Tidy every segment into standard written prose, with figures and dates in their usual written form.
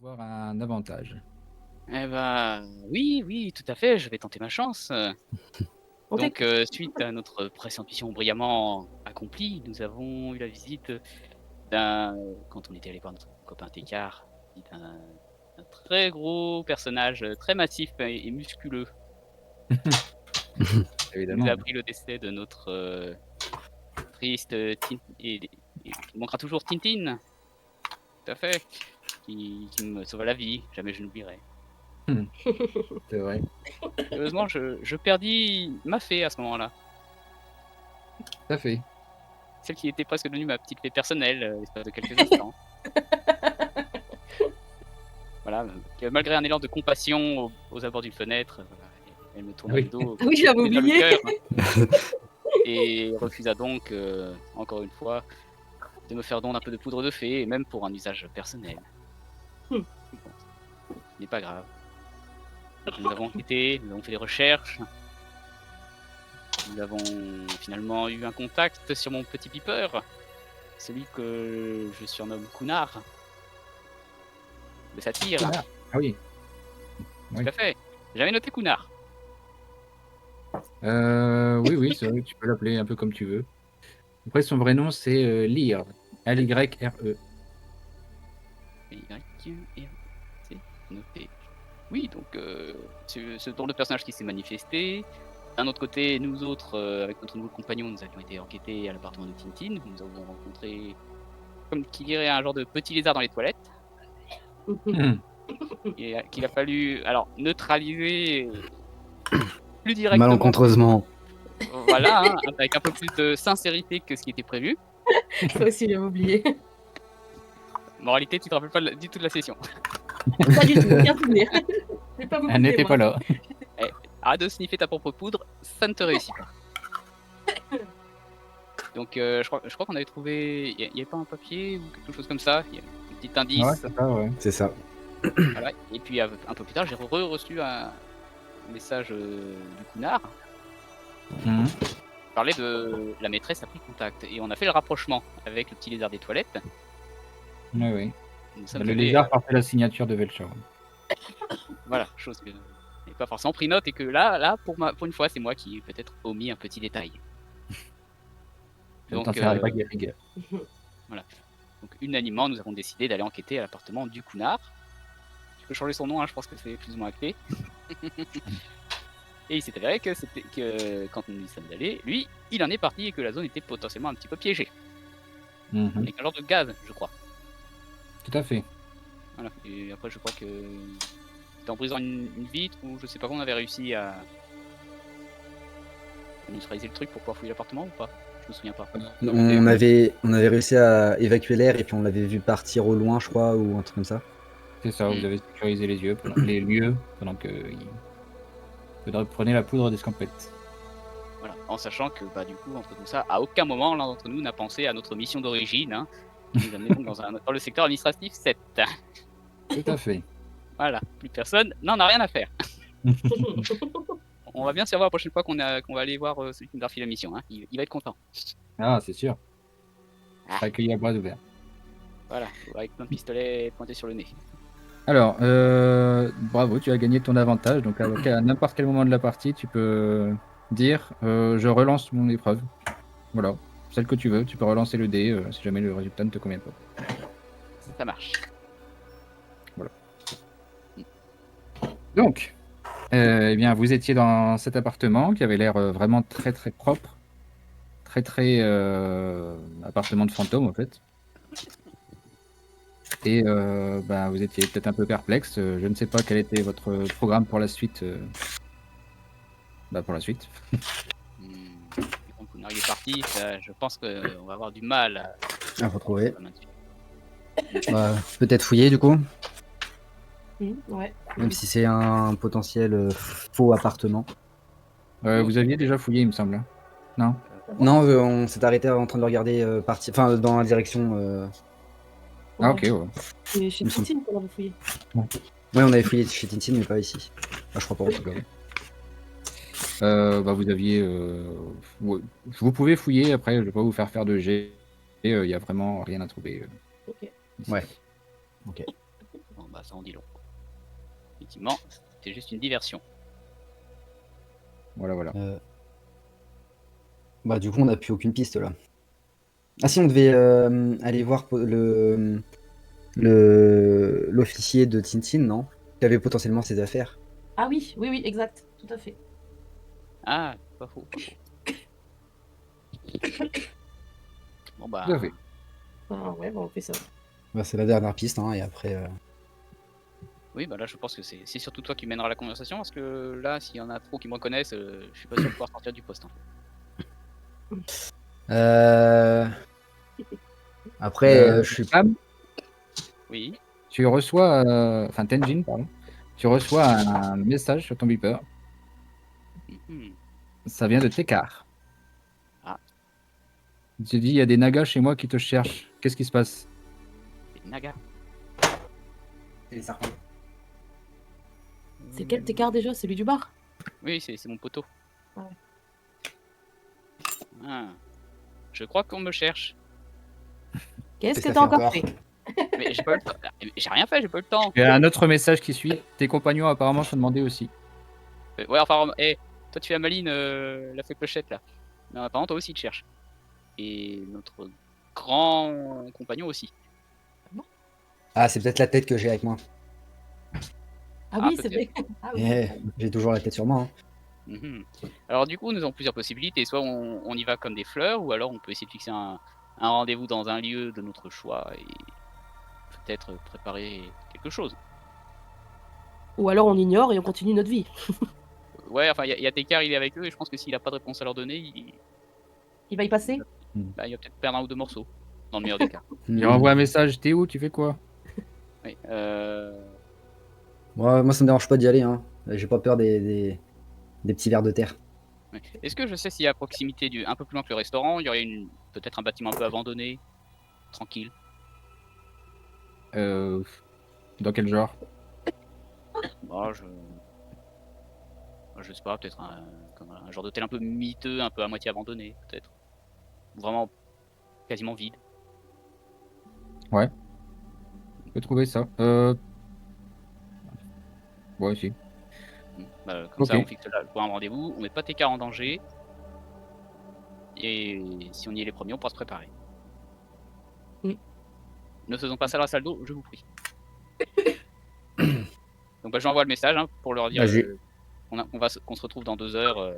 avoir un avantage. Eh ben, oui, oui, tout à fait, je vais tenter ma chance. On Donc, t'écoute. suite à notre précédente mission brillamment accomplie, nous avons eu la visite d'un quand on était allé voir notre copain Técart, d'un très gros personnage, très massif et musculeux. Il nous a Évidemment. appris le décès de notre, triste, Tin et qui manquera toujours Tintin, tout à fait, qui me sauva la vie, jamais je n'oublierai. Mmh. C'est vrai. Heureusement, je perdis ma fée à ce moment-là. Tout à fait. Celle qui était presque devenue ma petite fée personnelle, l'espace de quelques instants. Voilà, que malgré un élan de compassion aux abords d'une fenêtre, voilà, elle me Ah tourna le oui. dos Ah oui, j'avais comme étant le oublié. cœur et refusa donc, encore une fois, de me faire don d'un peu de poudre de fée et même pour un usage personnel. Mmh. Bon, ce n'est pas grave. Nous avons enquêté, nous avons fait des recherches. Nous avons finalement eu un contact sur mon petit Piper, celui que je surnomme Cunard, de Satyr. Connard. Ah oui. Tout Oui. à fait. J'avais noté Cunard. Oui, oui, c'est vrai, tu peux l'appeler un peu comme tu veux. Après son vrai nom c'est, Lyre, Lyre. Y, c'est noté. Oui, donc ce tour de personnage qui s'est manifesté. D'un autre côté, nous autres, avec notre nouveau compagnon, nous avions été enquêter à l'appartement de Tintin. Nous avons rencontré, comme qui dirait, un genre de petit lézard dans les toilettes Mmh. et qu'il a fallu alors neutraliser plus directement, Malencontreusement. voilà, hein, avec un peu plus de sincérité que ce qui était prévu. Ça aussi, j'avais oublié. Moralité, tu te rappelles pas du tout de la session. Pas du tout, aucun souvenir. J'ai pas beaucoup Elle de n'était pas mémoire. là. Arrête de sniffer ta propre poudre, ça ne te réussit pas. Donc je crois qu'on avait trouvé il y avait pas un papier ou quelque chose comme ça? Il y a un petit Ouais, indice, c'est ça, ouais. C'est ça. voilà et puis un peu plus tard, j'ai reçu un message, du Cunard, Mmh. qui parlait de la maîtresse a pris contact et on a fait le rapprochement avec le petit lézard des toilettes. Oui, oui. Nous Bah, sommes le allés, lézard portait la signature de Velchor. voilà, chose que je n'ai pas forcément pris note et que là pour une fois, c'est moi qui ai peut-être omis un petit détail. Ça ne t'en Donc ferait pas guérir. voilà, donc unanimement, nous avons décidé d'aller enquêter à l'appartement du Cunard. Tu peux changer son nom, hein, je pense que c'est plus ou moins acté. Et il s'est avéré que quand nous y sommes allés, lui, il en est parti et que la zone était potentiellement un petit peu piégée. Mmh. Avec un genre de gaz, je crois. Tout à fait. Voilà. Et après, je crois que c'était en brisant une vitre ou je sais pas quoi, on avait réussi à neutraliser le truc pour pouvoir fouiller l'appartement ou pas? Je me souviens pas. On avait réussi à évacuer l'air et puis on l'avait vu partir au loin, je crois, ou un truc comme ça. C'est ça, vous avez sécurisé les lieux pendant que il prenait la poudre d'escampette. Voilà. En sachant que, bah, du coup, entre tout ça, à aucun moment l'un d'entre nous n'a pensé à notre mission d'origine, hein, qui nous amenait donc dans le secteur administratif 7. Tout à fait. Voilà, plus personne n'en a rien à faire. On va bien se revoir la prochaine fois qu'on va aller voir celui qui nous a refilé la mission. Hein. Il va être content. Ah, c'est sûr. Ah. Accueilli à bras ouverts. Voilà, avec plein de pistolets pointés sur le nez. Alors, bravo, tu as gagné ton avantage. Donc, à n'importe quel moment de la partie, tu peux dire je relance mon épreuve. Voilà, celle que tu veux. Tu peux relancer le dé si jamais le résultat ne te convient pas. Ça marche. Donc, eh bien, vous étiez dans cet appartement qui avait l'air vraiment très très propre. Très appartement de fantôme en fait. Et bah, vous étiez peut-être un peu perplexe. Je ne sais pas quel était votre programme pour la suite. Pour la suite. Quand Cunard est parti, je pense qu'on va avoir du mal À retrouver. à Peut-être fouiller du coup, Ouais. même si c'est un potentiel faux appartement. Vous aviez déjà fouillé, il me semble. Non? Non, on s'est arrêté en train de regarder dans la direction. Ah, ok, ouais. C'est chez Tintin qu'on avait fouillé. Ouais, on avait fouillé chez Tintin, mais pas ici. Ah, je crois pas en tout cas. Vous aviez. Ouais. Vous pouvez fouiller après, je ne vais pas vous faire de jet. Il n'y a vraiment rien à trouver. Ok. Ici. Ouais. Ok. bah ça en dit long. Effectivement, c'était juste une diversion. Voilà, voilà. Bah, du coup, on n'a plus aucune piste là. Ah, si, on devait aller voir l'officier de Tintin, non? Qui avait potentiellement ses affaires. Ah oui, oui, oui, exact, tout à fait. Ah, pas faux, pas faux. Bon Tout à bah, fait. Ah, ouais, bon, on fait ça. Bah, c'est la dernière piste, hein, et après. oui, bah là je pense que c'est surtout toi qui mènera la conversation parce que là, s'il y en a trop qui me reconnaissent, je suis pas sûr de pouvoir sortir du poste. Hein. Euh, Après, je suis. Sam, Oui. tu reçois, enfin Tenjin, pardon, tu reçois un message sur ton beeper. Mhm. Ça vient de Tekar. Ah. Il te dit, il y a des nagas chez moi qui te cherchent. Qu'est-ce qui se passe? Les Naga. C'est les serpents. C'est quel Técart déjà? Celui du bar? Oui, c'est mon poteau. Ouais. Ah. Je crois qu'on me cherche. Qu'est-ce Qu'est-ce que que t'as t'as fait encore encore fait? Mais j'ai pas eu le temps. J'ai rien fait, j'ai pas eu le temps. Il y a un autre message qui suit. Tes compagnons apparemment sont demandés aussi. Ouais, enfin, toi tu fais la maline, la fée clochette là. Mais apparemment toi aussi tu cherches. Et notre grand compagnon aussi. Ah, c'est peut-être la tête que j'ai avec moi. Ah Ah, oui, c'est vrai. peut-être. Ah oui. Eh, j'ai toujours la tête sur moi. Hein. Mhm. Alors du coup, nous avons plusieurs possibilités. Soit on y va comme des fleurs, ou alors on peut essayer de fixer un rendez-vous dans un lieu de notre choix et peut-être préparer quelque chose. Ou alors on ignore et on continue notre vie. Ouais, enfin, il y a Tekar, il est avec eux, et je pense que s'il a pas de réponse à leur donner, Il va y passer? bah, il va peut-être perdre un ou deux morceaux, dans le meilleur des cas. Il renvoie un message. T'es où? Tu fais quoi? Oui, Moi, ça me dérange pas d'y aller. Hein. J'ai pas peur des petits vers de terre. ouais. Est-ce que je sais s'il y a à proximité, un peu plus loin que le restaurant, il y aurait peut-être un bâtiment un peu abandonné, tranquille? Dans quel genre? Bah, je sais pas, peut-être comme un genre d'hôtel un peu miteux, un peu à moitié abandonné, peut-être. Vraiment quasiment vide. Ouais. Je peux trouver ça. Ouais, si. Bah, comme Ok. ça, on fixe le point de rendez-vous, on met pas Tekar en danger. Et si on y est les premiers, on pourra se préparer. Mm. Ne faisons pas ça dans la salle d'eau, je vous prie. Donc bah, j'envoie le message hein, pour leur dire Vas-y. qu'on se retrouve dans 2 heures.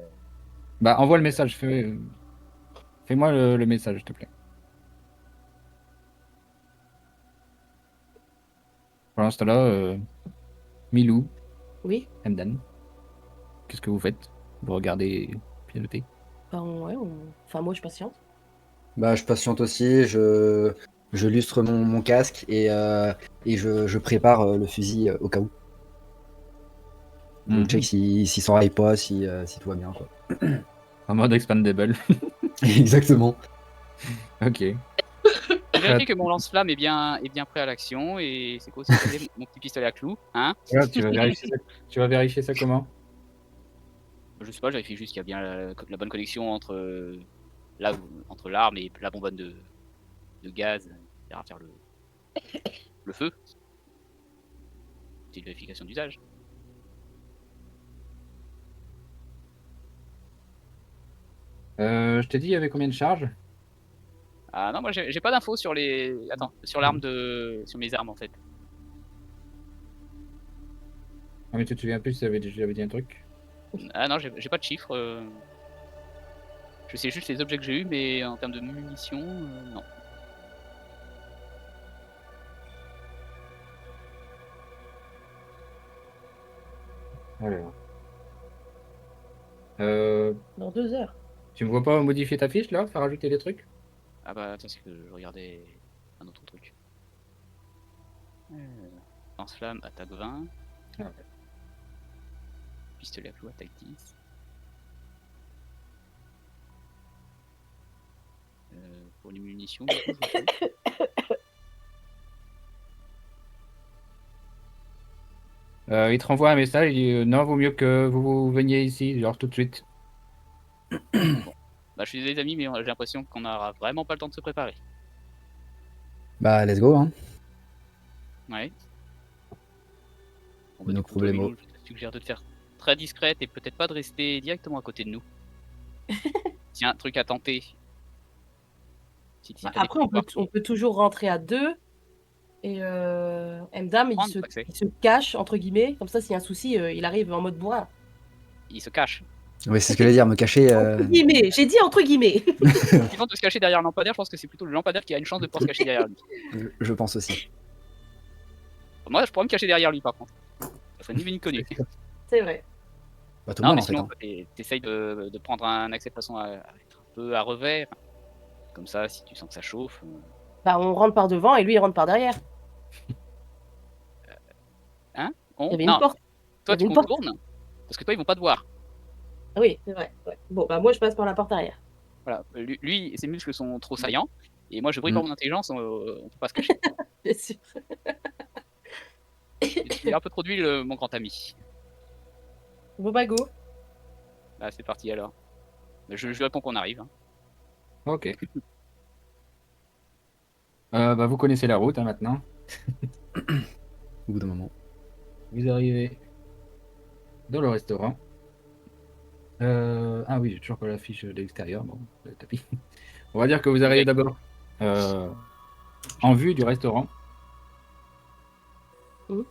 Bah, envoie le message. Fais-moi le message, s'il te plaît. Pendant ce temps-là, Milou, Oui. Emdan, qu'est-ce que vous faites? Vous regardez pianoter? Ben, ouais, enfin, moi, je patiente. Bah, je patiente aussi. Je lustre mon casque et je prépare le fusil au cas où. Je Mhm. check s'il s'enraille pas, si tout va bien. Quoi. En mode expandable. Exactement. Ok. Je vérifie que mon lance-flamme est bien prêt à l'action et c'est quoi aussi mon petit pistolet à clous, hein? Ouais, tu vas vérifier ça comment? Je sais pas, je vérifie juste qu'il y a bien la bonne connexion entre entre l'arme et la bonbonne de gaz, etc. Faire le feu. C'est une vérification d'usage. Je t'ai dit, il y avait combien de charges? Ah non, moi j'ai pas d'infos sur sur l'arme sur mes armes en fait. Ah, mais tu te souviens plus si j'avais dit un truc? Ah non, j'ai pas de chiffres. Je sais juste les objets que j'ai eu, mais en termes de munitions, non. Alors. Dans 2 heures. Tu me vois pas modifier ta fiche là? Faire rajouter des trucs? Ah bah attends, c'est que je regardais un autre truc. Lance-flamme, attaque 20. Ah, ouais. Pistolet à clous, attaque 10. Pour les munitions, du coup, je sais pas. Il te renvoie un message, il dit non, vaut mieux que vous veniez ici, genre tout de suite. Bah je suis désolé les amis, mais j'ai l'impression qu'on n'aura vraiment pas le temps de se préparer. Bah, let's go. Hein. Ouais. Bon, bah, No du coup, toi, problemo. Milou, je te suggère de te faire très discrète et peut-être pas de rester directement à côté de nous. S'il y a un truc à tenter. Si t'as des Après, on pouvoirs peut toujours rentrer à 2. Et Mdam, prendre, accès, il se cache, entre guillemets. Comme ça, s'il y a un souci, il arrive en mode bourrin. il se cache. Ouais, c'est ce que j'allais dire, me cacher. Entre guillemets. J'ai dit entre guillemets. S'il tente de se cacher derrière un lampadaire, je pense que c'est plutôt le lampadaire qui a une chance de pouvoir se cacher derrière lui. Je pense aussi. Moi, je pourrais me cacher derrière lui, par contre. Ça serait ni vu ni connu. C'est vrai. Bah, tout le Non, monde mais en fait. sinon, Hein. toi, t'essayes de prendre un accès de façon à être un peu à revers. Comme ça, si tu sens que ça chauffe. Bah, on rentre par devant et lui, il rentre par derrière. Hein Il y avait une Non, porte. toi, il y tu avait une porte. contournes. Parce que toi, ils vont pas te voir. Ah oui, c'est vrai. Ouais. Bon, bah, moi, je passe par la porte arrière. Voilà. Lui, ses muscles sont trop saillants. Et moi, je brille Mm. par mon intelligence, on peut pas se cacher. Bien sûr. Tu es un peu trop d'huile, mon grand ami. Bon, bah, go. Là, c'est parti alors. Je lui réponds qu'on arrive. Hein. Ok. Bah, vous connaissez la route hein, maintenant. Au bout d'un moment. Vous arrivez dans le restaurant. Ah oui, j'ai toujours pas la fiche de l'extérieur. Bon, tant pis. On va dire que vous arrivez d'abord en vue du restaurant. Mhm.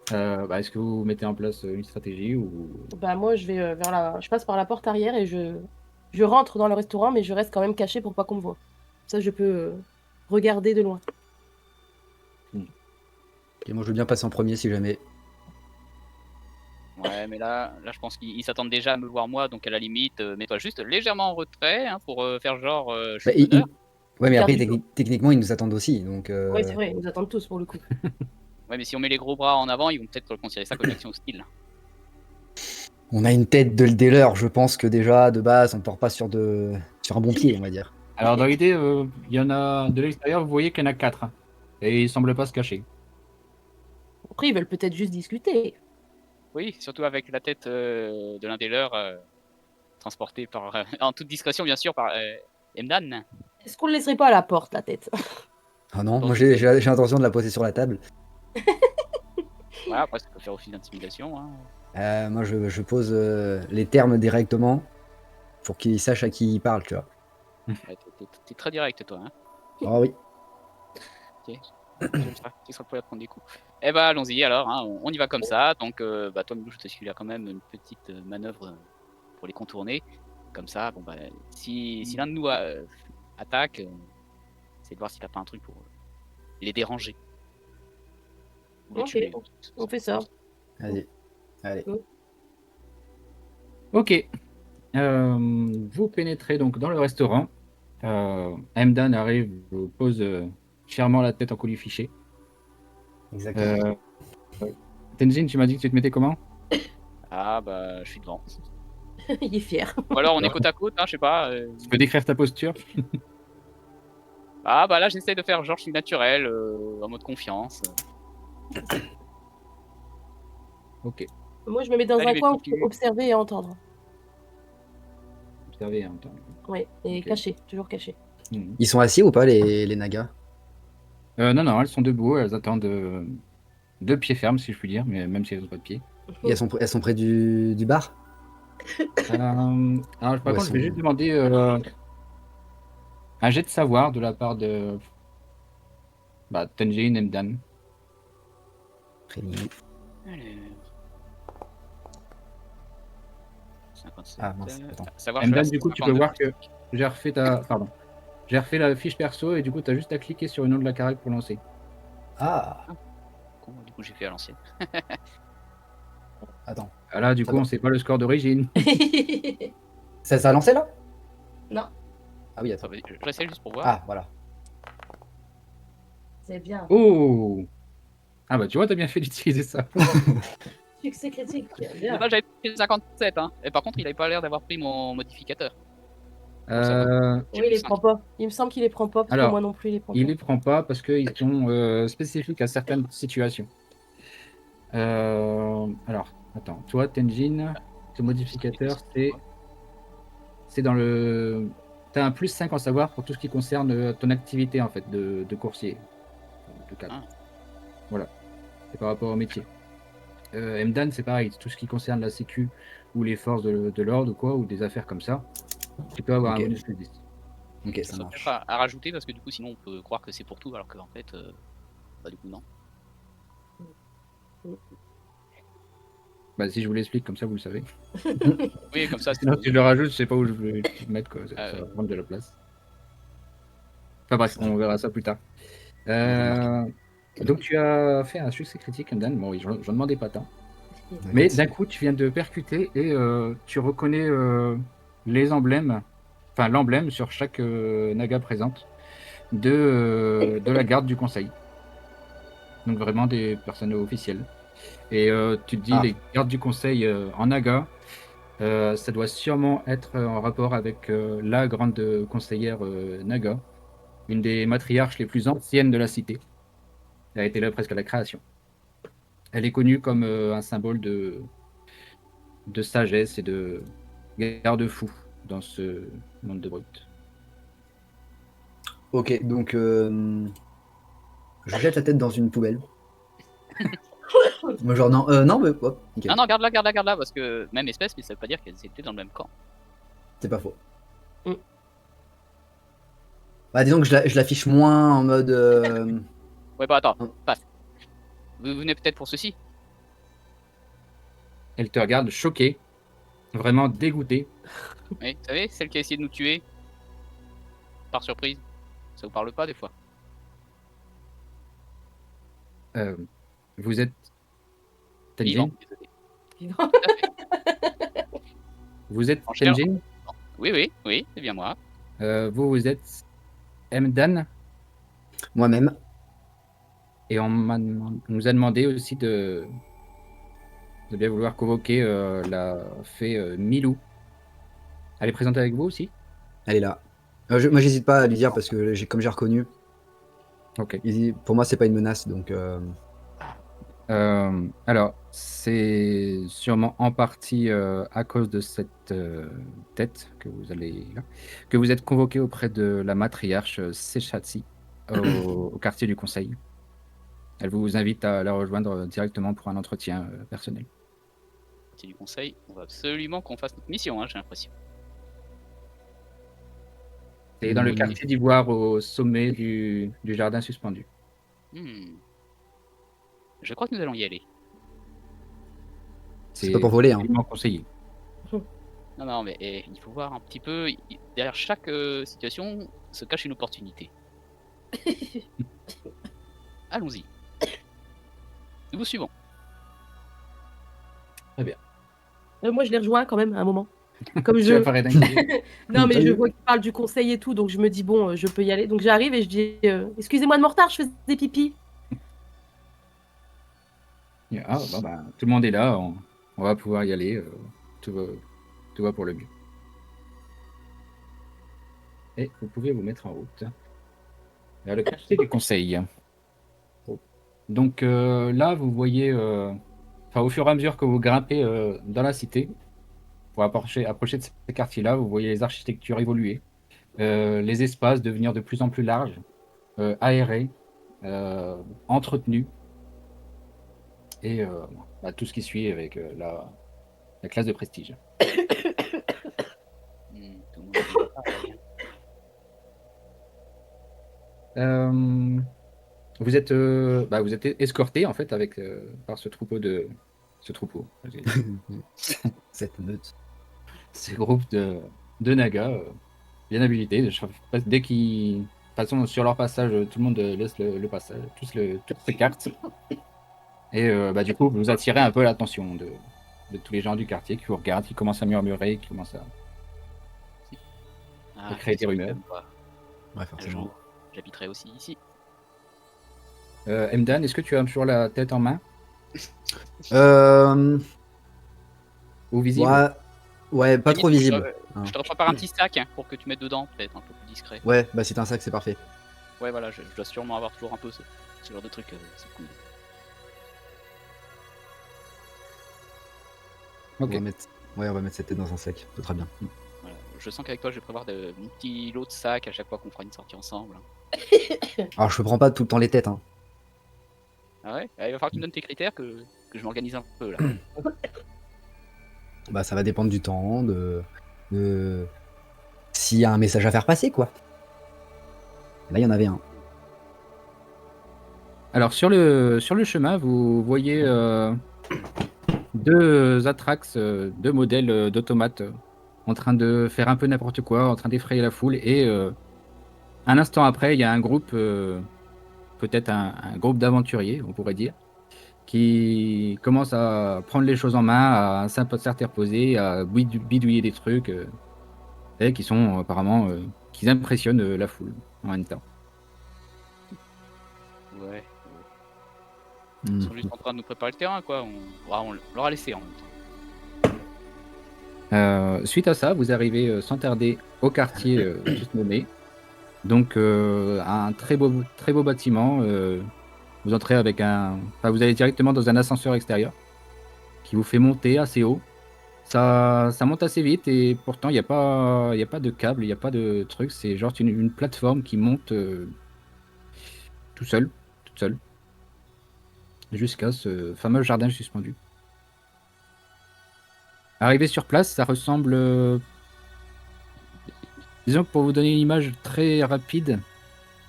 Bah, est-ce que vous mettez en place une stratégie ou... Bah, moi, je vais je passe par la porte arrière et je rentre dans le restaurant, mais je reste quand même caché pour pas qu'on me voit. Ça, je peux regarder de loin. Et moi, je veux bien passer en premier si jamais. Ouais, mais là, je pense qu'ils s'attendent déjà à me voir moi, donc à la limite, mets-toi juste légèrement en retrait hein, pour faire genre je Bah, suis meneur. Ouais, mais Garde après, du jour. techniquement, ils nous attendent aussi. Donc, Oui, c'est vrai, ils nous attendent tous pour le coup. Ouais, mais si on met les gros bras en avant, ils vont peut-être considérer ça comme une action hostile. on a une tête de dealer. Je pense que déjà, de base, on part pas sur un bon pied, on va dire. Alors, dans l'idée, il y en a de l'extérieur, vous voyez qu'il y en a 4. Hein, et ils semblent pas se cacher. Après, ils veulent peut-être juste discuter. Oui, surtout avec la tête de l'un des leurs, transportée par, en toute discrétion bien sûr, par Emdan. Est-ce qu'on le laisserait pas à la porte, la tête? Ah non, Dans moi, une j'ai l'intention de la poser sur la table. Voilà, après ça peut faire office d'intimidation. Hein. Moi, je pose les termes directement pour qu'ils sachent à qui ils parlent, tu vois. Ouais, t'es très direct toi. Hein. Ah oui. J'aime ça, tu seras prêt à prendre des coups. Eh bah allons-y alors, hein, on y va comme ça. Donc bah toi Milou, je te suis là quand même une petite manœuvre pour les contourner. Comme ça, bon bah si l'un de nous attaque, c'est de voir s'il a pas un truc pour les déranger. Ou les Ok, tuer. on fait ça. Allez. Allez. Ok. Vous pénétrez donc dans le restaurant. Mdan arrive, vous pose fièrement la tête en colifiché. Exactement. Tenzin, tu m'as dit que tu te mettais comment? Ah bah je suis devant. Il est fier. Ou alors on est côte à côte, hein, je sais pas. Tu peux décrire ta posture? Ah bah là j'essaie de faire genre je suis naturel, en mode confiance. Ok. Moi, je me mets dans Allez, un les coin petits. pour observer et entendre. Observez un temps. Oui, et Ok. caché, toujours caché. Mhm. Ils sont assis ou pas, les nagas? Non, elles sont debout, elles attendent de pied ferme, si je puis dire, mais même si elles n'ont pas de pied. Et elles sont près du bar? Alors, par Ouais, contre, je vais juste demander un jet de savoir de la part de Tenjin et Mdan. Très mignon. Alors. 57. Ah, mince, attends. Savoir, je Mdan, reste du coup, tu 52. peux voir que j'ai refait j'ai refait la fiche perso et du coup, tu as juste à cliquer sur une nom de la carac pour lancer. Ah, Du coup, j'ai fait à l'ancienne. attends. Ah là, du coup, Attends. on sait pas le score d'origine. Ça a lancé là? Non, Ah oui, attends. Je réessaye juste pour voir. Ah, voilà. c'est bien. Oh! Ah bah, tu vois, t'as bien fait d'utiliser ça. Succès critique. Bien. Dommage, j'avais pris 57. Hein. Et par contre, il avait pas l'air d'avoir pris mon modificateur. Euh, Oui, il les prend pas. Il me semble qu'il les prend pas, parce que Alors, moi non plus, il les prend il pas. les prend pas parce qu'ils sont spécifiques à certaines situations. Alors, attends, toi, Tenjin, ce modificateur, c'est dans le... T'as un plus 5 en savoir pour tout ce qui concerne ton activité, en fait, de coursier, de cadre. Ah. Voilà, c'est par rapport au métier. Mdan, c'est pareil, tout ce qui concerne la sécu ou les forces de l'ordre ou quoi, ou des affaires comme ça, tu peux avoir Ok. un bonus plus 10. Ok, Ça ça serait marche. peut-être à rajouter parce que du coup, sinon, on peut croire que c'est pour tout, alors qu'en fait, bah, du coup, non. Bah, si je vous l'explique, comme ça, vous le savez. Oui, comme ça, c'est. Sinon, si je le rajoute, je sais pas où je vais le mettre, quoi. Ah, Ça va ouais. prendre de la place. Enfin bref, on verra ça plus tard. Donc tu as fait un succès critique, Mdan. Bon, oui, j'en demandais pas tant. Mais d'un coup, tu viens de percuter et tu reconnais les emblèmes, enfin l'emblème sur chaque naga présente de la garde du conseil. Donc vraiment des personnes officielles. Et tu te dis, Ah. les gardes du conseil en naga, ça doit sûrement être en rapport avec la grande conseillère naga, une des matriarches les plus anciennes de la cité. Elle a été là presque à la création. Elle est connue comme un symbole de sagesse et de garde-fou dans ce monde de brut. Ok, donc je jette la tête dans une poubelle. Moi, genre, non, non, mais hop, nickel. Non, garde-la, parce que même espèce, mais ça veut pas dire qu'elles étaient dans le même camp. C'est pas faux. Mm. Bah, disons que je l'affiche moins en mode. Ouais, bah attends, Hein. passe. Vous venez peut-être pour ceci. Elle te regarde choquée, vraiment dégoûtée. Oui, vous savez, celle qui a essayé de nous tuer par surprise. Ça vous parle pas des fois? Vous êtes Vivant, Tenjin? désolé. Tout à fait. Vous êtes En chair. Tenjin? Oui, c'est bien moi. Vous êtes Mdan? Moi-même. Et on nous a demandé aussi de bien vouloir convoquer la fée Milou. Elle est présente avec vous aussi? Elle est là. Moi, j'hésite pas à lui dire parce que comme j'ai reconnu, Ok. pour moi, c'est pas une menace. Donc, Alors, c'est sûrement en partie à cause de cette tête que vous êtes convoqué auprès de la matriarche Sechatsi au quartier du conseil. Elle vous invite à la rejoindre directement pour un entretien personnel. Partie du conseil, on va absolument qu'on fasse notre mission, hein, j'ai l'impression. C'est dans le Oui. quartier d'Ivoire au sommet du jardin suspendu. Je crois que nous allons y aller. c'est pas pour voler. Hein. vivement conseillé. Non, mais il faut voir un petit peu. Derrière chaque situation se cache une opportunité. Allons-y. Nous vous suivons. Moi, je les rejoins quand même à un moment. Comme Tu je. apparais d'un coup. Non, mais je Salut. vois qu'il parle du conseil et tout, donc je me dis, bon, je peux y aller. Donc j'arrive et je dis, excusez-moi de mon retard, je faisais pipi. Ah, bon, bah, tout le monde est là, on va pouvoir y aller. Tout va pour le mieux. Et vous pouvez vous mettre en route vers le quartier du conseil. Donc là, vous voyez, au fur et à mesure que vous grimpez dans la cité, pour approcher de ces quartiers-là, vous voyez les architectures évoluer, les espaces devenir de plus en plus larges, aérés, entretenus, et tout ce qui suit avec la classe de prestige. Tout le monde est pareil. Vous êtes escorté en fait par ce troupeau Cette meute. ces groupes de nagas bien habilités. Dès qu'ils, de toute façon, sur leur passage, tout le monde laisse le passage, toutes ces cartes. Et du coup, vous attirez un peu l'attention de tous les gens du quartier qui vous regardent, qui commencent à murmurer, qui commencent à créer des rumeurs. Ouais, Un forcément. jour, j'habiterai aussi ici. Mdan, est-ce que tu as toujours la tête en main ou visible? Ouais, pas trop visible. Je te prépare un petit sac pour que tu mettes dedans, peut-être un peu plus discret. Ouais, bah c'est un sac, c'est parfait. Ouais, voilà, je dois sûrement avoir toujours un peu ce genre de truc, c'est cool. Ok. On va mettre cette tête dans un sac, c'est très bien. Voilà. Je sens qu'avec toi, je vais prévoir mon petit lot de sacs à chaque fois qu'on fera une sortie ensemble. Alors je prends pas tout le temps les têtes. Hein. Ah ouais? Il va falloir que tu me donnes tes critères que je m'organise un peu là. Bah, ça va dépendre du temps, de s'il y a un message à faire passer, quoi. Là, il y en avait un. Alors sur le chemin, vous voyez deux Atrax, deux modèles d'automates en train de faire un peu n'importe quoi, en train d'effrayer la foule. Et un instant après, il y a un groupe, peut-être un groupe d'aventuriers, on pourrait dire, qui commence à prendre les choses en main, à s'interposer, à bidouiller des trucs, et qui sont apparemment, qui impressionnent la foule en même temps. Ouais. Hmm. Ils sont juste en train de nous préparer le terrain, quoi. On leur a laissé en même temps. Suite à ça, vous arrivez sans tarder au quartier juste nommé. Donc, un très beau bâtiment. Vous entrez avec enfin, vous allez directement dans un ascenseur extérieur qui vous fait monter assez haut. Ça monte assez vite et pourtant, il y a pas de câble, il n'y a pas de truc. C'est genre une plateforme qui monte toute seule, jusqu'à ce fameux jardin suspendu. Arrivé sur place, ça ressemble. Disons que pour vous donner une image très rapide,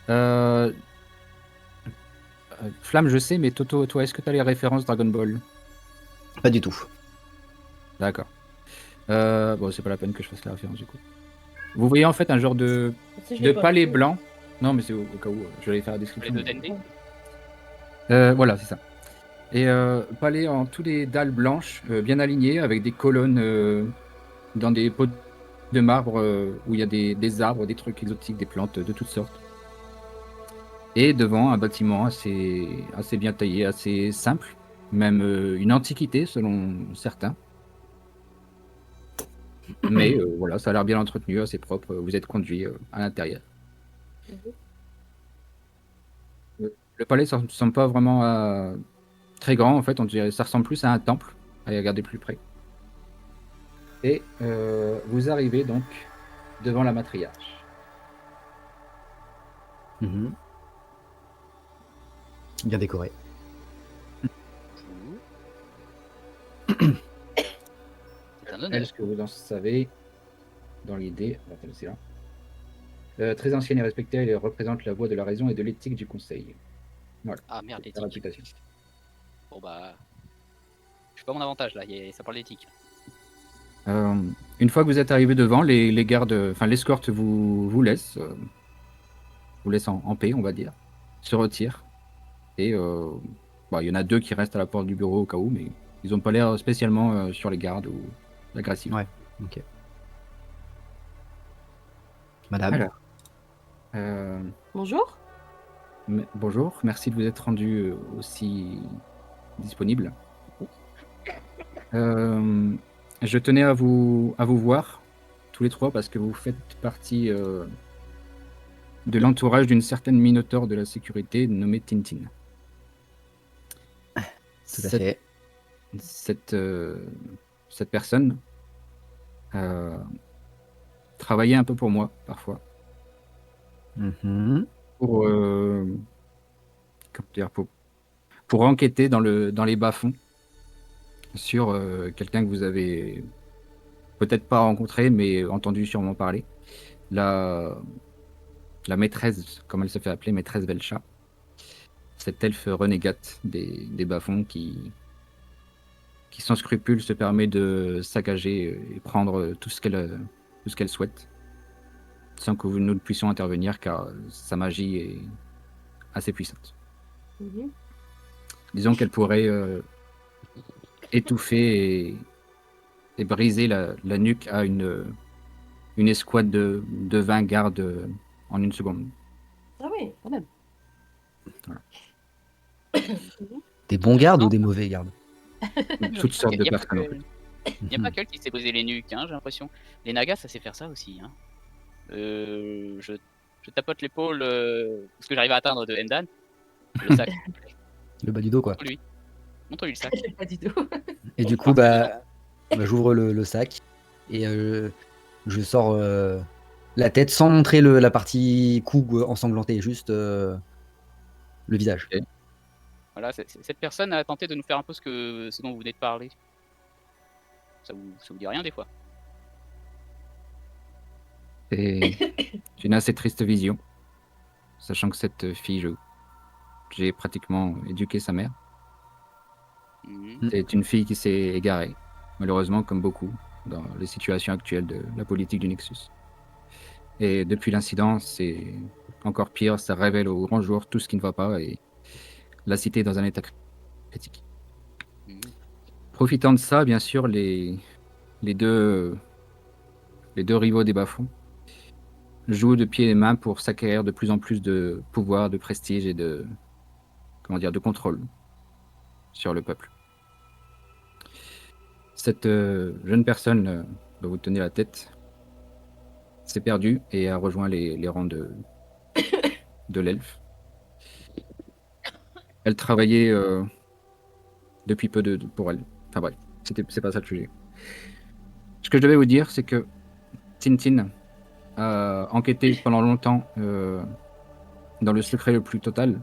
euh, Flamme, je sais, mais Toto, toi, est-ce que tu as les références Dragon Ball? Pas du tout. D'accord. Bon, c'est pas la peine que je fasse la référence du coup. Vous voyez en fait un genre Si je de l'ai pas. palais blanc. Non, mais c'est au cas où je vais faire la Les description. deux DND. Voilà, c'est ça. Et palais en tous les dalles blanches, bien alignées, avec des colonnes dans des pots de marbre où il y a des arbres, des trucs exotiques, des plantes de toutes sortes. Et devant un bâtiment assez bien taillé, assez simple, même une antiquité selon certains. Mais voilà, ça a l'air bien entretenu, assez propre. Vous êtes conduit à l'intérieur. Le palais ne ressemble pas vraiment très grand, en fait. On dirait, ça ressemble plus à un temple, à y regarder plus près. Et vous arrivez donc devant la matriarche. Mhm. Bien décoré. C'est un honneur. Est-ce que vous en savez dans l'idée? Attends, c'est là. Très ancienne et respectée, elle représente la voix de la raison et de l'éthique du conseil. Voilà, Ah merde, c'est sa l'éthique. réputation. Bon bah. Je suis pas mon avantage là, ça parle d'éthique. Une fois que vous êtes arrivé devant, les gardes, enfin l'escorte vous laisse en paix, on va dire, se retire. Et bah, il y en a deux qui restent à la porte du bureau au cas où, mais ils n'ont pas l'air spécialement sur les gardes ou agressifs. Ouais, ok. Madame. Alors, euh, Bonjour. bonjour, merci de vous être rendu aussi disponible. Je tenais à vous voir tous les trois parce que vous faites partie de l'entourage d'une certaine minotaure de la sécurité nommée Tintin. Tout à fait. Cette personne travaillait un peu pour moi parfois Mhm. pour comment dire, pour enquêter dans les bas-fonds sur quelqu'un que vous avez peut-être pas rencontré mais entendu sûrement parler, la maîtresse, comme elle se fait appeler, maîtresse Velcha, cette elfe renégate des bas-fonds qui sans scrupule se permet de saccager et prendre tout ce qu'elle souhaite, sans que nous ne puissions intervenir car sa magie est assez puissante. Mhm. Disons qu'elle pourrait étouffer et briser la nuque à une escouade de 20 gardes en une seconde. Ah oui, quand même. Voilà. Des bons gardes ou des mauvais gardes? Toutes sortes de Y a pas personnes. En que- fait. y a pas qu'elle qui s'est brisé les nuques, hein, j'ai l'impression. Les Nagas, ça sait faire ça aussi. Hein. Je tapote l'épaule, ce que j'arrive à atteindre de Endan. Le sac. Le bas du dos, quoi. Montre-lui. Montre-lui le sac. Pas du tout. Et du coup, bah, j'ouvre le sac et je sors la tête sans montrer la partie cou ensanglantée, juste le visage. Ok. Voilà, cette personne a tenté de nous faire un peu ce dont vous venez de parler. Ça vous dit rien des fois? C'est une assez triste vision, sachant que cette fille, j'ai pratiquement éduqué sa mère. Mhm. C'est une fille qui s'est égarée, malheureusement, comme beaucoup, dans les situations actuelles de la politique du Nexus. Et depuis l'incident, c'est encore pire, ça révèle au grand jour tout ce qui ne va pas et la cité est dans un état critique. Mhm. Profitant de ça, bien sûr, les deux rivaux des bas-fonds jouent de pied et main pour s'acquérir de plus en plus de pouvoir, de prestige et de contrôle sur le peuple. Cette jeune personne dont vous tenez la tête s'est perdue et a rejoint les rangs de l'elfe. Elle travaillait depuis peu pour elle. Enfin bref, c'est pas ça le sujet. Ce que je devais vous dire, c'est que Tintin a enquêté pendant longtemps dans le secret le plus total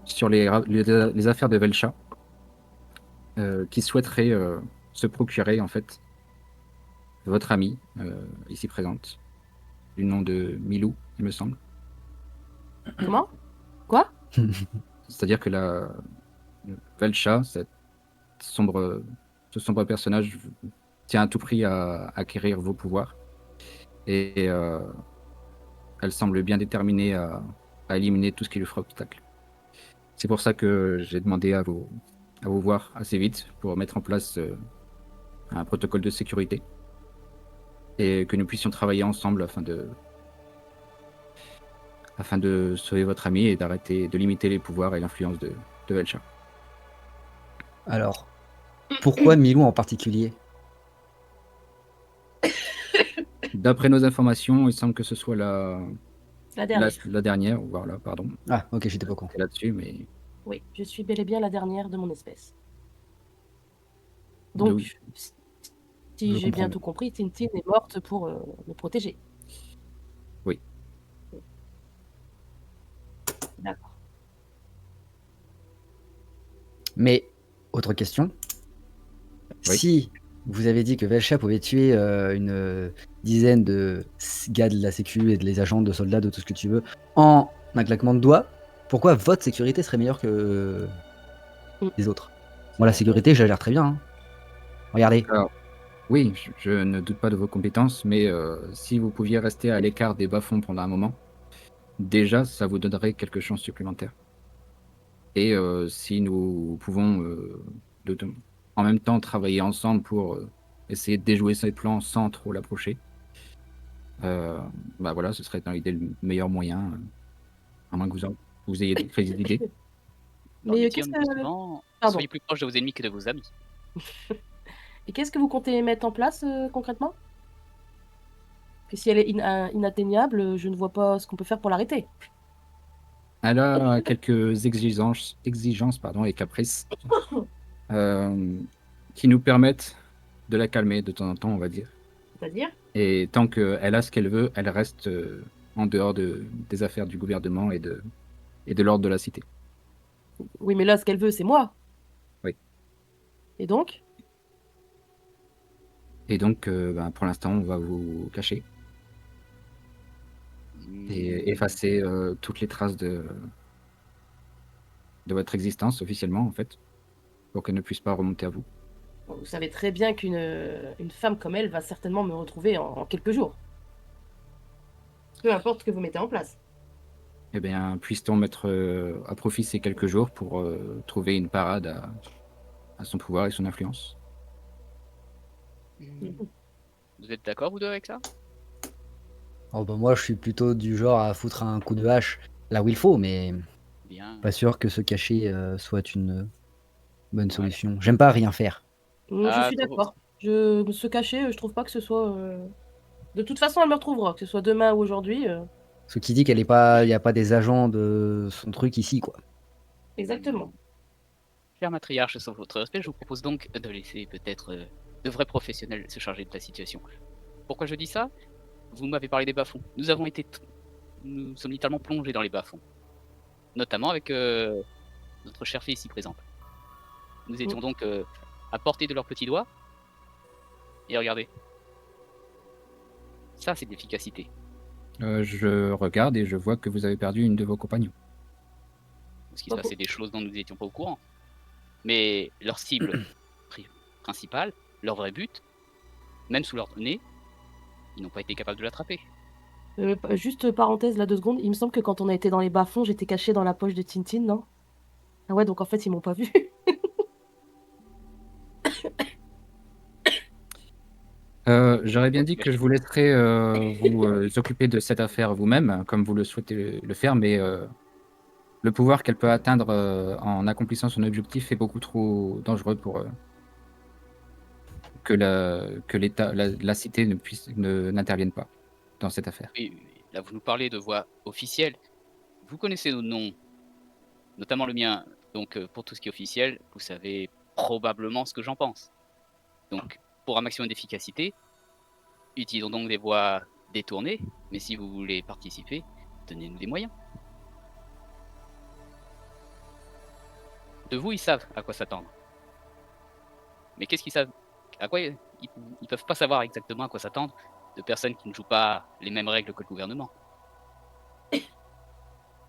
sur les affaires de Velcha, qui souhaiterait se procurer en fait votre amie ici présente, du nom de Milou, il me semble. Comment? Quoi? C'est-à-dire que la Velcha, ce sombre personnage, tient à tout prix à acquérir vos pouvoirs. Et elle semble bien déterminée à éliminer tout ce qui lui fera obstacle. C'est pour ça que j'ai demandé à vous voir assez vite pour mettre en place un protocole de sécurité et que nous puissions travailler ensemble afin de sauver votre ami et de limiter les pouvoirs et l'influence de Velcha. Alors, pourquoi Milou en particulier? D'après nos informations, il semble que ce soit La dernière. la dernière, voilà, pardon. Ah, ok, j'étais pas con. C'est là-dessus, mais Oui, je suis bel et bien la dernière de mon espèce. Donc, je si j'ai bien comprends. tout compris, Tintin est morte pour me protéger. Oui. D'accord. Mais, autre question. Oui. Si vous avez dit que Velcha pouvait tuer une dizaine de gars de la sécu et les agents, de soldats, de tout ce que tu veux, en un claquement de doigts, pourquoi votre sécurité serait meilleure que les autres? Moi, la sécurité, je la gère très bien, hein. Regardez. Alors, oui, je ne doute pas de vos compétences, mais si vous pouviez rester à l'écart des bas-fonds pendant un moment, déjà, ça vous donnerait quelques chances supplémentaires. Et si nous pouvons en même temps travailler ensemble pour essayer de déjouer ses plans sans trop l'approcher, bah voilà, ce serait dans l'idée le meilleur moyen, à moins que vous ayez des crises d'idées. Dans le Mais métier, qu'est-ce on dit que... souvent, Pardon. soyez plus proche de vos ennemis que de vos amis. Et qu'est-ce que vous comptez mettre en place concrètement? Que si elle est inatteignable, je ne vois pas ce qu'on peut faire pour l'arrêter. Elle a quelques exigences pardon, et caprices qui nous permettent de la calmer de temps en temps, on va dire. C'est-à-dire? Et tant qu'elle a ce qu'elle veut, elle reste en dehors des affaires du gouvernement et de l'ordre de la cité. Oui, mais là, ce qu'elle veut, c'est moi. Oui. Et donc? Et donc, ben, pour l'instant, on va vous cacher et effacer toutes les traces de votre existence officiellement, en fait, pour qu'elle ne puisse pas remonter à vous. Bon, vous savez très bien qu'une une femme comme elle va certainement me retrouver en quelques jours. Peu importe ce que vous mettez en place. Eh bien, puisse-t-on mettre à profit ces quelques jours pour trouver une parade à son pouvoir et son influence? Vous êtes d'accord, vous deux, avec ça? Oh, bah, moi, je suis plutôt du genre à foutre un coup de hache là où il faut, mais Bien. pas sûr que se cacher soit une bonne Voilà. solution. J'aime pas rien faire. Je Ah, suis trop d'accord. Se cacher, je trouve pas que ce soit... De toute façon, elle me retrouvera, que ce soit demain ou aujourd'hui. Ce qui dit qu'elle est pas, il y a pas des agents de son truc ici, quoi. Exactement. Cher matriarche, sauf votre respect, je vous propose donc de laisser peut-être de vrais professionnels se charger de la situation. Pourquoi je dis ça? Vous m'avez parlé des bas-fonds. Nous sommes littéralement plongés dans les bas-fonds. Notamment avec notre cher fée ici présente. Nous étions donc à portée de leurs petits doigts. Et regardez. Ça, c'est de l'efficacité. Je regarde et je vois que vous avez perdu une de vos compagnons. Ce qui se passait des choses dont nous n'étions pas au courant. Mais leur cible principale, leur vrai but, même sous leur nez, ils n'ont pas été capables de l'attraper. Juste parenthèse là 2 secondes, il me semble que quand on a été dans les bas-fonds, j'étais cachée dans la poche de Tintin, non? Ah ouais, donc en fait, ils m'ont pas vue. J'aurais bien dit que je vous laisserai vous occuper de cette affaire vous-même, comme vous le souhaitez le faire, mais le pouvoir qu'elle peut atteindre en accomplissant son objectif est beaucoup trop dangereux pour que la cité n'intervienne pas dans cette affaire. Et là, vous nous parlez de voix officielle. Vous connaissez nos noms, notamment le mien. Donc, pour tout ce qui est officiel, vous savez probablement ce que j'en pense. Donc, pour un maximum d'efficacité, utilisons donc des voies détournées. Mais si vous voulez participer, donnez-nous des moyens. De vous, ils savent à quoi s'attendre. Mais qu'est-ce qu'ils savent? À quoi ils peuvent pas savoir exactement à quoi s'attendre de personnes qui ne jouent pas les mêmes règles que le gouvernement.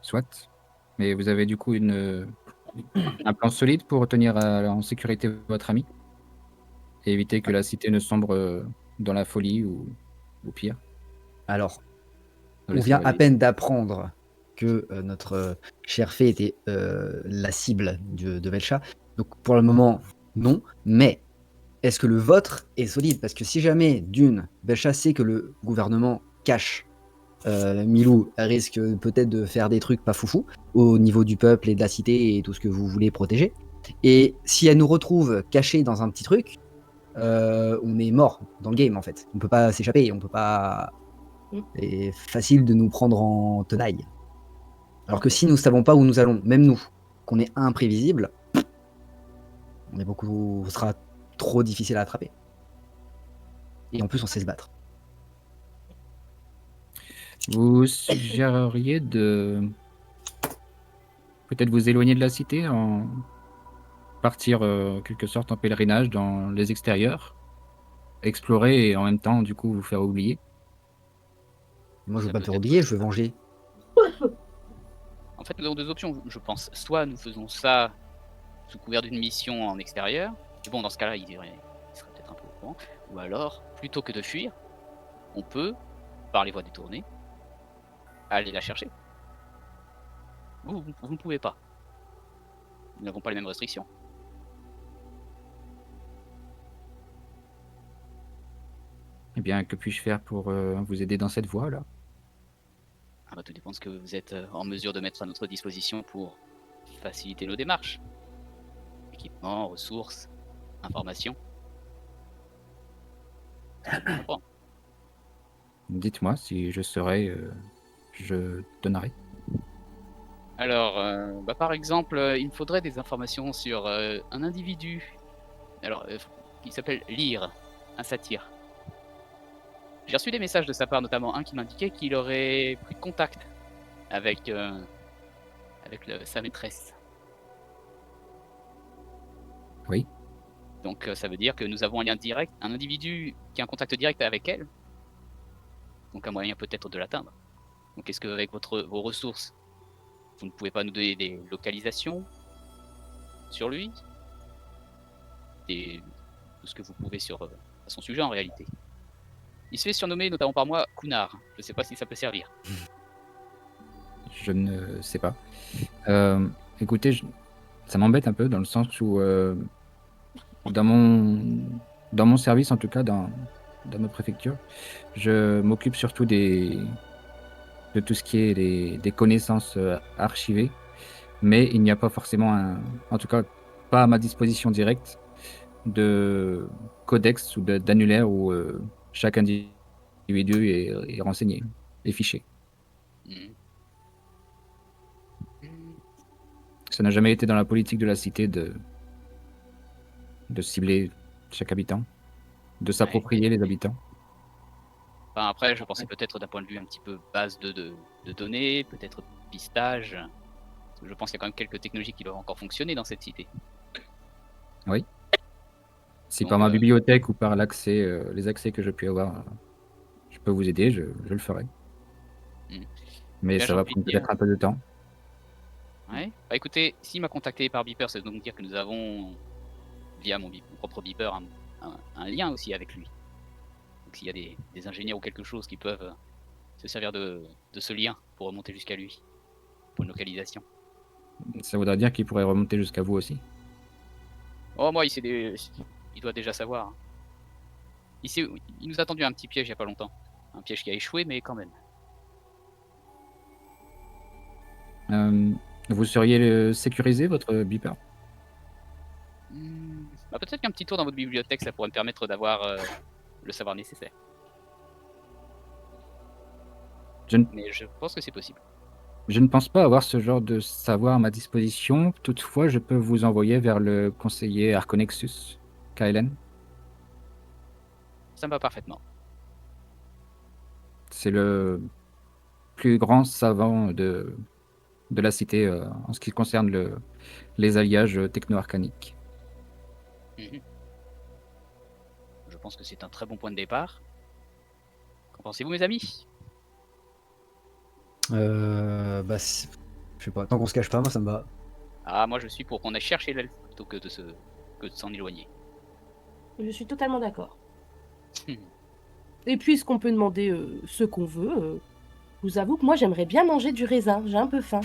Soit. Mais vous avez du coup un plan solide pour tenir en sécurité votre ami et éviter que la cité ne sombre dans la folie ou pire. Alors, Dans on les vient à sauvageries. peine d'apprendre que notre chère fée était la cible de Velcha. Donc pour le moment, non. Mais est-ce que le vôtre est solide? Parce que si jamais, d'une, Velcha sait que le gouvernement cache Milou, risque peut-être de faire des trucs pas foufou au niveau du peuple et de la cité et tout ce que vous voulez protéger. Et si elle nous retrouve cachés dans un petit truc, on est mort dans le game en fait. On peut pas s'échapper, on peut pas. C'est facile de nous prendre en tenaille. Alors que si nous savons pas où nous allons, même nous, qu'on est imprévisible, ce sera trop difficile à attraper. Et en plus, on sait se battre. Vous suggéreriez de peut-être vous éloigner de la cité, partir quelque sorte en pèlerinage dans les extérieurs, explorer et en même temps du coup vous faire oublier. Moi, je Ça veux pas me peut faire être oublier, aussi je veux ça. venger. En fait, nous avons deux options, je pense. Soit nous faisons ça sous couvert d'une mission en extérieur, et bon, dans ce cas-là, il serait peut-être un peu au courant. Ou alors, plutôt que de fuir, on peut, par les voies détournées, aller la chercher. Vous ne pouvez pas. Nous n'avons pas les mêmes restrictions. Eh bien, que puis-je faire pour vous aider dans cette voie-là? Ah bah, tout dépend de ce que vous êtes en mesure de mettre à notre disposition pour faciliter nos démarches. Équipement, ressources, informations. Ça dépend. Dites-moi si je serai, je donnerai. Alors, bah, par exemple, il me faudrait des informations sur un individu. Alors, il s'appelle Lyre, un satyre. J'ai reçu des messages de sa part, notamment un qui m'indiquait qu'il aurait pris contact avec, sa maîtresse. Oui. Donc ça veut dire que nous avons un lien direct, un individu qui a un contact direct avec elle. Donc un moyen peut-être de l'atteindre. Donc est-ce qu'avec vos ressources, vous ne pouvez pas nous donner des localisations sur lui? Tout ce que vous pouvez à son sujet en réalité. Il se fait surnommer notamment par moi Kunar. Je ne sais pas si ça peut servir. Je ne sais pas. Écoutez, ça m'embête un peu dans le sens où dans mon service, en tout cas dans ma préfecture, je m'occupe surtout de tout ce qui est des connaissances archivées, mais il n'y a pas forcément en tout cas pas à ma disposition directe, de codex ou d'annulaire où chaque individu est renseigné, est fiché. Ça n'a jamais été dans la politique de la cité de cibler chaque habitant, de s'approprier les habitants. Enfin, après, je pensais peut-être d'un point de vue un petit peu base de données, peut-être pistage. je pense qu'il y a quand même quelques technologies qui doivent encore fonctionner dans cette cité. Si Donc, par ma bibliothèque ou par les accès que je puis avoir, je peux vous aider, je le ferai. Hmm. Mais Là, ça j'ai va envie de prendre dire- peut-être un peu de temps. Ouais. Bah écoutez, s'il m'a contacté par Beeper, ça veut donc dire que nous avons, via mon propre Beeper, un lien aussi avec lui. Donc s'il y a des ingénieurs ou quelque chose qui peuvent se servir de ce lien pour remonter jusqu'à lui, pour une localisation. Ça voudrait dire qu'il pourrait remonter jusqu'à vous aussi. Oh, moi, il doit déjà savoir. Hein. Il nous a tendu un petit piège il y a pas longtemps. Un piège qui a échoué, mais quand même. Vous seriez sécurisé, votre beeper? Bah, peut-être qu'un petit tour dans votre bibliothèque, ça pourrait me permettre d'avoir le savoir nécessaire. Mais je pense que c'est possible. Je ne pense pas avoir ce genre de savoir à ma disposition. Toutefois, je peux vous envoyer vers le conseiller Arconexus, Kaelen. Ça me va parfaitement. C'est le plus grand savant de la cité en ce qui concerne les alliages techno-arcaniques. Mhm. Je pense que c'est un très bon point de départ. Qu'en pensez-vous, mes amis? Bah, je sais pas, tant qu'on se cache pas, moi ça me va. Ah, moi je suis pour qu'on aille chercher l'elfe plutôt que de s'en éloigner. Je suis totalement d'accord. Hmm. Et puisqu'on peut demander ce qu'on veut, je vous avoue que moi j'aimerais bien manger du raisin, j'ai un peu faim.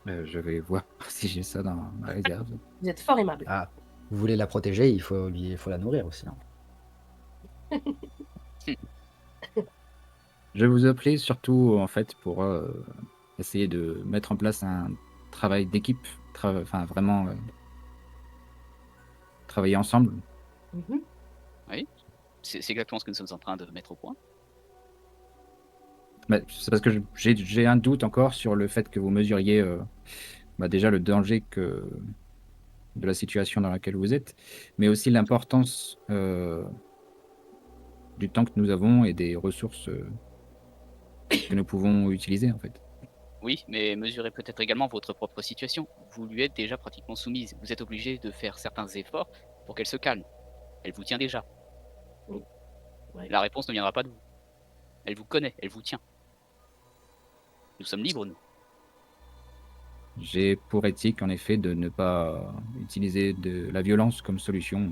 Je vais voir si j'ai ça dans ma réserve. Vous êtes fort aimable. Ah, vous voulez la protéger, il faut la nourrir aussi. Hein. Je vous appelais surtout en fait pour essayer de mettre en place un travail d'équipe, enfin vraiment travailler ensemble. Mhm. C'est exactement ce que nous sommes en train de mettre au point. C'est parce que j'ai un doute encore sur le fait que vous mesuriez déjà le danger de la situation dans laquelle vous êtes, mais aussi l'importance du temps que nous avons et des ressources que nous pouvons utiliser en fait. Oui, mais mesurez peut-être également votre propre situation. Vous lui êtes déjà pratiquement soumise. Vous êtes obligé de faire certains efforts pour qu'elle se calme. Elle vous tient déjà. Ouais. La réponse ne viendra pas de vous. Elle vous connaît, elle vous tient. Nous sommes libres, nous. J'ai pour éthique en effet de ne pas utiliser de la violence comme solution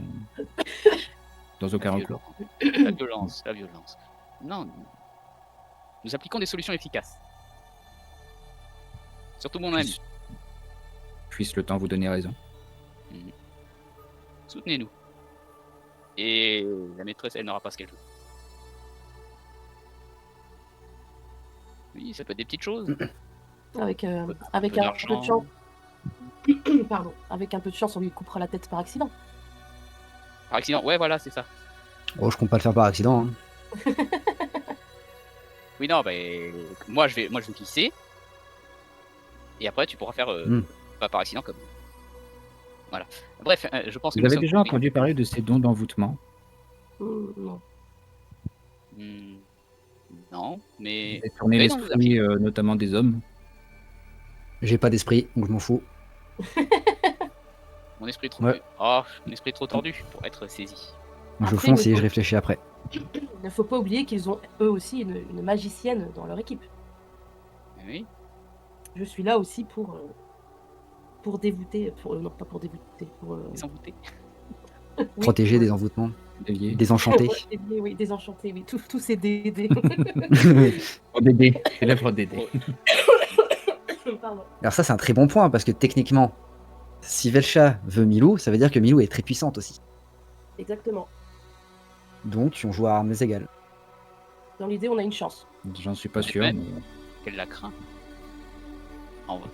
dans aucun recours. La violence, la violence. Non, nous appliquons des solutions efficaces. Surtout mon ami. Puisse le temps vous donner raison. Soutenez-nous. Et la maîtresse, elle n'aura pas ce qu'elle veut. Oui, ça peut être des petites choses. Avec un peu de chance. Pardon. Avec un peu de chance, on lui coupera la tête par accident. Par accident, ouais, voilà, c'est ça. Oh, je compte pas le faire par accident. Hein. Oui, non, bah, moi je vais glisser. Et après, tu pourras faire pas par accident comme. Voilà. Bref, je pense que vous avez déjà entendu parler de ces dons d'envoûtement? Non. Non, mais. Détourner l'esprit, notamment des hommes. J'ai pas d'esprit, donc je m'en fous. Mon esprit trop. Ouais. Oh, mon esprit trop tordu pour être saisi. Je fonce et je réfléchis après. Il ne faut pas oublier qu'ils ont eux aussi une magicienne dans leur équipe. Oui. Je suis là aussi pour dévoûter, non pas pour dévoûter, pour Désenvoûter. oui, Protéger des envoûtements. Déliés. Désenchanter. Oui, désenchanter, oui, tous ces dés. Oh, Dédé, c'est l'œuvre Dédé. Pardon. Alors ça c'est un très bon point parce que techniquement, si Velcha veut Milou, ça veut dire que Milou est très puissante aussi. Exactement. Donc on joue à armes égales. Dans l'idée, on a une chance. J'en suis pas sûr. Ouais. Mais... Qu'elle la craint. En vrai.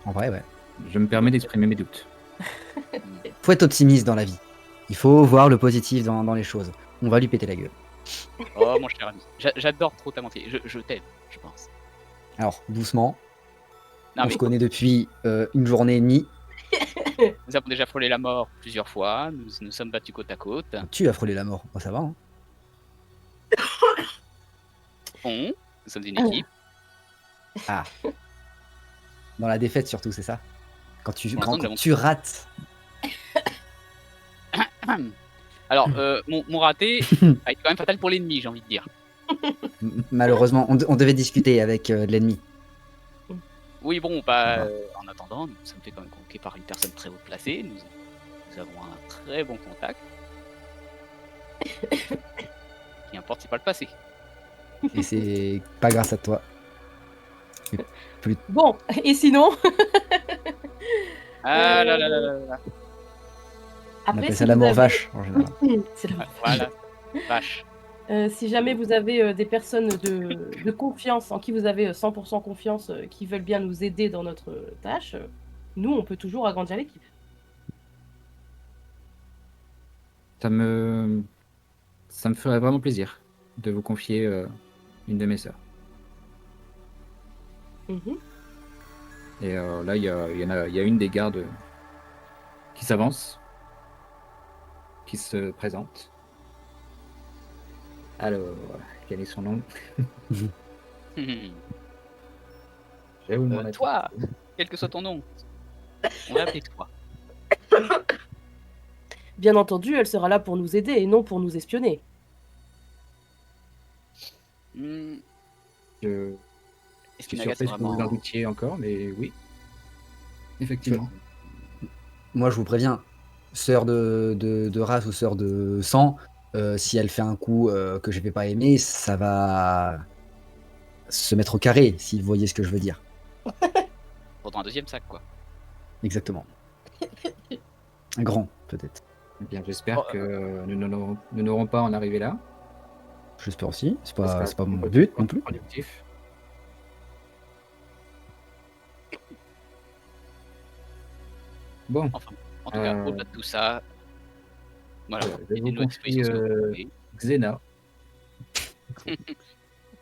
En vrai, ouais. Je me permets d'exprimer mes doutes. Faut être optimiste dans la vie. Il faut voir le positif dans les choses. On va lui péter la gueule. Oh, mon cher ami. J'adore trop ta montée. Je t'aime, je pense. Alors, doucement. Non, On mais se connaît depuis une journée et demie. nous avons déjà frôlé la mort plusieurs fois. Nous sommes battus côte à côte. Tu as frôlé la mort. Moi, ça va. Hein. Bon, nous sommes une équipe. Ah. Dans la défaite surtout, c'est ça? Quand tu, Pour quand, l'instant, nous quand tu rates. Alors, mon raté a été quand même fatal pour l'ennemi, j'ai envie de dire. Malheureusement, on devait discuter avec de l'ennemi. Oui, bon, bah, Voilà. en attendant, nous sommes fait quand même convoquer par une personne très haut placée. Nous avons un très bon contact. Qui importe, c'est pas le passé. Et c'est pas grâce à toi. Bon, et sinon, Ah là là là là là. On après, appelle si ça vous l'amour avez... vache en général. C'est la- Voilà, vache. Si jamais vous avez des personnes de confiance, en qui vous avez 100% confiance, qui veulent bien nous aider dans notre tâche, nous, on peut toujours agrandir l'équipe. Ça me ferait vraiment plaisir de vous confier une de mes sœurs. Mhm. Et là, il y a une des gardes qui s'avance, qui se présente. Alors, quel est son nom? Je vais vous demander. Toi, quel que soit ton nom, on va appeler toi. Bien entendu, elle sera là pour nous aider et non pour nous espionner. Hmm, Je Est-ce suis que Nagat, surpris c'est que vous en vraiment... doutiez encore, mais oui, effectivement. Moi, je vous préviens, sœur de race ou sœur de sang, si elle fait un coup que je vais pas aimer, ça va se mettre au carré, si vous voyez ce que je veux dire. Faudra un deuxième sac, quoi. Exactement. Un grand, peut-être. Eh bien, j'espère Oh, que nous n'aurons pas à en arriver là. J'espère aussi. C'est Ça pas, sera c'est pas mon but non plus. productif. Bon, Enfin, en tout cas, au-delà de tout ça, voilà, je vous aidez-nous à confie disposition si vous pouvez. Xena.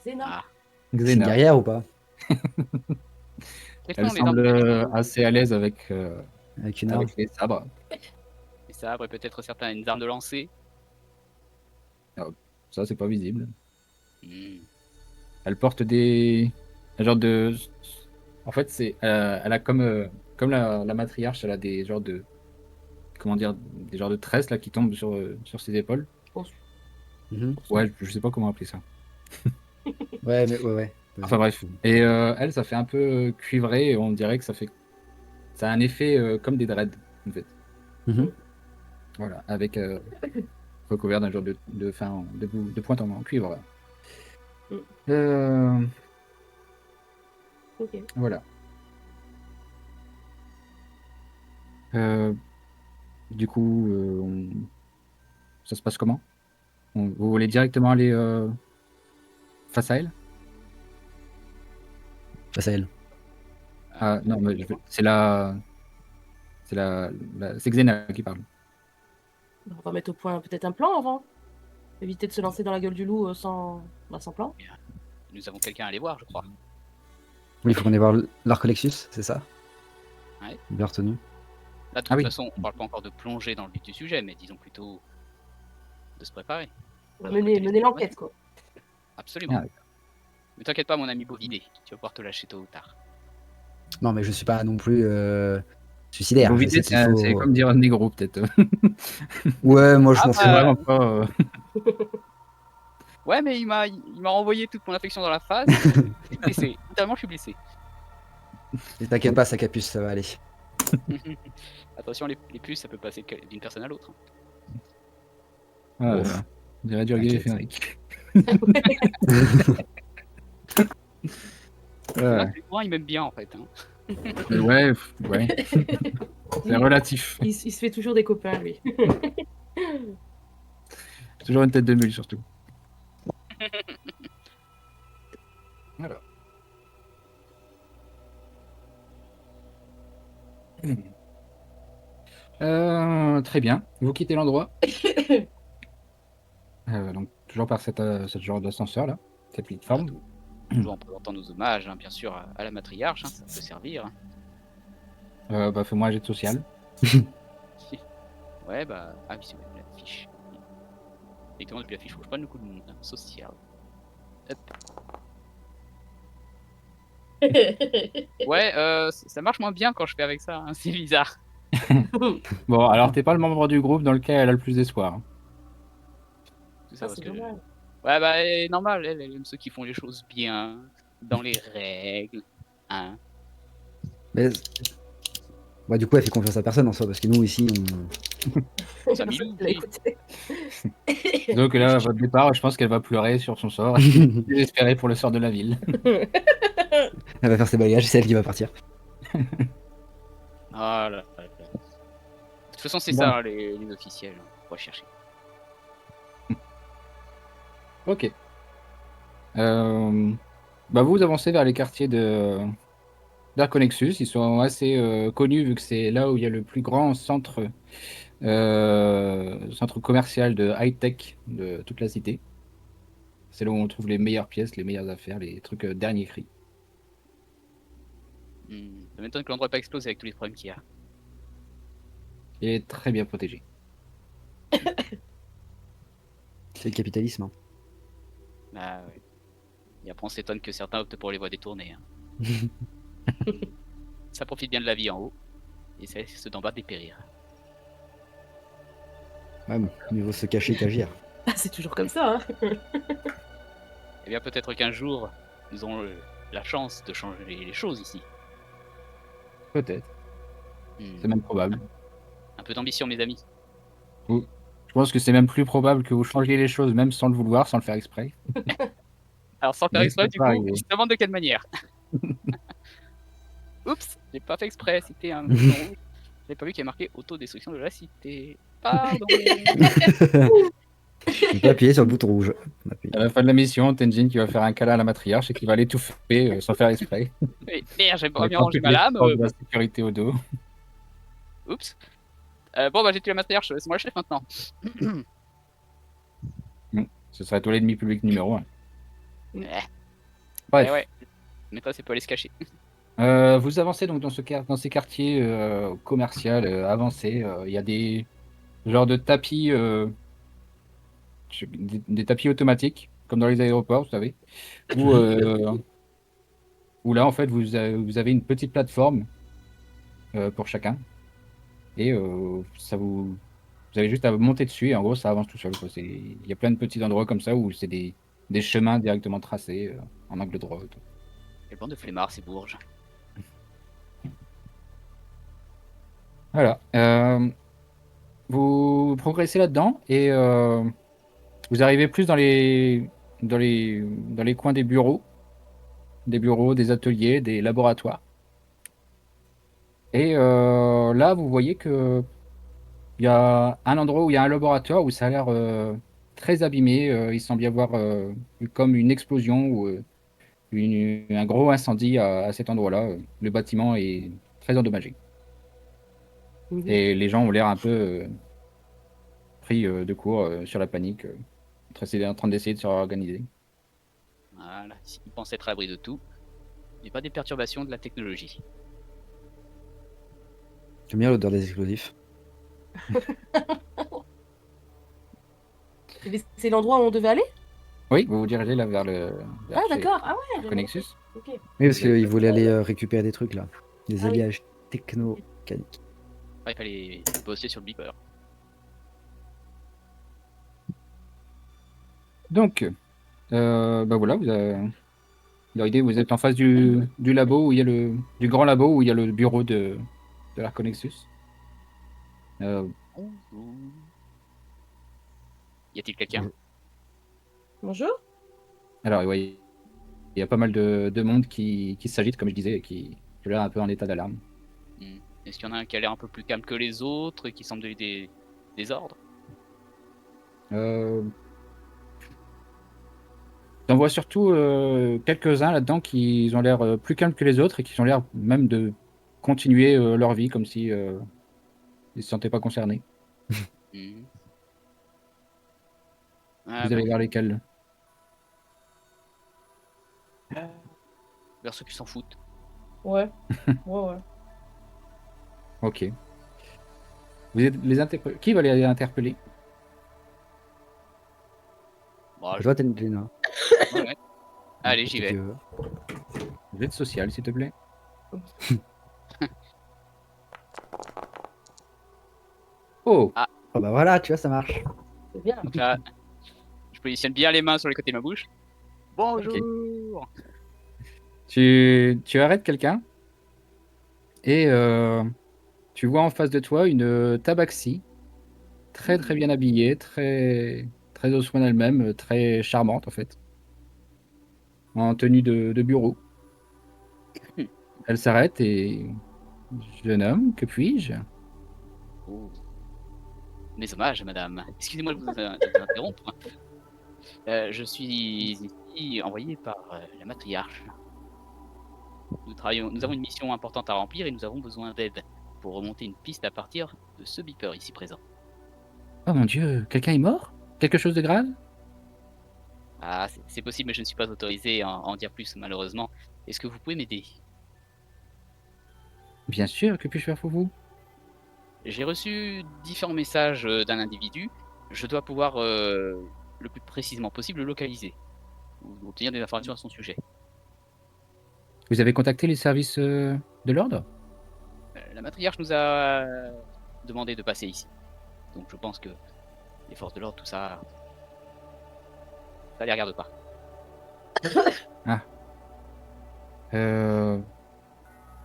Zéna. Ah, C'est une Xena. guerrière ou pas? quelles Elle sont les armes semble que tu assez à l'aise avec Avec une arme? les sabres. Les sabres et peut-être certaines armes de lancer. Ça, c'est pas visible. Hmm. Elle porte un genre de. En fait, elle a comme la matriarche, elle a des genres de, comment dire, des genres de tresses là qui tombent sur ses épaules. Mhm. Ouais, je sais pas comment appeler ça. Ouais, mais ouais. Enfin bref. Et elle, ça fait un peu cuivré et on dirait que ça a un effet comme des dreads en fait. Mhm. Voilà, avec recouvert d'un genre de pointe en cuivre. Mm. Euh, Ok. voilà. Euh, du coup, ça se passe comment? Vous voulez directement aller face à elle? Face à elle. Ah, non, mais c'est Xena qui parle. On va mettre au point peut-être un plan avant. Éviter de se lancer dans la gueule du loup sans plan. Nous avons quelqu'un à aller voir, je crois. Oui, il faut qu'on aille voir l'Arcolexus, c'est ça? Ouais. Bien retenu. Là, de Ah toute oui. façon, on parle pas encore de plonger dans le vif du sujet, mais disons plutôt de se préparer. On va De récolter mener les l'enquête, quoi. Absolument. Ah, Ne t'inquiète pas, mon ami Bovidé, tu vas pouvoir te lâcher tôt ou tard. Non, mais je suis pas non plus suicidaire. Bon, Je vite, sais qu'il c'est faut. comme dire négro, peut-être. Ouais, moi je m'en C'est fous. vraiment pas. Ouais, mais il m'a renvoyé toute mon affection dans la face. Je suis blessé. Littéralement, je suis blessé. Et t'inquiète pas, sa capuce, ça va aller. Attention, les puces, ça peut passer d'une personne à l'autre. Ah, Ouf. là. On dirait du reggae T'inquiète. Fenric. Moi, Ouais, c'est moi, il m'aime bien en fait. Hein. ouais. C'est relatif. Il se fait toujours des copains, lui. Toujours une tête de mule, surtout. Voilà. Très bien. Vous quittez l'endroit. Donc, toujours par cette genre d'ascenseur là, cette plateforme. Toujours en présentant nos hommages, hein, bien sûr, à la matriarche, hein, ça peut servir. Hein. Bah, fais-moi un jet de social. Ouais, bah. Ah oui, c'est vrai, la fiche. Directement depuis la fiche, faut que je prenne le coup de mon social. Hop. Ouais, ça marche moins bien quand je fais avec ça, hein, c'est bizarre. Bon, alors t'es pas le membre du groupe dans lequel elle a le plus d'espoir, hein. Tout ça Ah, parce c'est que dommage. ouais, bah, normal, elle aime ceux qui font les choses bien, dans les règles, hein. Mais, bah, du coup, elle fait confiance à personne en soi, parce que nous, ici, Ça Personne Milou, qui l'a oui. écouté. Donc là, à votre départ, je pense qu'elle va pleurer sur son sort. Désespérée pour le sort de la ville. elle va faire ses bagages, c'est elle qui va partir. Ah là là là. De toute façon, c'est Bon. ça, hein, les officiels. On va chercher. Ok. Bah vous avancez vers les quartiers d'Arconexus. Ils sont assez connus vu que c'est là où il y a le plus grand centre commercial de high-tech de toute la cité. C'est là où on trouve les meilleures pièces, les meilleures affaires, les trucs dernier cri. Ça m'étonne que l'endroit n'ait pas explosé avec tous les problèmes qu'il y a. Il est très bien protégé. C'est le capitalisme. Hein. Ah ouais. Et après, on s'étonne que certains optent pour les voies détournées, hein. Ça profite bien de la vie en haut, et ça laisse ceux d'en bas dépérir. Ouais, bon, mieux vaut se cacher qu'agir. Ah, c'est toujours comme ça, hein. Eh bien, peut-être qu'un jour, nous aurons la chance de changer les choses ici. Peut-être. Hmm. C'est même probable. Un peu d'ambition, mes amis. Je pense que c'est même plus probable que vous changiez les choses même sans le vouloir, sans le faire exprès. Alors, sans faire Mais exprès, ça du peut coup, arriver. on se demande de quelle manière. Oups, j'ai pas fait exprès, c'était un bouton rouge. J'ai pas vu qu'il y a marqué autodestruction de la cité. Pardon. Je peux appuyer sur le bouton rouge. On appuie. À la fin de la mission, Tenjin qui va faire un câlin à la matriarche et qui va l'étouffer sans faire exprès. Mais merde, j'ai pas Avec bien en rangé toutes ma les lame. forces de la sécurité au dos. Oups. Bon, bah, j'ai tué la matriarche, c'est moi le chef maintenant. Ce serait toi l'ennemi public numéro 1. Eh, Bref. ouais. Maîtresse, elle peut aller se cacher. Vous avancez donc dans ces quartiers commerciaux avancés. Il y a des genres de tapis, des tapis automatiques, comme dans les aéroports, vous savez, où là, en fait, vous avez une petite plateforme pour chacun. Et vous avez juste à monter dessus et en gros, ça avance tout seul, quoi. Il y a plein de petits endroits comme ça où c'est des chemins directement tracés en angle droit. Quelle bande de flemmards, ces bourges. Voilà. Vous progressez là-dedans et vous arrivez plus dans les coins des bureaux, des ateliers, des laboratoires. Et là, vous voyez que il y a un endroit où il y a un laboratoire où ça a l'air très abîmé. Il semble y avoir comme une explosion ou un gros incendie à cet endroit-là. Le bâtiment est très endommagé. Et les gens ont l'air un peu pris de court sur la panique, en train d'essayer de se réorganiser. Voilà, ils pensent être à l'abri de tout, mais pas des perturbations de la technologie. J'aime bien l'odeur des explosifs. C'est l'endroit où on devait aller? Oui, vous vous dirigez là vers Ah, chez d'accord. Ah ouais, j'avais Connexus. compris. Ok. Oui, parce qu'ils voulaient aller récupérer des trucs là. Des Ah oui. alliages techno-mécaniques. Ouais, il fallait bosser sur le beeper. Donc, bah voilà, vous êtes en face du labo où il y a du grand labo où il y a le bureau de l'Arconexus. Bonjour. Y a-t-il quelqu'un? Bonjour. Alors, ouais, il y a pas mal de monde qui s'agite, comme je disais, et qui est là un peu en état d'alarme. Est-ce qu'il y en a un qui a l'air un peu plus calme que les autres, qui semble donner des ordres? T'en vois surtout quelques-uns là-dedans qui ont l'air plus calmes que les autres et qui ont l'air même de continuer leur vie comme si ils se sentaient pas concernés. Ah, Vous allez bah, vers lesquels? vers ceux qui s'en foutent. Ouais. Ouais. Ok. Vous êtes les interpellés. Qui va les interpeller? Bon, Toi, t'es une. ouais. Allez, j'y vais. Jet de social, s'il te plaît. Oh, Oh bah voilà, tu vois, ça marche. C'est bien. Donc là, je positionne bien les mains sur les côtés de ma bouche. Bonjour. tu arrêtes quelqu'un et tu vois en face de toi une tabaxi, très très bien habillée, très au soin d'elle-même, très charmante en fait, en tenue de bureau. Elle s'arrête et jeune homme, que puis-je? Oh. Mes hommages, madame. Excusez-moi de vous interrompre. Je suis ici envoyé par la matriarche. Nous avons une mission importante à remplir et nous avons besoin d'aide pour remonter une piste à partir de ce beeper ici présent. Oh mon Dieu, quelqu'un est mort? Quelque chose de grave? Ah, c'est possible, mais je ne suis pas autorisé à en dire plus, malheureusement. Est-ce que vous pouvez m'aider? Bien sûr, que puis-je faire pour vous? J'ai reçu différents messages d'un individu. Je dois pouvoir, le plus précisément possible, le localiser ou obtenir des informations à son sujet. Vous avez contacté les services de l'ordre? La matriarche nous a demandé de passer ici. Donc je pense que les forces de l'ordre, tout ça, ça les regarde pas. Euh,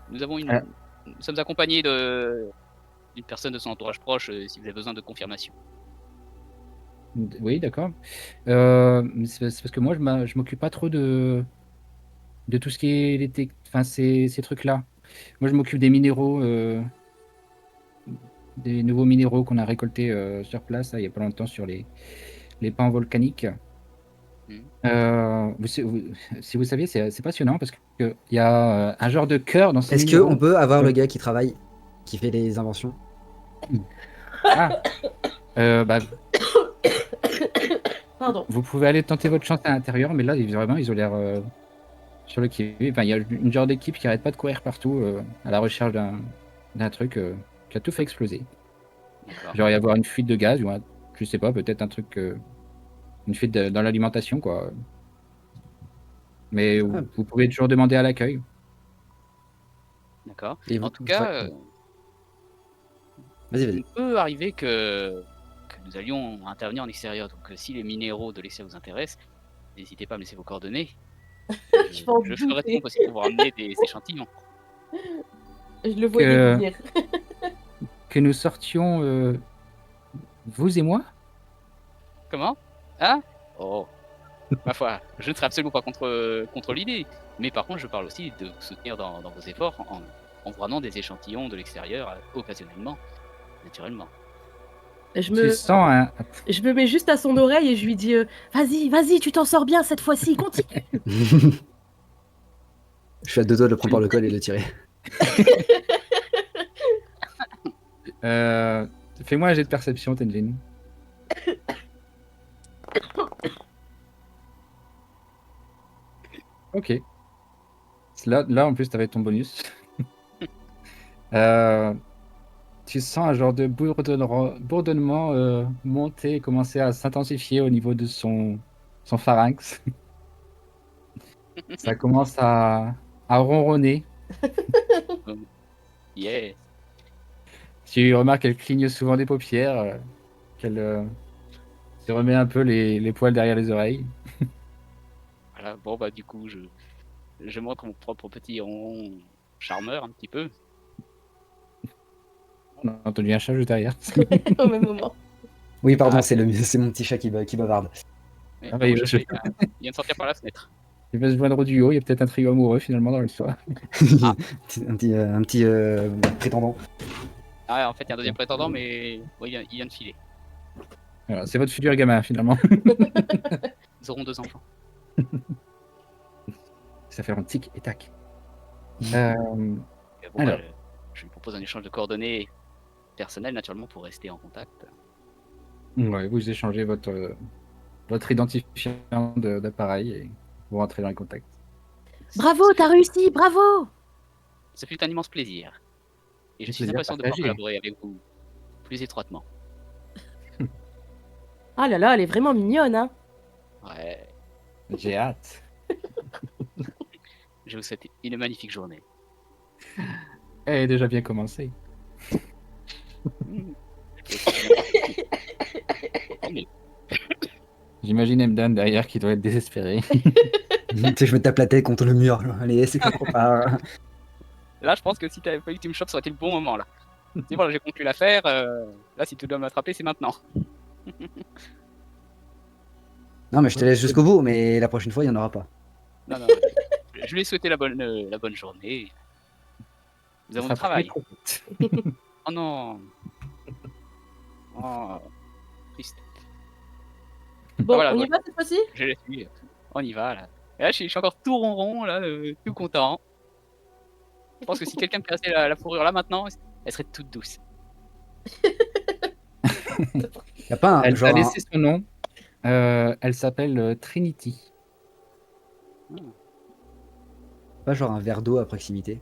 Nous avons Ah. nous sommes accompagnés d'une personne de son entourage proche, si vous avez besoin de confirmation. Oui, d'accord. Mais c'est parce que moi, je m'occupe pas trop de tout ce qui est enfin, ces trucs-là. Moi, je m'occupe des minéraux, des nouveaux minéraux qu'on a récoltés sur place, là, il y a pas longtemps, sur les pans volcaniques. Si vous saviez, c'est passionnant parce qu'il y a un genre de cœur dans ces Est-ce minéraux. qu'on peut avoir le gars qui travaille, qui fait les inventions? Ah, bah, Pardon. vous pouvez aller tenter votre chance à l'intérieur, mais là, vraiment, ils ont l'air sur le qui-vive. Enfin, il y a une genre d'équipe qui arrête pas de courir partout à la recherche d'un truc qui a tout fait exploser. D'accord. Genre, y avoir une fuite de gaz, ou je sais pas, peut-être un truc, une fuite dans l'alimentation, quoi. Mais Ah. vous pouvez toujours demander à l'accueil. D'accord. Et En vous- tout vous cas, ferez- Vas-y, il vas-y. peut arriver que nous allions intervenir en extérieur. Donc, si les minéraux de l'extérieur vous intéressent, n'hésitez pas à me laisser vos coordonnées. Je m'en Je ferai tout doutais. mon possible pour vous ramener des échantillons. Je le voyais Que- venir. Que nous sortions, vous et moi? Comment? Hein? Oh, ma foi, je ne serai absolument pas contre l'idée. Mais par contre, je parle aussi de vous soutenir dans vos efforts en vous ramenant des échantillons de l'extérieur, occasionnellement, naturellement. Je Tu me, sens un... je me mets juste à son oreille et je lui dis vas-y, vas-y, tu t'en sors bien cette fois-ci, continue. Je suis à deux doigts de le prendre par le col et de le tirer. Fais-moi un jet de perception, Tenjin. Ok. Là, en plus, t'avais ton bonus. Tu sens un genre de bourdonnement monter, commencer à s'intensifier au niveau de son pharynx. Ça commence à ronronner. Yeah. Tu remarques qu'elle cligne souvent des paupières, qu'elle se remet un peu les poils derrière les oreilles. Voilà, bon, bah, du coup, je montre mon propre petit rond charmeur un petit peu. On a entendu un chat juste derrière. Au même moment. Oui, pardon, Ah. c'est mon petit chat qui bavarde. Mais Ah, bon, bah, il vient de sortir par la fenêtre. Il va se joindre au duo, il y a peut-être un trio amoureux finalement dans l'histoire. un petit prétendant. Ah, ouais, en fait, il y a un deuxième prétendant, mais ouais, il vient de filer. Voilà, c'est votre futur gamin finalement. Ils auront 2 enfants. Ça fait un tic et tac. Bon, Alors. bah, je lui propose un échange de coordonnées personnelles, naturellement, pour rester en contact. Ouais, vous échangez votre identifiant d'appareil et vous rentrez dans le contact. Bravo, t'as réussi, bravo. Ce fut un immense plaisir. Et je Un suis plaisir impatient de pouvoir partagé. collaborer avec vous plus étroitement. Ah là là, elle est vraiment mignonne, hein. Ouais. J'ai hâte. Je vous souhaite une magnifique journée. Elle est déjà bien commencée. Hmm. Mais J'imagine Emdan derrière qui doit être désespéré. Tu sais, je me tape la tête contre le mur. Genre, allez, c'est qu'on repart. là, je pense que si t'avais pas eu que tu me chopes, ça aurait été le bon moment là. Si voilà, j'ai conclu l'affaire. Là, si tu dois m'attraper, c'est maintenant. Non, mais je te laisse jusqu'au bout, mais la prochaine fois, il n'y en aura pas. Non, non. Je lui ai souhaité la bonne journée. Nous avons du Ça fera travail. trop vite. Oh non. Oh, triste. Bon, voilà, on y ouais. va cette fois-ci? Je l'ai suivi. On y va là. Et là, je suis encore tout ronron là, tout content. Je pense que si quelqu'un me passait la fourrure là maintenant, elle serait toute douce. Y a pas un, Elle genre a laissé son nom. Elle s'appelle Trinity. pas genre un verre d'eau à proximité?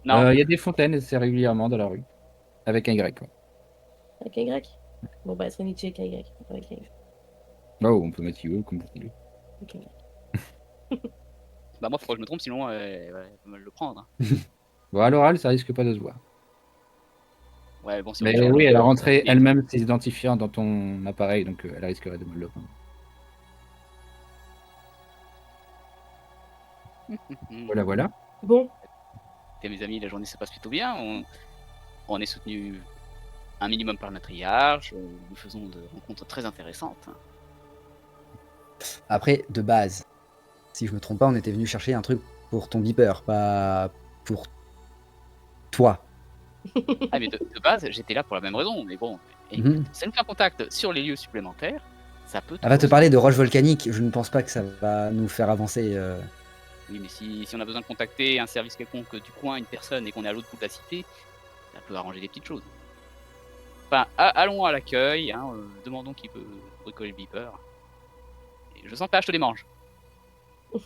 Non. Il y a des fontaines et c'est régulièrement dans la rue. Avec un Y. Quoi. Avec un Y? Bon, bah, Trinity avec un Y. Avec un Y. Oh, on peut mettre You comme vous voulez. Avec un Y. Bah moi, faut pas que je me trompe, sinon elle va me le prendre. Bon, à l'oral, ça risque pas de se voir. Ouais, bon, c'est Mais vrai. oui, elle a rentré elle-même ses identifiants dans ton appareil, donc elle risquerait de me le prendre. Voilà, voilà. Bon, Et mes amis, la journée se passe plutôt bien. On est soutenu un minimum par le matriarche. Nous faisons de rencontres très intéressantes. Après, de base, si je me trompe pas, on était venu chercher un truc pour ton beeper, pas pour toi. Ah, mais de base, j'étais là pour la même raison. Mais bon, Mhm. ça nous fait un contact sur les lieux supplémentaires. Ça peut. Elle va te toujours parler se- de roches volcaniques, je ne pense pas que ça va nous faire avancer. Oui, mais si on a besoin de contacter un service quelconque du coin, une personne, et qu'on est à l'autre bout de la cité, ça peut arranger des petites choses. Enfin, allons à l'accueil, hein, demandons qui peut bricoler le beeper. Et je sens que la hache te les mange. Y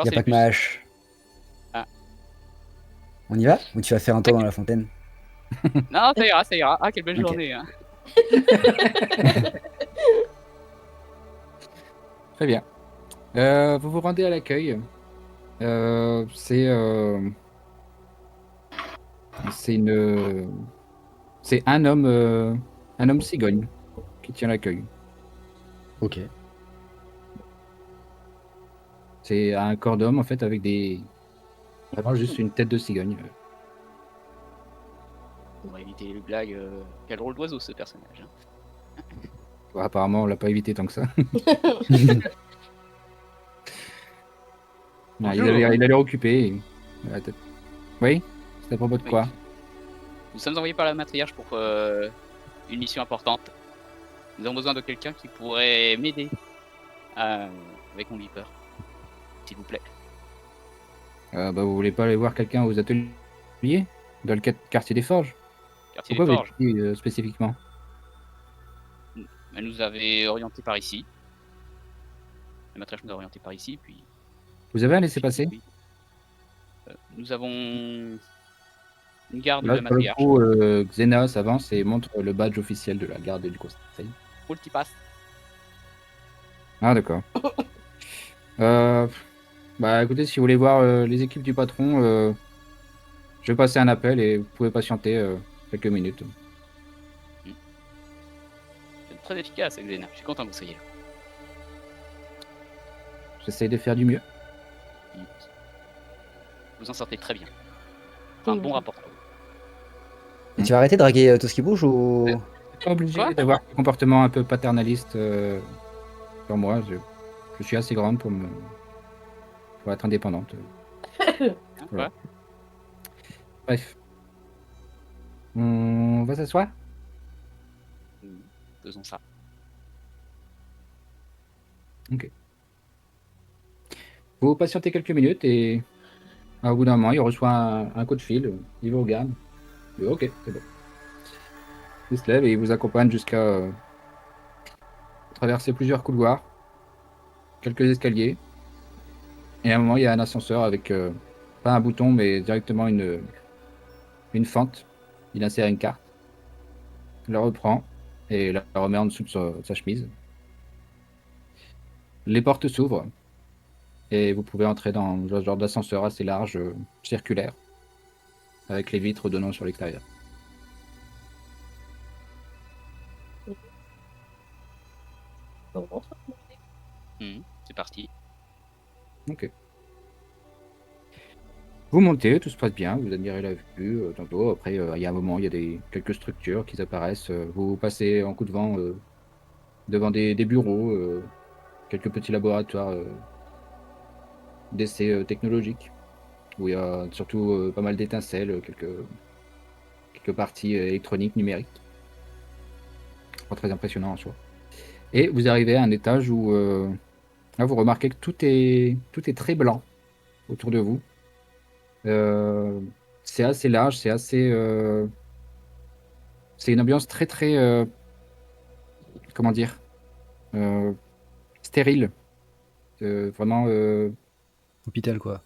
a pas que ma hache. Ah. On y va? Ou tu vas faire un tour dans la fontaine? Non, ça ira, ça ira. Ah, quelle belle Ok. journée. Hein. Très bien. Vous vous rendez à l'accueil. C'est un homme cigogne qui tient l'accueil. Ok. C'est un corps d'homme en fait avec vraiment juste une tête de cigogne. On va éviter les blagues. Quel drôle d'oiseau ce personnage. Hein. Bon, apparemment, on l'a pas évité tant que ça. Non, il a l'air occupé. Oui, c'est à propos de quoi? Nous sommes envoyés par la matriarche pour une mission importante. Nous avons besoin de quelqu'un qui pourrait m'aider avec mon beeper. S'il vous plaît. Vous voulez pas aller voir quelqu'un aux ateliers dans le quartier des Forges? Quartier Pourquoi des vous Forges. êtes ici, spécifiquement? Elle nous avait orientés par ici. La matriarche nous a orientés par ici, puis. Vous avez un laissez-passer? Oui. Nous avons une garde de Là, la pour le matriarche. coup, Xenos avance et montre le badge officiel de la garde du conseil. Pour le petit passe. Ah, d'accord. Bah écoutez, si vous voulez voir les équipes du patron, je vais passer un appel et vous pouvez patienter quelques minutes. C'est très efficace, Xena. Je suis content que vous soyez là. J'essaye de faire du mieux. Vous en sortez très bien. Un bon rapport. Et tu vas arrêter de draguer tout ce qui bouge ou. Pas obligé Quoi d'avoir un comportement un peu paternaliste sur moi. Je suis assez grande pour être indépendante. Voilà. Bref. On va s'asseoir? Faisons ça. Ok. Vous patientez quelques minutes et au bout d'un moment, il reçoit un coup de fil. Il vous regarde. Il dit, ok, c'est bon. Il se lève et il vous accompagne jusqu'à traverser plusieurs couloirs, quelques escaliers. Et à un moment, il y a un ascenseur avec pas un bouton, mais directement une fente. Il insère une carte, la reprend et la remet en dessous de sa chemise. Les portes s'ouvrent Et vous pouvez entrer dans un genre d'ascenseur assez large, circulaire, avec les vitres donnant sur l'extérieur. On rentre. C'est parti. Ok. Vous montez, tout se passe bien, vous admirez la vue, tantôt. Après, il y a un moment, il y a quelques structures qui apparaissent. Vous passez en coup de vent devant des bureaux, quelques petits laboratoires d'essais technologiques, où il y a surtout pas mal d'étincelles, quelques parties électroniques, numériques. Pas très impressionnant en soi. Et vous arrivez à un étage où là, vous remarquez que tout est très blanc autour de vous. Euh, c'est assez large, c'est une ambiance très très, comment dire, euh, stérile. Vraiment, Hôpital, quoi.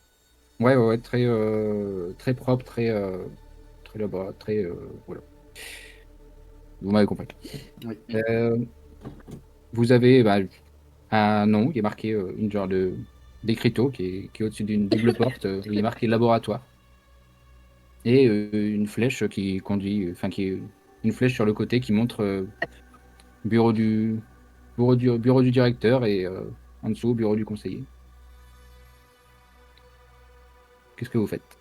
ouais, très, très propre, très là-bas, très, voilà. Vous m'avez compris. Oui. Euh, vous avez un nom qui est marqué, une genre d'écriteau qui est au-dessus d'une double porte, où il est marqué laboratoire. Et une flèche qui conduit, enfin qui est une flèche sur le côté qui montre bureau du, bureau du directeur et en dessous bureau du conseiller. Qu'est-ce que vous faites?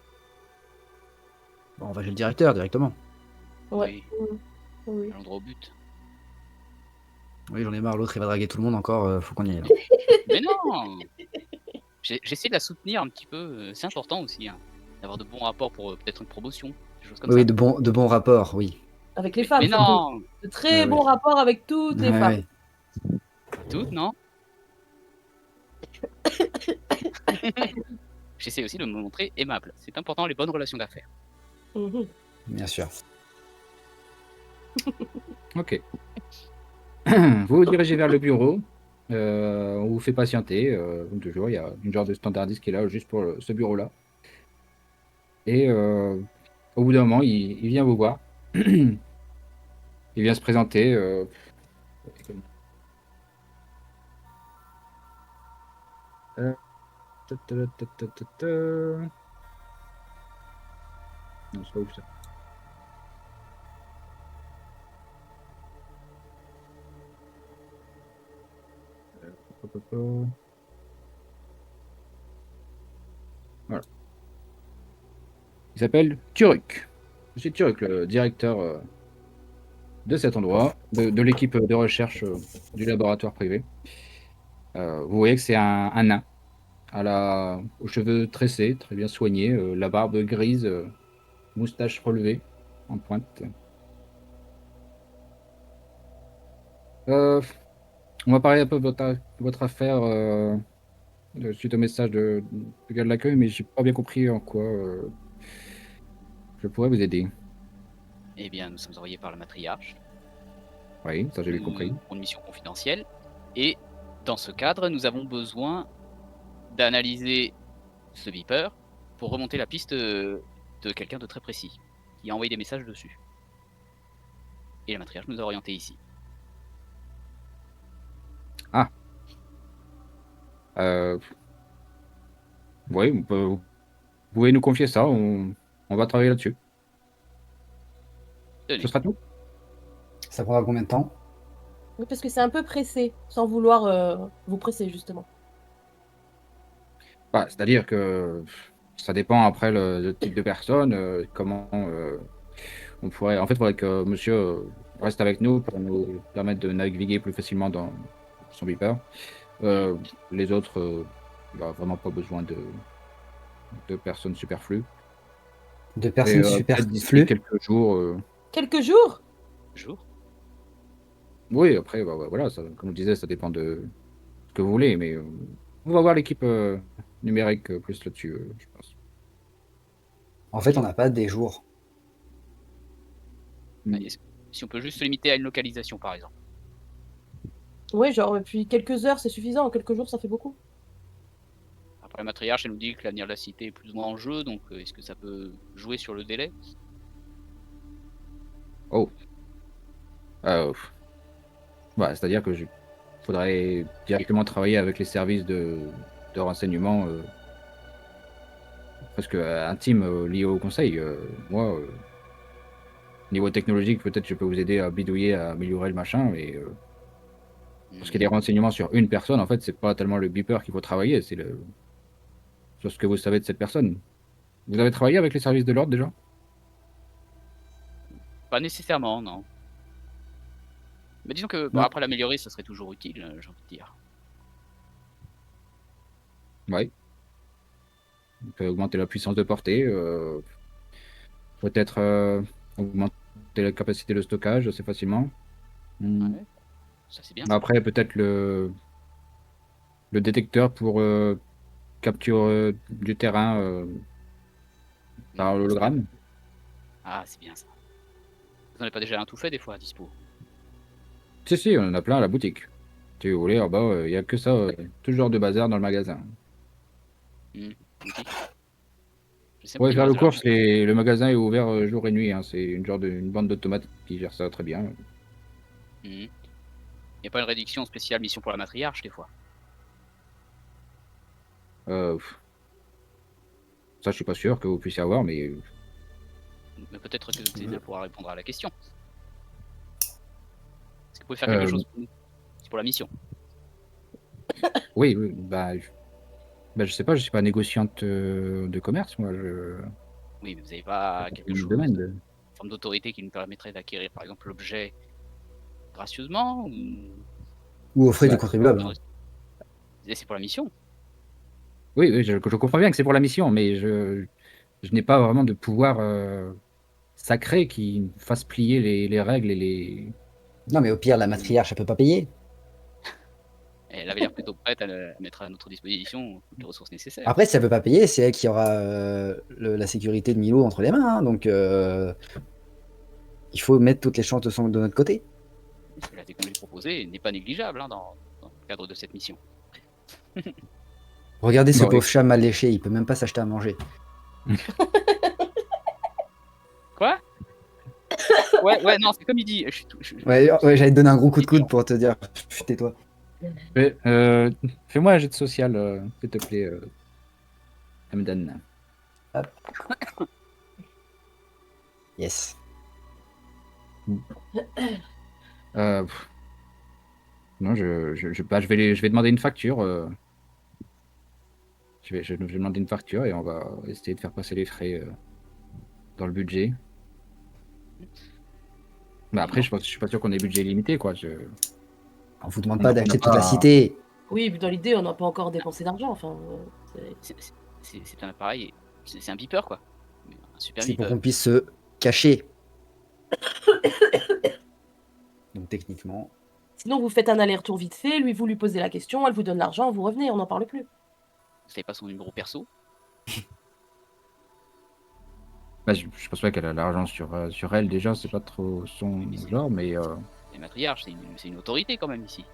Bon, on va chez le directeur directement. Ouais. Oui, Oui. allons droit au but. Oui, j'en ai marre, l'autre il va draguer tout le monde encore, faut qu'on y aille. Là. Mais non J'essaie de la soutenir un petit peu, c'est important aussi, hein, d'avoir de bons rapports pour peut-être une promotion, des choses comme Oui, ça. de bons rapports, oui. Avec les femmes, Mais surtout. non De très Ouais, bons ouais. rapports avec toutes les Ouais, femmes. ouais. Toutes, non J'essaie aussi de me montrer aimable. C'est important, les bonnes relations d'affaires. Mhm. Bien sûr. Ok. Vous vous dirigez vers le bureau. On vous fait patienter. Comme toujours, il y a une genre de standardiste qui est là juste pour ce bureau-là. Et au bout d'un moment, il vient vous voir. Il vient se présenter. Euh, ta, ta, ta, ta, ta, ta. Non, c'est pas ouf ça. Hop, hop, hop. Voilà. Il s'appelle Turuk. Monsieur Turuk, le directeur de cet endroit, de l'équipe de recherche du laboratoire privé. Vous voyez que c'est un nain aux cheveux tressés, très bien soignés, la barbe grise, moustache relevée en pointe. Euh, on va parler un peu de votre affaire suite au message de gars de l'accueil, mais j'ai pas bien compris en quoi je pourrais vous aider. Eh bien, nous sommes envoyés par la matriarche Oui, ça j'ai bien compris. pour une mission confidentielle. Et dans ce cadre, nous avons besoin d'analyser ce beeper pour remonter la piste de quelqu'un de très précis qui a envoyé des messages dessus. Et la matriarche nous a orientés ici. Euh, oui, vous pouvez nous confier ça, on va travailler là-dessus. Tenez. Ce sera tout? Ça prendra combien de temps? Oui, parce que c'est un peu pressé, sans vouloir vous presser, justement. Bah, c'est-à-dire que ça dépend après le type de personne, comment on pourrait. En fait, il faudrait que monsieur reste avec nous pour nous permettre de naviguer plus facilement dans son beeper. Les autres, il n'y a vraiment pas besoin de personnes superflues. De Et personnes peut-être d'ici superflues? quelques jours. Quelques jours? Jour. Oui, après, bah, voilà, comme je disais, ça dépend de ce que vous voulez, mais on va voir l'équipe numérique plus là-dessus, je pense. En fait, on n'a pas des jours. Si on peut juste se limiter à une localisation, par exemple. Ouais, genre, puis quelques heures, c'est suffisant. Quelques jours, ça fait beaucoup. Après, la matriarche, elle nous dit que l'avenir de la cité est plus ou moins en jeu, donc est-ce que ça peut jouer sur le délai? Oh. Euh, bah, c'est-à-dire que faudrait directement travailler avec les services de renseignements presque intimes liés au conseil. Moi, niveau technologique, peut-être je peux vous aider à bidouiller, à améliorer le machin, mais parce qu'il y a des renseignements sur une personne, en fait, c'est pas tellement le beeper qu'il faut travailler, c'est sur ce que vous savez de cette personne. Vous avez travaillé avec les services de l'ordre déjà? Pas nécessairement, non. Mais disons que bon, Non. après l'améliorer, ça serait toujours utile, j'ai envie de dire. Ouais. On peut augmenter la puissance de portée, peut-être augmenter la capacité de stockage assez facilement. Ouais. Ça c'est bien. Ça. Après, peut-être le détecteur pour capture du terrain par hologramme. Ah, c'est bien ça. Vous n'en avez pas déjà un tout fait des fois à dispo? Si, on en a plein à la boutique. Si vous voulez, en bas, il n'y a que ça, tout genre de bazar dans le magasin. Ok. Je sais Pour pas, faire le il course, le magasin est ouvert jour et nuit. Hein. C'est une bande d'automates qui gère ça très bien. Il n'y a pas une réduction spéciale mission pour la matriarche des fois? Ça, je suis pas sûr que vous puissiez avoir, mais Mais peut-être que Xenia pourra répondre à la question. Est-ce que vous pouvez faire quelque chose pour nous? C'est pour la mission. oui, je sais pas, je suis pas négociante de commerce, moi. Oui, mais vous n'avez pas quelque chose, domaine une forme d'autorité qui nous permettrait d'acquérir par exemple l'objet gracieusement Ou aux frais Ouais. du contribuable. Hein. Et c'est pour la mission. Oui, je comprends bien que c'est pour la mission, mais je n'ai pas vraiment de pouvoir sacré qui fasse plier les règles et les. Non, mais au pire, la matriarche, elle peut pas payer. Elle avait l'air plutôt prête à mettre à notre disposition toutes les ressources nécessaires. Après, si elle peut pas payer, c'est elle qui aura la sécurité de Milo entre les mains. Hein, donc, il faut mettre toutes les chances de notre côté. La technologie proposée n'est pas négligeable dans le cadre de cette mission. Regardez ce Bon, pauvre chat mal léché, il peut même pas s'acheter à manger. Quoi? Ouais, non, c'est comme il dit. Ouais, j'allais te donner un gros coup de coude pour te dire, tais-toi. Fais-moi un jet de social, s'il te plaît, Hamdan. Yes. Non, je vais demander une facture. Je vais demander une facture et on va essayer de faire passer les frais dans le budget. Mais après, je suis pas sûr qu'on ait budget limité, quoi. On vous demande On pas a d'acheter pas- toute la cité. Oui, dans l'idée, on n'a pas encore dépensé d'argent. Enfin, C'est un appareil, c'est un beeper quoi. Un super C'est pour beeper. qu'on puisse se cacher. Donc techniquement. Sinon, vous faites un aller-retour vite fait, vous lui posez la question, elle vous donne l'argent, vous revenez, on n'en parle plus. Vous savez pas son numéro perso? Bah, je pense pas qu'elle a l'argent sur elle déjà, c'est pas trop son genre, mais Les matriarches, c'est une autorité quand même ici.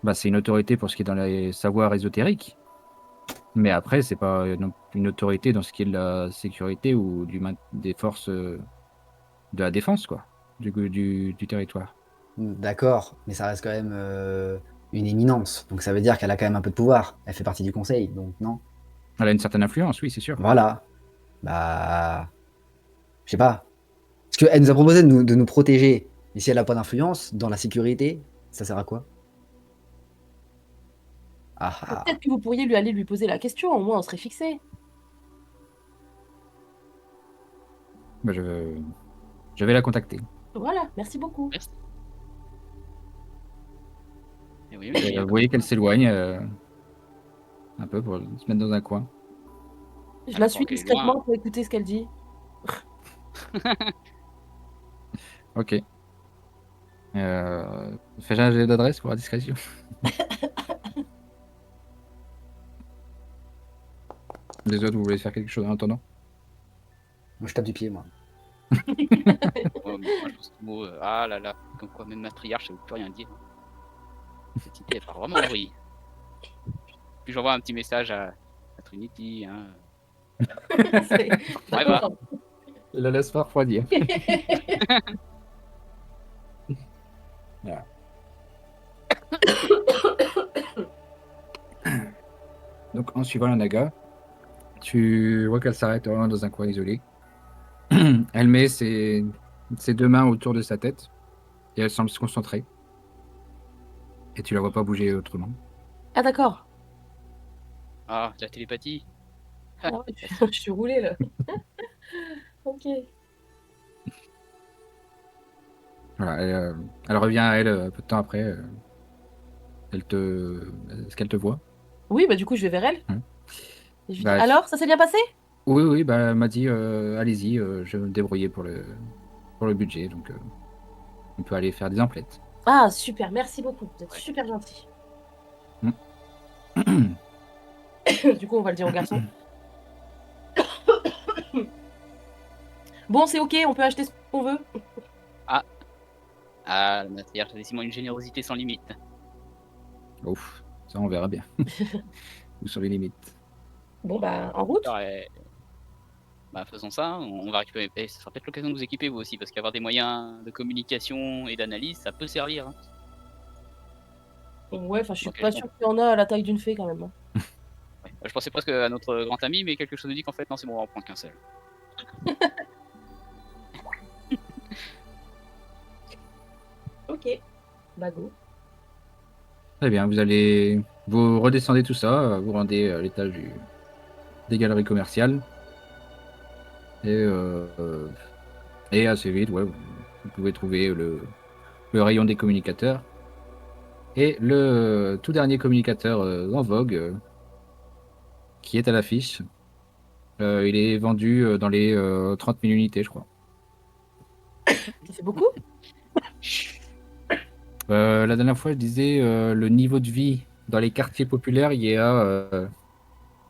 bah, c'est une autorité pour ce qui est dans les savoirs ésotériques. Mais après, c'est pas une autorité dans ce qui est de la sécurité ou des forces de la défense, quoi, du territoire. D'accord, mais ça reste quand même une éminence. Donc ça veut dire qu'elle a quand même un peu de pouvoir. Elle fait partie du conseil, donc non. Elle a une certaine influence, oui, c'est sûr. Voilà. Bah. Je sais pas. Parce qu'elle nous a proposé de nous protéger. Mais si elle n'a pas d'influence dans la sécurité, ça sert à quoi? Ah ah. Peut-être que vous pourriez lui aller lui poser la question, au moins on serait fixé. Bah, je vais la contacter. Voilà, merci beaucoup. Merci. Et oui, Vous voyez qu'elle s'éloigne un peu pour se mettre dans un coin. Je Ah, la d'accord, suis ok, discrètement loin. pour écouter ce qu'elle dit. Ok. Fais-je un jet d'adresse pour la discrétion. Les autres, vous voulez faire quelque chose en attendant? Moi je tape du pied, moi. Ouais, mais moi, je pense que le mot, ah là là, comme quoi même matriarche, ça veut plus rien dire. Cette idée, elle part vraiment en vrille. Puis j'envoie un petit message à Trinity. Hein. C'est- Ouais, bah. Je la laisse pas refroidir. Voilà. Donc en suivant la naga, tu vois qu'elle s'arrête vraiment dans un coin isolé. Elle met ses 2 mains autour de sa tête et elle semble se concentrer. Et tu la vois pas bouger autrement. Ah, d'accord. Ah, la télépathie. Ah ouais, je suis roulée là. Ok. Voilà, elle revient à elle peu de temps après. Est-ce qu'elle te voit? Oui, bah du coup, je vais vers elle. Hein. Et je lui dis, Bah, alors, ça s'est bien passé? oui, oui, bah, elle m'a dit allez-y, je vais me débrouiller pour le budget, donc on peut aller faire des emplettes. Ah, super, merci beaucoup. Vous êtes Ouais. super gentil. Mm. Du coup, on va le dire au garçon. Bon, c'est ok, on peut acheter ce qu'on veut. Ah, la matriarche a décidément une générosité sans limite. Ouf, ça on verra bien. Ou sur les limites. Bon, bah, en route. Alors, bah, faisons ça, hein, on va récupérer. Et ça sera peut-être l'occasion de vous équiper vous aussi, parce qu'avoir des moyens de communication et d'analyse, ça peut servir. Hein. Ouais, enfin, je suis Dans pas quel sûre qu'il y en a à la taille d'une fée quand même. Hein. Ouais. Je pensais presque à notre grand ami, mais quelque chose nous dit qu'en fait, non, c'est bon, on va en prendre qu'un seul. Ok, bah go. Très bien, vous redescendez tout ça, vous rendez à l'étage des galeries commerciales. Et assez vite, ouais, vous pouvez trouver le rayon des communicateurs. Et le tout dernier communicateur en vogue, qui est à l'affiche, il est vendu dans les 30 000 unités, je crois. Ça fait beaucoup? Chut. La dernière fois, je disais le niveau de vie dans les quartiers populaires, il est à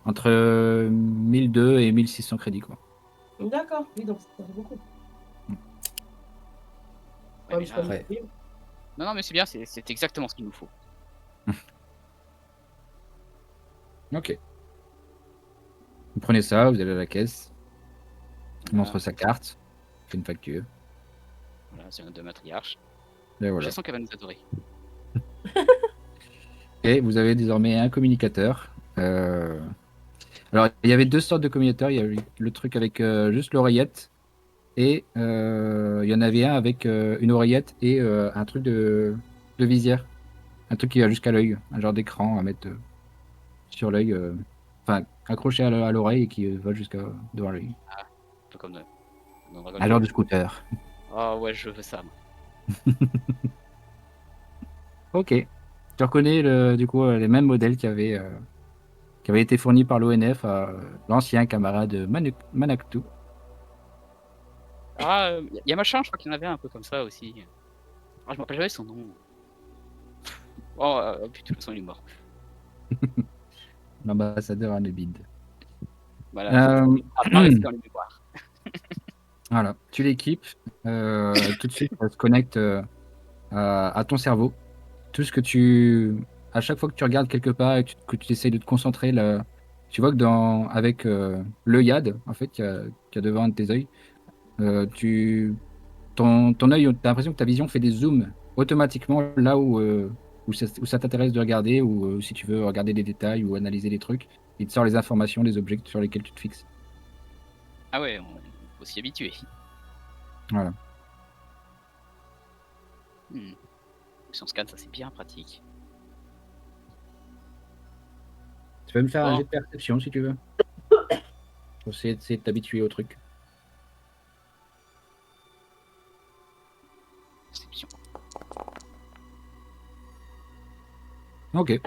entre 1002 et 1600 crédits, quoi. D'accord, oui, donc ça fait beaucoup. Ouais, Ouais, mais mais c'est pas là- Ouais. oui. Non, non, mais c'est bien, c'est exactement ce qu'il nous faut. Ok. Vous prenez ça, vous allez à la caisse, il Voilà, montre sa carte, fait une facture, voilà, c'est un de matriarche. et voilà. Je sens qu'elle va nous adorer. Et vous avez désormais un communicateur. Alors, il y avait 2 sortes de communicateurs. Il y avait le truc avec juste l'oreillette. Et il y en avait un avec une oreillette et un truc de visière. Un truc qui va jusqu'à l'œil. Un genre d'écran à mettre sur l'œil. Enfin, accroché à l'oreille et qui va jusqu'à devant l'œil. Un peu comme dans Dragon Un genre de Ball. scooter. Oh ouais, je veux ça, moi. Ok. Tu reconnais du coup les mêmes modèles qui avaient été fournis par l'ONF à l'ancien camarade Manaktu. Ah, y a machin, je crois qu'il y en avait un peu comme ça aussi. Ah, je me rappelle jamais son nom. Oh, putain, de toute façon, il est mort. L'ambassadeur Anubid. Voilà, Euh, à pas rester dans les mémoires. Voilà, tu l'équipes. Tout de suite, ça se connecte à ton cerveau. Tout ce que à chaque fois que tu regardes quelque part et que tu essayes de te concentrer, là, tu vois que avec le YAD, en fait, qu'il y a devant un de tes yeux, ton œil, tu as l'impression que ta vision fait des zooms automatiquement là où ça t'intéresse de regarder, ou si tu veux regarder des détails ou analyser des trucs, il te sort les informations des objets sur lesquels tu te fixes. Ah ouais, on faut s'y habituer. Voilà. Si on scanne, ça c'est bien pratique. Tu peux me faire un Bon. jet de perception si tu veux. Pour essayer de t'habituer au truc. Perception. Ok.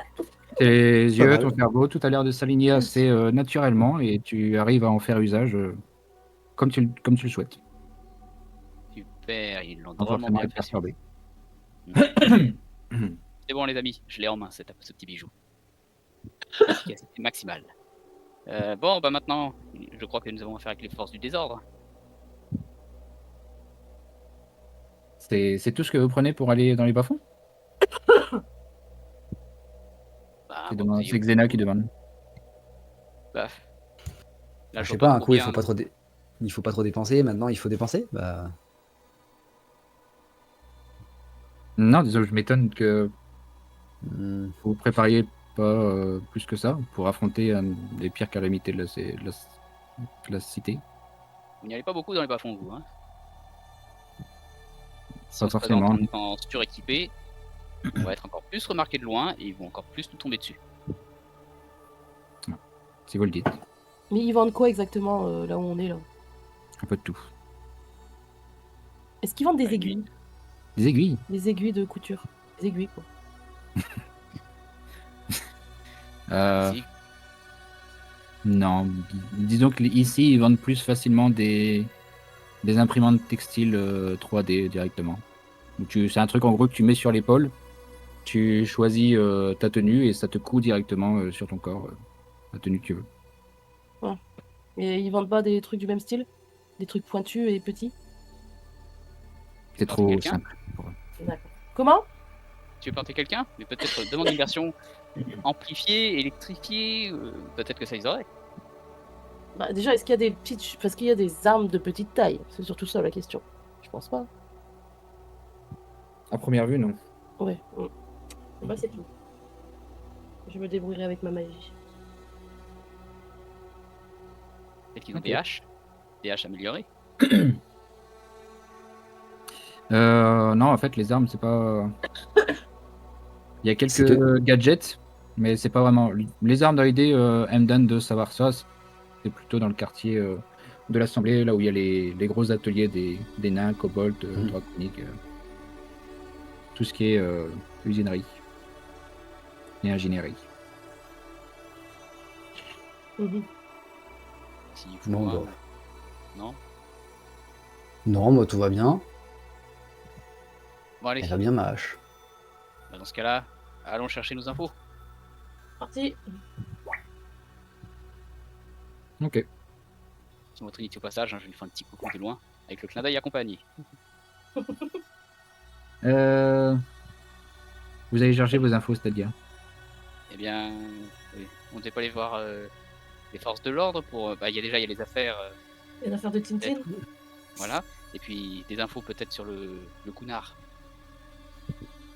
Tes yeux, mal. ton cerveau, tout a l'air de s'aligner assez naturellement et tu arrives à en faire usage comme tu le souhaites, Super, ils l'ont sans drôlement forcément bien être fait. perturbé. C'est bon les amis, je l'ai en main ce petit bijou. Efficacité maximale. Bon, bah maintenant, je crois que nous avons affaire avec les forces du désordre. C'est tout ce que vous prenez pour aller dans les bas-fonds? Bah, C'est Xena qui demande. Bah, là, Je je sais vois pas, un trop coup, il bien. faut pas trop, il faut pas trop dépenser. Maintenant, il faut dépenser. Bah, Non, désolé, je m'étonne que hmm, vous prépariez pas plus que ça, pour affronter les pires calamités de la cité. Vous n'y allez pas beaucoup dans les bas-fonds, vous. Hein. Si Pas on se présente forcément. en étant suréquipé, on va être encore plus remarqué de loin et ils vont encore plus nous tomber dessus. Si vous le dites. Mais ils vendent quoi exactement là où on est là? Un peu de tout. Est-ce qu'ils vendent des Bah, aiguilles? Des aiguilles. Des aiguilles de couture. Des aiguilles, quoi. Si, Non, disons que ici, ils vendent plus facilement des imprimantes textiles 3D directement. C'est un truc en gros que tu mets sur l'épaule, tu choisis ta tenue et ça te coud directement sur ton corps, la tenue que tu veux. Et ils vendent pas des trucs du même style? Des trucs pointus et petits? C'est Porter trop quelqu'un simple. pour eux. D'accord. Comment? tu veux porter quelqu'un, mais peut-être demande une version amplifiée, électrifiée, peut-être que ça ils auraient. Bah, déjà, est-ce qu'il y a des petites... Parce qu'il y a des armes de petite taille. C'est surtout ça la question. Je pense pas. À première vue, non. Ouais. Bah, c'est tout. Je me débrouillerai avec ma magie. Peut-être qu'ils ont Ok. des haches améliorées. Non, en fait, les armes, c'est pas. Il y a quelques C'est que- gadgets, mais c'est pas vraiment. Les armes dans l'idée, Emdan de savoir ça, c'est plutôt dans le quartier de l'Assemblée, là où il y a les gros ateliers des nains, kobolds, draconiques, tout ce qui est usinerie et ingénierie. Mhm. S'il faut, Bon, hein. bah. Non. Non, moi tout va bien. Bon allez, Elle va bien ma hache. bah, dans ce cas-là, allons chercher nos infos. Parti. Ok. Si mon Trinity au passage, hein, je lui fais un petit coucou de loin, avec le clin d'œil accompagné. Euh, Vous allez chercher vos infos, c'est-à-dire? Eh bien, oui, on ne devait pas aller voir les forces de l'ordre pour. Bah, il y a les affaires, Une affaire de Tintin. voilà. Et puis des infos peut-être sur le Cunard.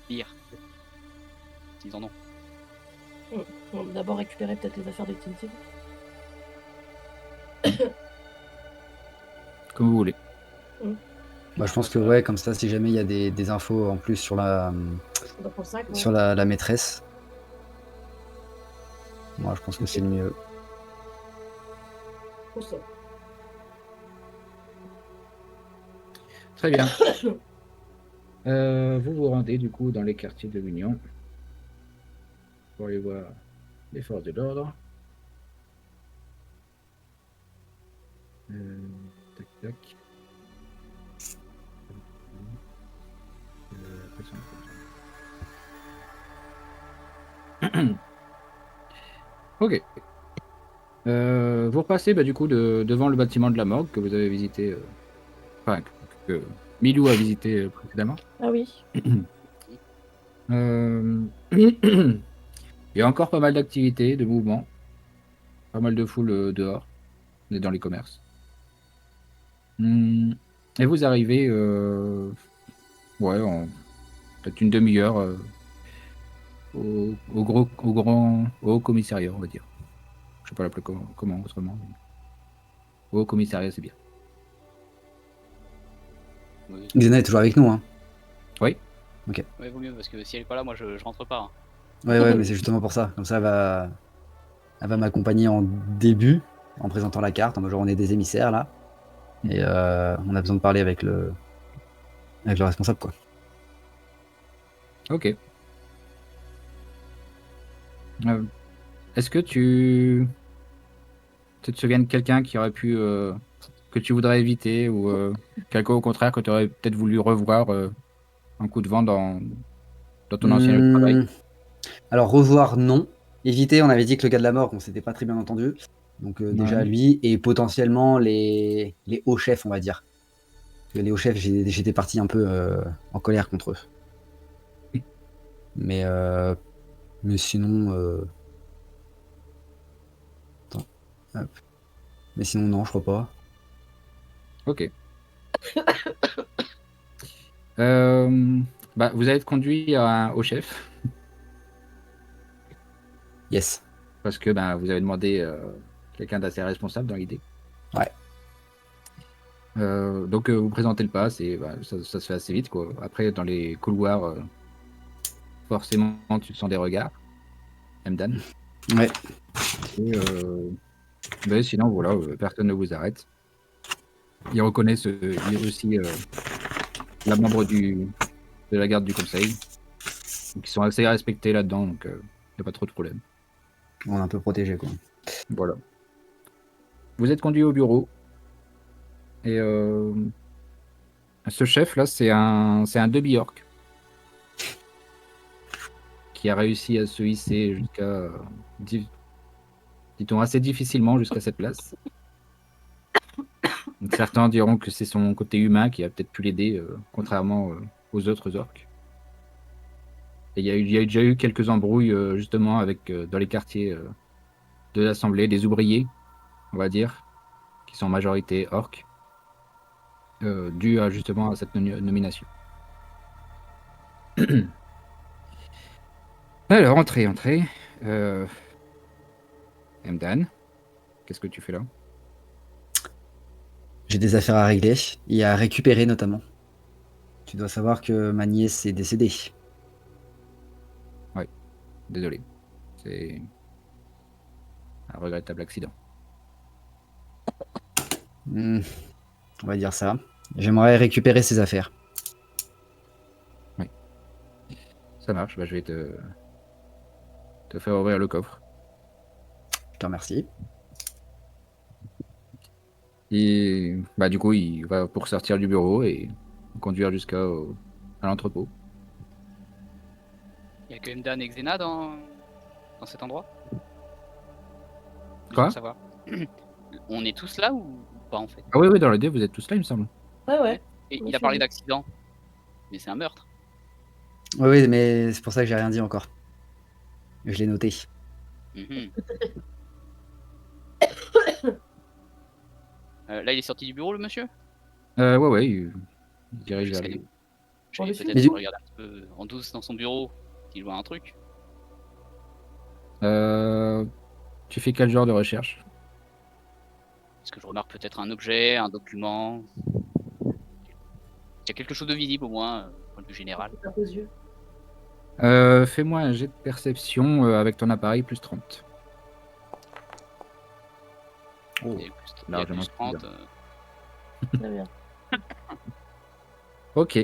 Pire. S'ils en ont. On va d'abord récupérer peut-être les affaires de Tintin. Comme vous voulez. Moi je pense que ouais, comme ça, si jamais il y a des infos en plus sur Dans ton sac, ouais. sur la maîtresse, moi je pense que c'est le mieux. Au sol. Très bien. Vous vous rendez du coup dans les quartiers de l'Union pour aller voir les forces de l'ordre. Tac tac. Après ça, ok. Vous repassez du coup devant le bâtiment de la morgue que vous avez visité, enfin que Milou a visité précédemment. Ah oui. Il y a encore pas mal d'activités, de mouvements, pas mal de foule dehors, on est dans les commerces. Et vous arrivez, ouais, en peut-être une demi-heure au commissariat, on va dire. Je sais pas l'appeler comment autrement. Au commissariat, c'est bien. Oui, Xena est toujours avec nous, hein. Oui. ouais, vaut mieux parce que si elle est pas là, moi je rentre pas. Hein. Ouais, mais c'est justement pour ça. Comme ça, elle va m'accompagner en début, en présentant la carte, en mode genre on est des émissaires là. Et on a besoin de parler avec le responsable, quoi. Ok. Est-ce que tu te souviens de quelqu'un qui aurait pu que tu voudrais éviter ou quelqu'un au contraire que tu aurais peut-être voulu revoir un coup de vent dans ton ancien lieu de travail? Alors revoir, non. Éviter, on avait dit que le gars de la mort, on s'était pas très bien entendu. Donc déjà Ouais. lui et potentiellement les hauts chefs, on va dire. Parce que les hauts chefs, j'étais parti un peu en colère contre eux. Mais sinon, attends, hop. Mais sinon non, je crois pas. Ok. Vous allez être conduit au chef. Yes. Parce que ben, vous avez demandé quelqu'un d'assez responsable dans l'idée. Ouais. Donc vous présentez le pass et ça se fait assez vite, quoi. Après, dans les couloirs, forcément, tu sens des regards. Mdan. Ouais. Et, mais sinon, voilà, personne ne vous arrête. Ils reconnaissent aussi la membre de la garde du conseil, qui sont assez respectés là-dedans, donc il n'y a pas trop de problème. On est un peu protégé, quoi. Voilà. Vous êtes conduit au bureau. Et ce chef là, c'est un demi-orc qui a réussi à se hisser jusqu'à, dit-on, assez difficilement jusqu'à cette place. Donc, certains diront que c'est son côté humain qui a peut-être pu l'aider, contrairement aux autres orcs. Et il y a déjà eu quelques embrouilles justement avec dans les quartiers de l'Assemblée, des ouvriers, on va dire, qui sont en majorité orcs, dû justement à cette nomination. Alors, entrez. Mdan, qu'est-ce que tu fais là? J'ai des affaires à régler et à récupérer notamment. Tu dois savoir que ma nièce est décédée. Désolé. C'est un regrettable accident. On va dire ça. J'aimerais récupérer ses affaires. Ça marche, je vais te faire ouvrir le coffre. Je te remercie. Et du coup, il va pour sortir du bureau et conduire à l'entrepôt. Il y a que Mdan et Xena dans cet endroit? Juste Quoi? pour savoir. On est tous là ou pas en fait? Ah oui, dans le dé, vous êtes tous là, il me semble. Ouais. Et Moi, il je a parlé suis- d'accident. Mais c'est un meurtre. Oui, mais c'est pour ça que j'ai rien dit encore. Je l'ai noté. Mhm. Là, il est sorti du bureau, le monsieur? Ouais, il dirige vers J'essaie lui. de- On le J'allais suit. peut-être Mais du- regarder un petit peu en douce dans son bureau, s'il voit un truc. Tu fais quel genre de recherche? Est-ce que je remarque peut-être un objet, un document? Il y a quelque chose de visible au moins, au point de vue général. Tape aux yeux. Fais-moi un jet de perception avec ton appareil plus 30. Oh. Il y a plus largement 30. Très bien. Ok.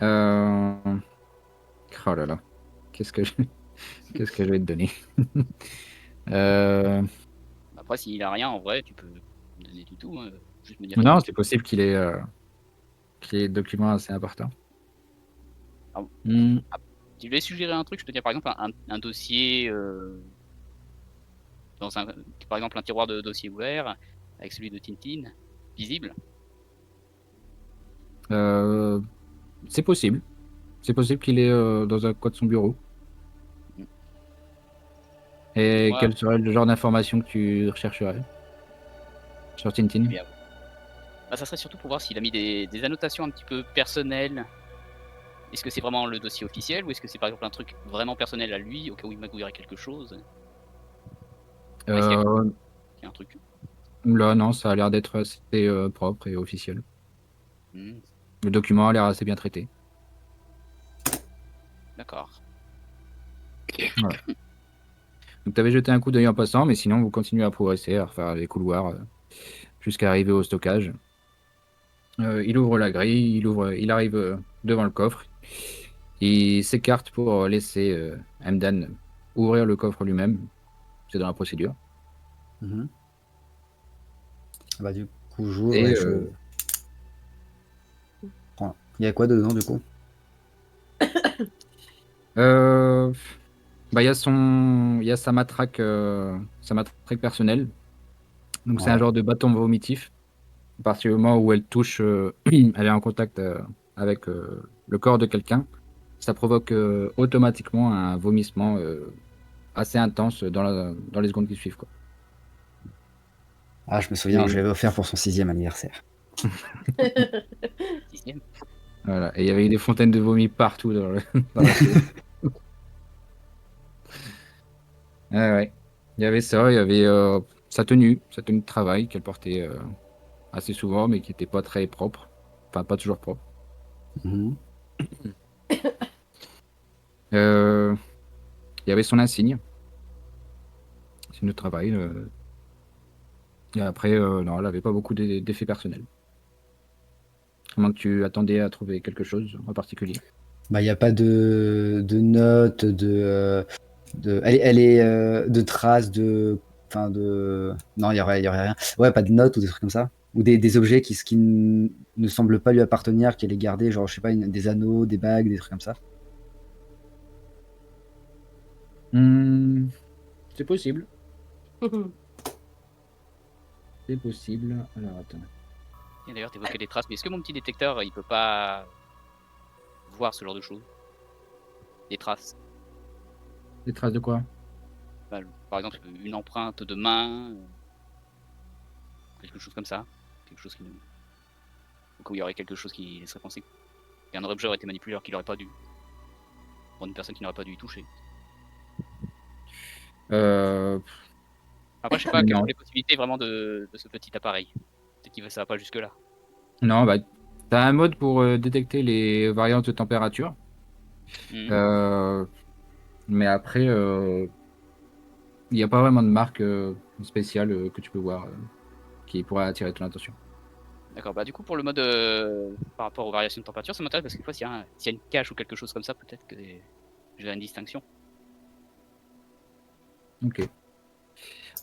Oh là là. Qu'est-ce que je vais te donner? Après, s'il a rien, en vrai, tu peux me donner du tout. Juste me dire Non, qu'il- c'est possible qu'il ait des documents assez importants. Ah, Hmm. Si je vais suggérer un truc, je peux dire par exemple un dossier, par exemple un tiroir de dossier ouvert, avec celui de Tintin, visible. C'est possible. C'est possible qu'il est dans un coin de son bureau. Mm. Et Moi, quel serait le genre d'information que tu rechercherais sur Tintin? bien. Ça serait surtout pour voir s'il a mis des annotations un petit peu personnelles. Est-ce que c'est vraiment le dossier officiel ou est-ce que c'est par exemple un truc vraiment personnel à lui au cas où il magouillerait quelque chose? Ouais, s'il y a un truc. Là, non, ça a l'air d'être assez propre et officiel. Hmm, Le document a l'air assez bien traité. d'accord. Donc, tu avais jeté un coup d'œil en passant, mais sinon, vous continuez à progresser, à refaire les couloirs jusqu'à arriver au stockage. Il ouvre la grille, il arrive devant le coffre. Il s'écarte pour laisser Mdan ouvrir le coffre lui-même. C'est dans la procédure. Mhm. Bah, du coup, j'ouvre Et et je. Voilà. Il y a quoi dedans, du coup? Il y a sa matraque personnelle. Donc c'est un Ouais. genre de bâton vomitif. À partir du moment où elle touche, elle est en contact avec le corps de quelqu'un, ça provoque automatiquement un vomissement assez intense dans les secondes qui suivent, quoi. Ah, je me souviens, Et, je l'avais offert pour son 6e anniversaire. Sixième. voilà. Et il y avait des fontaines de vomi partout dans la pièce. Ouais. Il y avait ça, il y avait sa tenue de travail qu'elle portait assez souvent, mais qui était pas très propre. Enfin, pas toujours propre. Mhm. Euh, il y avait son insigne de travail. Et après, non, elle avait pas beaucoup d'effets personnels. À moins que tu attendais à trouver quelque chose en particulier. Bah, il n'y a pas de notes, elle est de traces, enfin non, il y aurait rien. Ouais, pas de notes ou des trucs comme ça. Ou des objets qui ne semblent pas lui appartenir, qu'elle ait gardé, genre, je sais pas, des anneaux, des bagues, des trucs comme ça. Hmm, c'est possible. C'est possible. Alors, attends. Et d'ailleurs, t'évoquais des traces, mais est-ce que mon petit détecteur, il peut pas voir ce genre de choses? Des traces. Des traces de quoi? Bah, par exemple, une empreinte de main, quelque chose comme ça. Quelque chose qui nous... Au cas où il y aurait quelque chose qui laisserait penser qu'un objet aurait été manipulé alors qu'il aurait pas dû. Pour une personne qui n'aurait pas dû y toucher. Euh, Après, je sais pas quelles sont non. les possibilités vraiment de ce petit appareil. Peut-être qu'il ça va pas jusque-là. Non, bah, t'as un mode pour détecter les variances de température. Mhm. Euh, mais après, il n'y a pas vraiment de marque spéciale que tu peux voir qui pourrait attirer ton attention. D'accord, bah du coup pour le mode par rapport aux variations de température, ça m'intéresse parce que s'il y a une cache ou quelque chose comme ça, peut-être que j'ai une distinction. Ok.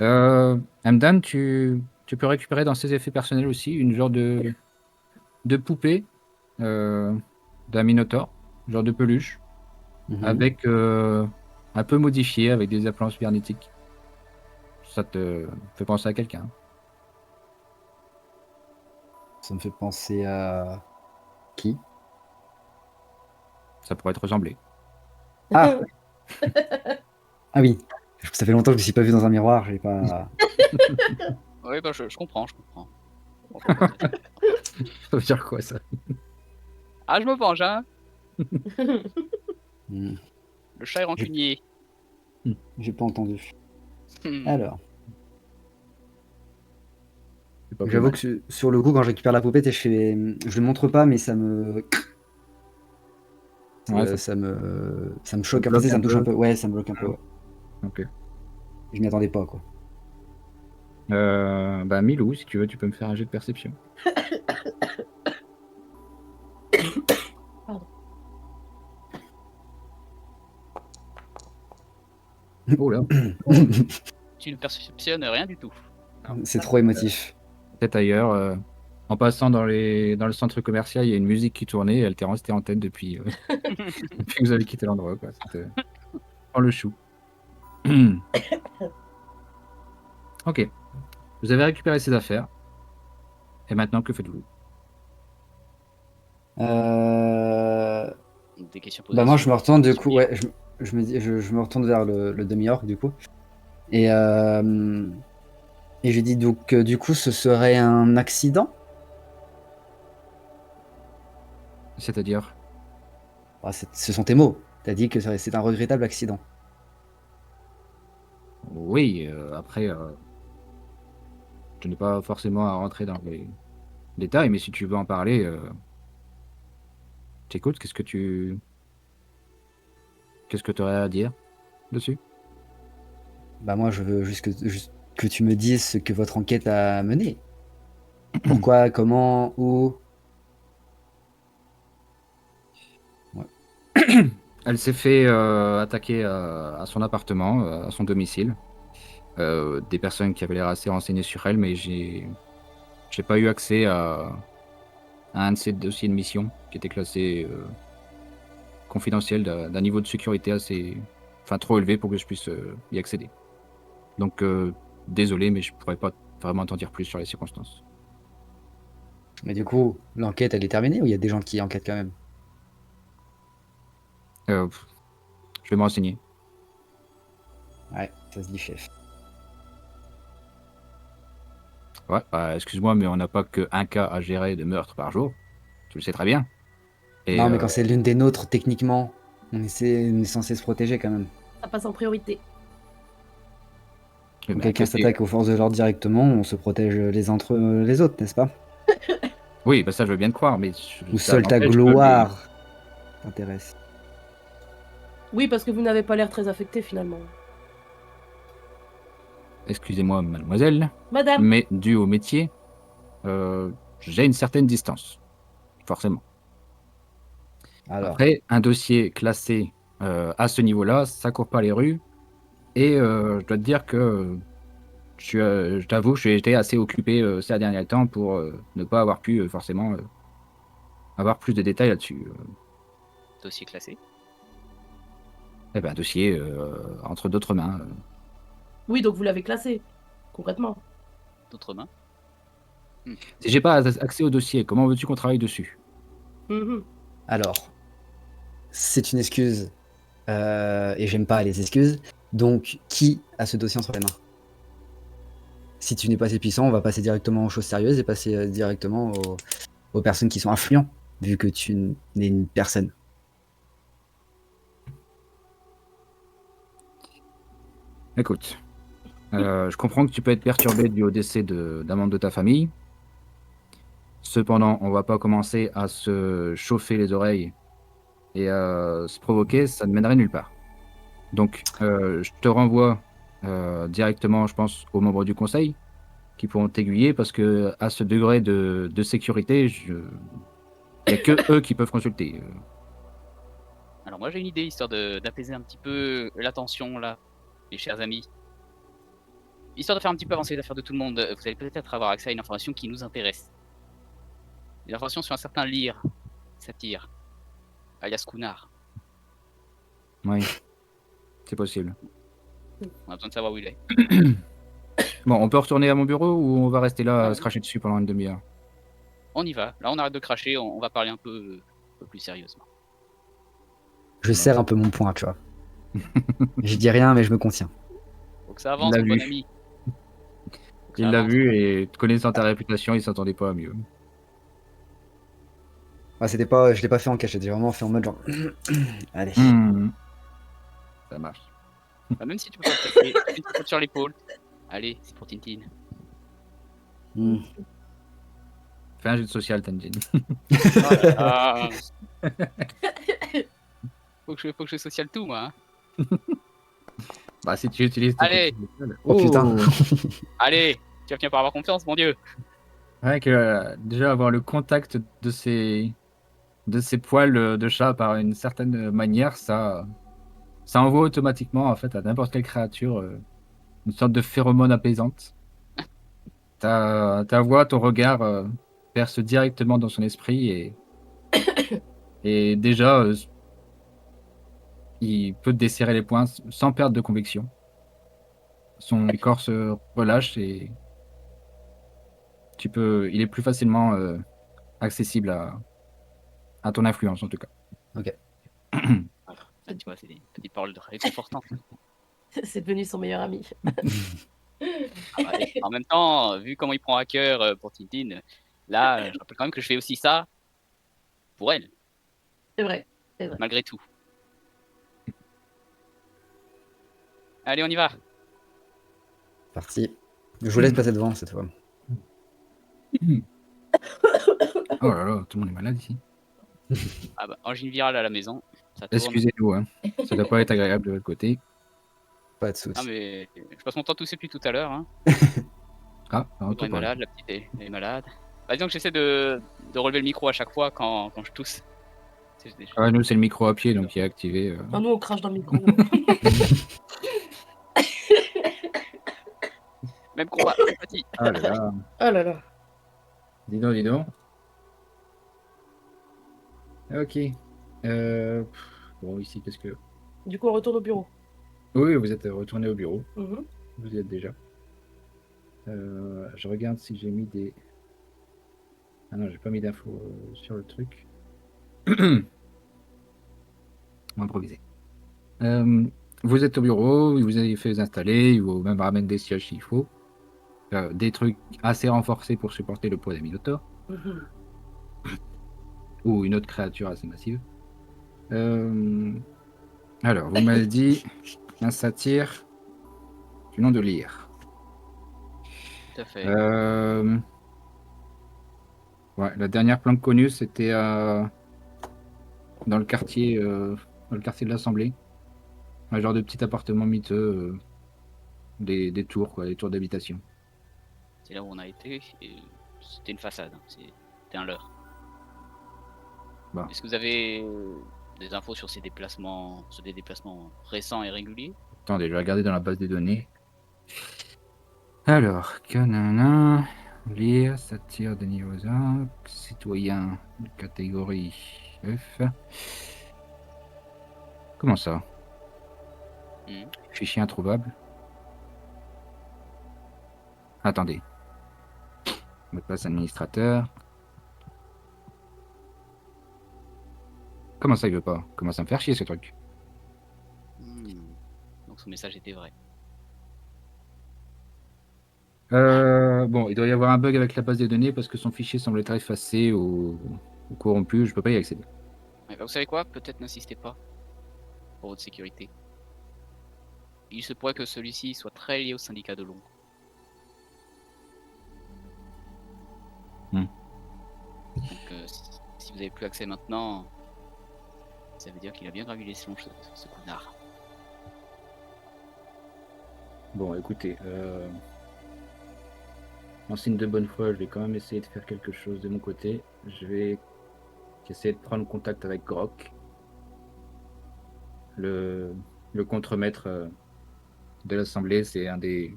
Hamdan, tu peux récupérer dans ses effets personnels aussi une genre de poupée euh, d'un minotaure, genre de peluche, Mhm. avec un peu modifié avec des appelances cybernétiques. Ça te fait penser à quelqu'un. Ça me fait penser à qui? Ça pourrait te ressembler. Ah! Ah oui. Ça fait longtemps que je ne me suis pas vu dans un miroir, j'ai pas. Oui, bah je comprends, je comprends. Je comprends tout à fait. Ça veut dire quoi ça? Ah, je me venge, hein. Hmm, Le chat est rancunier. j'ai pas entendu. Hmm. Alors. C'est pas plus J'avoue mal. que sur le coup, quand je récupère la poupette, je le montre pas, mais ça me, Ouais, ça, ça ça me te choque. Enfin, tu sais, bloque ça un me touche un peu. peu. Ouais, ça me bloque un peu. Ouais. Ok. Je m'y attendais pas, quoi. Bah, Milou, si tu veux, tu peux me faire un jet de perception. Pardon. Oh là, Tu ne perceptionnes rien du tout. C'est trop émotif. peut-être ailleurs. En passant dans le centre commercial, il y a une musique qui tournait et elle t'est restée en tête depuis, depuis que vous avez quitté l'endroit, quoi. C'était dans le chou. Ok. Vous avez récupéré ces affaires. Et maintenant, que faites-vous? Euh, Des questions posées Bah moi, sur je me retourne du sur coup. l'IA. Ouais, je me retourne vers le demi-orc du coup. Et, et j'ai dit donc, du coup, ce serait un accident. C'est-à-dire? Ah, ce sont tes mots. T'as dit que c'est un regrettable accident. Oui, après, je n'ai pas forcément à rentrer dans les détails, mais si tu veux en parler, t'écoutes, qu'est-ce que tu aurais à dire dessus? Bah moi, je veux juste que tu me dises ce que votre enquête a mené. Pourquoi, comment, où. Ouais. Elle s'est fait attaquer à son appartement, à son domicile. Des personnes qui avaient l'air assez renseignées sur elle, mais j'ai pas eu accès à un de ces dossiers de mission qui était classé confidentiel d'un niveau de sécurité assez, enfin trop élevé pour que je puisse y accéder. Donc désolé, mais je pourrais pas vraiment t'en dire plus sur les circonstances. Mais du coup, l'enquête, elle est terminée ou il y a des gens qui enquêtent quand même? Pff, je vais me renseigner. Ouais, ça se dit chef. Ouais, bah, excuse-moi, mais on n'a pas qu'un cas à gérer de meurtre par jour. Tu le sais très bien. Et Non, mais quand c'est l'une des nôtres, techniquement, on est censé se protéger quand même. Ça passe en priorité. Oui, Donc mais quelqu'un après, s'attaque aux forces de l'ordre directement, on se protège les uns entre les autres, n'est-ce pas? oui, bah ça je veux bien te croire, mais Ou ça seule ta n'empêche que gloire t'intéresse? Oui, parce que vous n'avez pas l'air très affecté finalement. excusez-moi mademoiselle, Madame, mais dû au métier, j'ai une certaine distance, forcément. Alors, Après, un dossier classé, à ce niveau-là, ça court pas les rues et je dois te dire que je t'avoue, j'ai été assez occupé, ces derniers temps pour, ne pas avoir pu, forcément, avoir plus de détails là-dessus, Dossier classé. et ben, un dossier, entre d'autres mains, oui, donc vous l'avez classé, concrètement. D'autres mains. Si j'ai pas accès au dossier, comment veux-tu qu'on travaille dessus? Mhm. alors, c'est une excuse, et j'aime pas les excuses. Donc, qui a ce dossier entre les mains? Si tu n'es pas assez puissant, on va passer directement aux choses sérieuses et passer directement aux personnes qui sont influents, vu que tu n'es une personne. Écoute, je comprends que tu peux être perturbé dû au décès d'un membre de ta famille. Cependant, on va pas commencer à se chauffer les oreilles et à se provoquer, ça ne mènerait nulle part. Donc, je te renvoie, directement, je pense, aux membres du conseil qui pourront t'aiguiller parce qu'à ce degré de sécurité, il y a que eux qui peuvent consulter. Alors moi j'ai une idée histoire d'apaiser un petit peu la tension là, mes chers amis. Histoire de faire un petit peu avancer les affaires de tout le monde, vous allez peut-être avoir accès à une information qui nous intéresse. Une information sur un certain Lyr, Satyr, alias Kunar. Oui, c'est possible. On a besoin de savoir où il est. Bon, on peut retourner à mon bureau ou on va rester là à Ouais. se cracher dessus pendant une demi-heure? On y va. Là on arrête de cracher, on va parler un peu plus sérieusement. Je serre un peu mon poing, tu vois. Je dis rien, mais je me contiens. Faut que ça Il avance l'a mon bon vu. ami. Faut que ça Il l'a avance. vu et connaissant ta réputation, il s'attendait pas à mieux. Ah, c'était pas, je l'ai pas fait en cachette, j'ai vraiment fait en mode genre. Allez. Mmh. Ça marche. Bah, même si tu peux pas te casser, une tape sur l'épaule. Allez, c'est pour Tintin. Hmm. Fais un jeu de social, Tanjin. Ah. Faut que je social tout moi. Hein. Bah, si tu utilises tes Allez. compétences sociales. Oh, putain. Allez, tu vas finir par avoir confiance, mon dieu. Ouais, que déjà avoir le contact de ces poils de chat par une certaine manière, ça envoie automatiquement en fait à n'importe quelle créature une sorte de phéromone apaisante. Ta voix, ton regard perce directement dans son esprit et déjà il peut te desserrer les poings sans perdre de conviction. Son corps se relâche et il est plus facilement accessible à ton influence en tout cas. Ok. Ah, tu vois, c'est des petites paroles de réconfortantes. C'est devenu son meilleur ami. Ah bah, et en même temps, vu comment il prend à cœur pour Tintin, là, je rappelle quand même que je fais aussi ça pour elle, C'est vrai, c'est vrai. malgré tout. Allez, on y va. Parti. Je vous laisse passer devant cette fois. Oh là là, tout le monde est malade ici. Ah bah, angine virale à la maison, ça tourne. Excusez-nous, hein. Ça doit pas être agréable de votre côté. Pas de soucis. Ah mais je passe mon temps tousser depuis tout à l'heure. Hein. Ah, un Elle est malade, la petite elle est malade. Bah, disons que j'essaie de relever le micro à chaque fois quand je tousse. Ah, nous, c'est le micro à pied, donc il est activé. Non, nous, on crache dans le micro. Même combat, petit. Ah là là. Oh là là. Dis donc, dis donc. Ok. Bon, ici, qu'est-ce que... Du coup, on retourne au bureau. Oui, vous êtes retourné au bureau. Mhm. Vous y êtes déjà. Je regarde si j'ai mis des... Ah non, j'ai pas mis d'infos sur le truc. On va improviser. Vous êtes au bureau, vous avez fait les installer, il vous même ramène des sièges s'il faut. Des trucs assez renforcés pour supporter le poids des minotaures. Mhm. Ou une autre créature assez massive. Alors, vous m'avez dit un satyre du nom de Lyr. à fait. Ouais, la dernière planque connue, c'était dans le quartier de l'Assemblée. Un genre de petit appartement miteux, des tours, quoi, des tours d'habitation. C'est là où on a été et c'était une façade, hein, c'était un leurre. Bah. Est-ce que vous avez des infos sur ces déplacements, sur des déplacements récents et réguliers? Attendez, je vais regarder dans la base des données. Alors, canana, lire, satire de niveau 1, citoyen de catégorie F. Comment ça? Fichier introuvable. Attendez. Mot de passe administrateur. Comment ça il veut pas? Commence à me faire chier ce truc. Donc son message était vrai. Bon, il doit y avoir un bug avec la base des données parce que son fichier semble être effacé ou corrompu. Je peux pas y accéder. Ouais, bah vous savez quoi? Peut-être n'insistez pas pour votre sécurité. Il se pourrait que celui-ci soit très lié au syndicat de l'ombre. Donc si vous n'avez plus accès maintenant, ça veut dire qu'il a bien gravi les selons ce connard. Bon, écoutez, en signe de bonne foi, je vais quand même essayer de faire quelque chose de mon côté. Je vais essayer de prendre contact avec Grok, le contremaître de l'Assemblée. C'est un des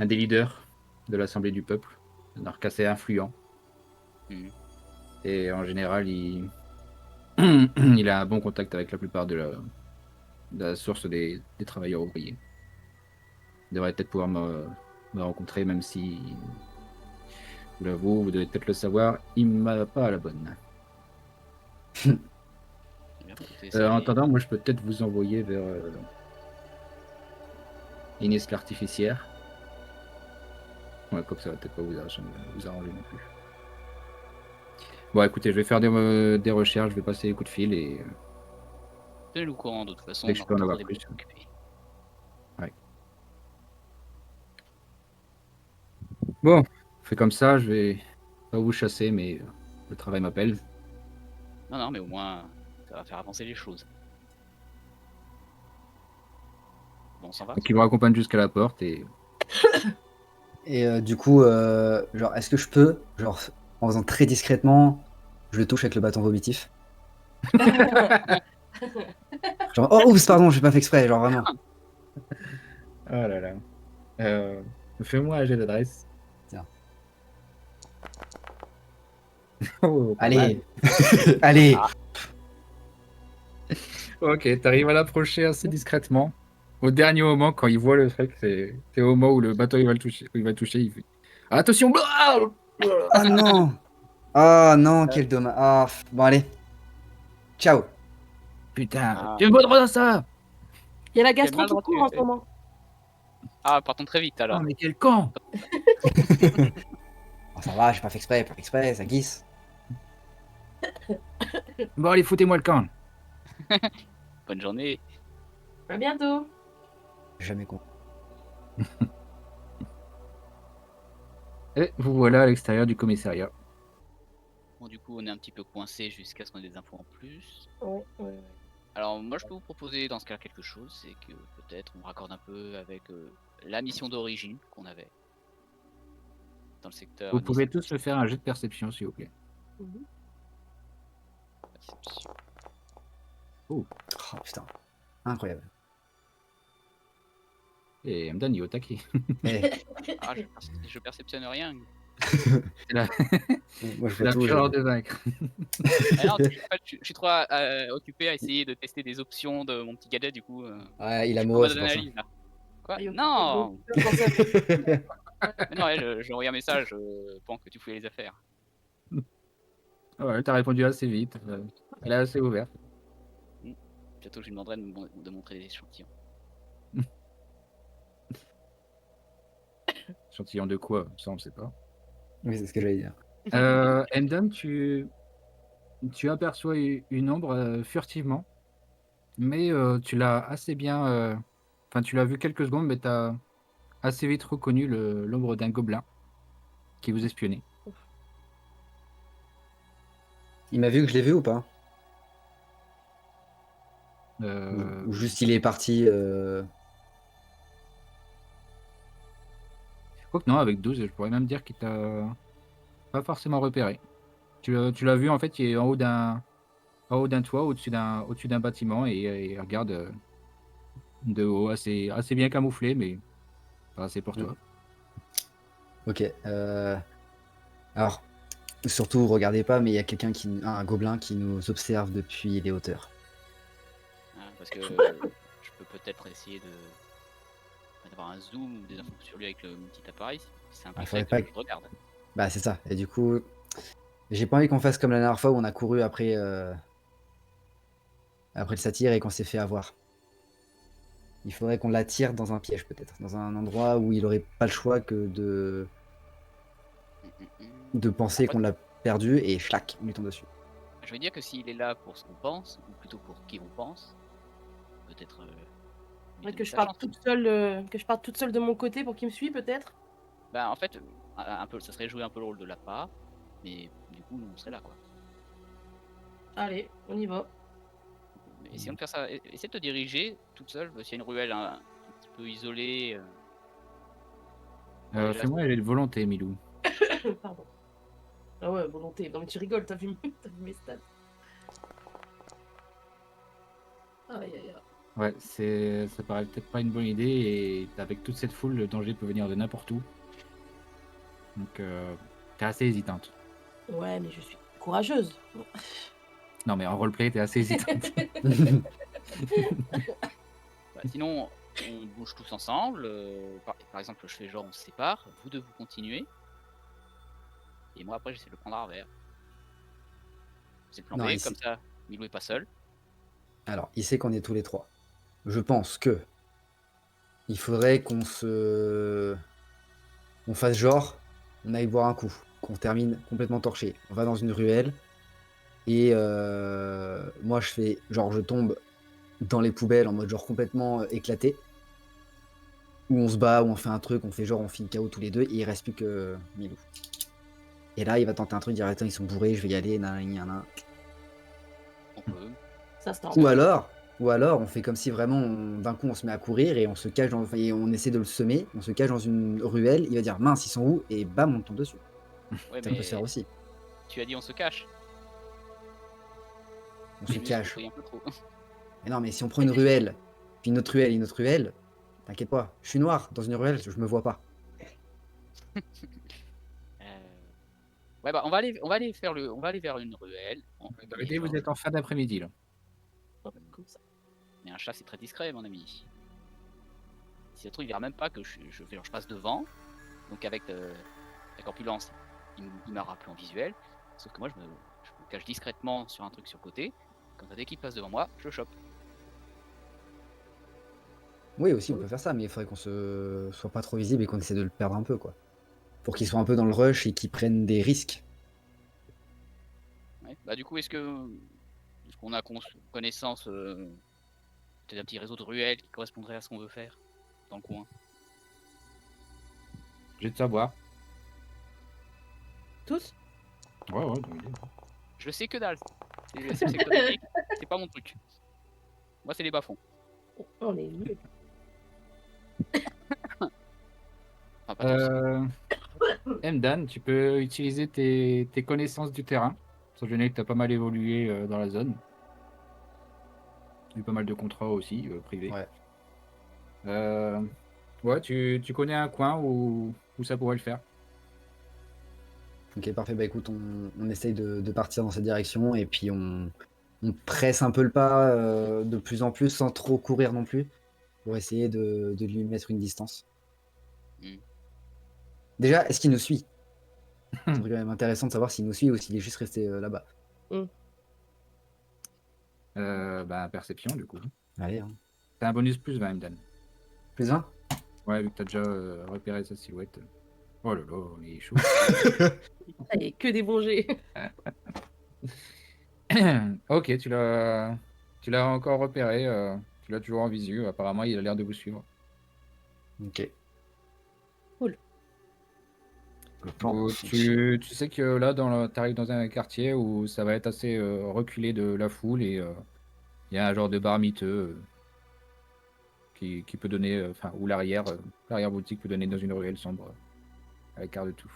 leaders de l'Assemblée du peuple, un arc assez influent. Et en général, il a un bon contact avec la plupart de la source des travailleurs ouvriers. Il devrait peut-être pouvoir me rencontrer, même si, je l'avoue, vous devez peut-être le savoir, il m'a pas à la bonne. En attendant, moi je peux peut-être vous envoyer vers Inès l'artificière. Ouais, comme ça va peut-être pas vous arranger non plus. Bon, écoutez, je vais faire des recherches, je vais passer les coups de fil et tenez-le au courant de toute façon. dès que je peux en avoir plus. Ouais. Bon, on fait comme ça, je vais pas vous chasser, mais le travail m'appelle. Non, mais au moins, ça va faire avancer les choses. Bon, on s'en va. Qui me raccompagne jusqu'à la porte et... Et du coup, genre, est-ce que je peux, genre, en faisant très discrètement, je le touche avec le bâton vomitif? Genre, oh, oups, pardon, j'ai pas fait exprès, genre vraiment. Oh là là. Fais-moi un jet d'adresse. Tiens. Oh, allez. Allez. Ok, t'arrives à l'approcher assez discrètement. Au dernier moment, quand il voit le truc, c'est au moment où le bateau il va le toucher. Il fait attention. Ah non. Ah non, quel dommage. Ah, bon, allez. Ciao. Putain, tu me voudras dans ça. Il y a la gastro qui court en ce moment. Ah, partons très vite alors. Oh, mais quel con. Oh, ça va, j'ai pas fait exprès, ça glisse. Bon, allez, foutez-moi le camp. Bonne journée. À bientôt. Jamais con. Et vous voilà à l'extérieur du commissariat. Bon, du coup, on est un petit peu coincé jusqu'à ce qu'on ait des infos en plus. Ouais. Alors, moi, je peux vous proposer dans ce cas quelque chose, c'est que peut-être on raccorde un peu avec la mission d'origine qu'on avait dans le secteur. Vous pouvez tous me faire un jet de perception, s'il vous plaît. Perception. Oh putain, incroyable. Et Mdan, il est au taquet. Ah, je perceptionne rien. Moi, je la fais tout. fureur de vaincre. Non, je suis trop occupé à essayer de tester des options de mon petit gadget, du coup. Ouais, il a mot, c'est pour ça. Là. Quoi? Non. Non, j'ai envoyé un message pendant que tu fouillais les affaires. Ouais, t'as répondu assez vite. Elle est assez ouverte. Bientôt, je lui demanderai de montrer des échantillons. Échantillon de quoi? Ça, on ne sait pas. Oui, c'est ce que j'allais dire. Mdan, tu aperçois une ombre furtivement, mais tu l'as assez bien... Enfin, tu l'as vu quelques secondes, mais t'as assez vite reconnu l'ombre d'un gobelin qui vous espionnait. Il m'a vu que je l'ai vu ou pas? Euh, Ou juste il est parti. Je crois que non, avec 12, je pourrais même dire qu'il t'a pas forcément repéré. Tu l'as vu, en fait, il est en haut d'un toit, au-dessus d'un bâtiment, et il regarde de haut, assez bien camouflé, mais pas assez pour toi. Ok. Alors, surtout, regardez pas, mais il y a un gobelin qui nous observe depuis les hauteurs. Hein, parce que je peux peut-être essayer d'avoir un zoom ou des infos sur lui avec mon petit appareil. C'est Ah, impliquerait faudrait que pas je le regarde. Bah, c'est ça. Et du coup, j'ai pas envie qu'on fasse comme la dernière fois où on a couru après le satyre et qu'on s'est fait avoir. Il faudrait qu'on l'attire dans un piège, peut-être. Dans un endroit où il aurait pas le choix que de penser En qu'on fait, l'a perdu et schlac, on lui tombe dessus. je veux dire que s'il est là pour ce qu'on pense, ou plutôt pour qui on pense, peut-être lui Ouais, donner que je sa parte chance. toute seule, que je parte toute seule de mon côté pour qu'il me suive, peut-être. Bah, en fait, un peu, ça serait jouer un peu le rôle de l'appât, mais du coup, nous, on serait là, quoi. Allez, on y va. Essayons de faire ça. Essaye de te diriger toute seule, s'il y a une ruelle un petit peu isolée. Déjà, Fais-moi aller de volonté, Milou. Pardon. Ah ouais, volonté. Non mais tu rigoles, t'as vu mes stats. Aïe aïe aïe. Ouais, ça paraît peut-être pas une bonne idée, et avec toute cette foule, le danger peut venir de n'importe où. Donc, t'es assez hésitante. Ouais, mais je suis courageuse. Non, mais en roleplay, t'es assez hésitante. bah, sinon, on bouge tous ensemble. Par exemple, je fais genre, on se sépare. Vous deux, vous continuez. Et moi, après, j'essaie de le prendre à revers. C'est le plan Non, B, ici. comme ça, Milou est pas seul. Alors, il sait qu'on est tous les trois. Je pense que il faudrait on fasse genre, on aille boire un coup, qu'on termine complètement torché. On va dans une ruelle et moi je fais genre je tombe dans les poubelles en mode genre complètement éclaté. Où on se bat, où on fait un truc, on fait genre on finit KO tous les deux et il reste plus que Milou. Et là il va tenter un truc, dire attends ils sont bourrés, je vais y aller, nanana. On peut. Ça se tente. Ou alors on fait comme si vraiment d'un coup on se met à courir et on se cache et on essaie de le semer, on se cache dans une ruelle, il va dire mince ils sont où et bam on tombe dessus. Ouais, Ça peut se faire mais aussi. tu as dit on se cache. On J'ai se juste cache. compris un peu trop. Mais non mais si on prend une ruelle, puis une autre ruelle, une autre ruelle, t'inquiète pas, je suis noir dans une ruelle, je me vois pas. Ouais, bah, on va aller vers une ruelle. Dans l'idée, vous êtes en fin d'après-midi, là. Comme ça. Mais un chat, c'est très discret, mon ami. Si ça se trouve, il verra même pas que je passe devant. Donc avec la corpulence, il m'aura plus en visuel. Sauf que moi, je me cache discrètement sur un truc sur le côté. Comme ça, dès qu'il passe devant moi, je le chope. Oui aussi on peut faire ça, mais il faudrait qu'on se soit pas trop visible et qu'on essaie de le perdre un peu quoi. Pour qu'il soit un peu dans le rush et qu'il prenne des risques. Ouais. Bah, du coup, est-ce qu'on a connaissance peut-être un petit réseau de ruelles qui correspondrait à ce qu'on veut faire dans le coin? J'ai de savoir. Tous. Ouais, ouais, dans l'idée. Je sais que dalle. C'est le secteur technique, c'est pas mon truc. Moi, c'est les bas-fonds. Oh, on est nuls. Enfin, pas tous. Mdan, tu peux utiliser tes connaissances du terrain. Sans gêner que tu as pas mal évolué dans la zone. Eu pas mal de contrats aussi, privés. Ouais. Ouais, tu connais un coin où ça pourrait le faire. Ok, parfait. Bah écoute, on essaye de partir dans cette direction et puis on presse un peu le pas de plus en plus sans trop courir non plus pour essayer de lui mettre une distance. Hmm. Déjà, est-ce qu'il nous suit? C'est quand même intéressant de savoir s'il nous suit ou s'il est juste resté là-bas. Bah, perception, du coup. Allez, hein. T'as un bonus plus 20, Mdan. Plus un? Ouais, vu que t'as déjà repéré sa silhouette. Oh là là, il est chaud. Allez, que des bons jets. Ok, tu l'as encore repéré. Tu l'as toujours en visu. Apparemment, il a l'air de vous suivre. Ok. Le plan Ou fonctionne. tu sais que là, t'arrives dans un quartier où ça va être assez reculé de la foule et il y a un genre de bar miteux qui peut donner, enfin, ou l'arrière-boutique peut donner dans une ruelle sombre à l'écart de tout.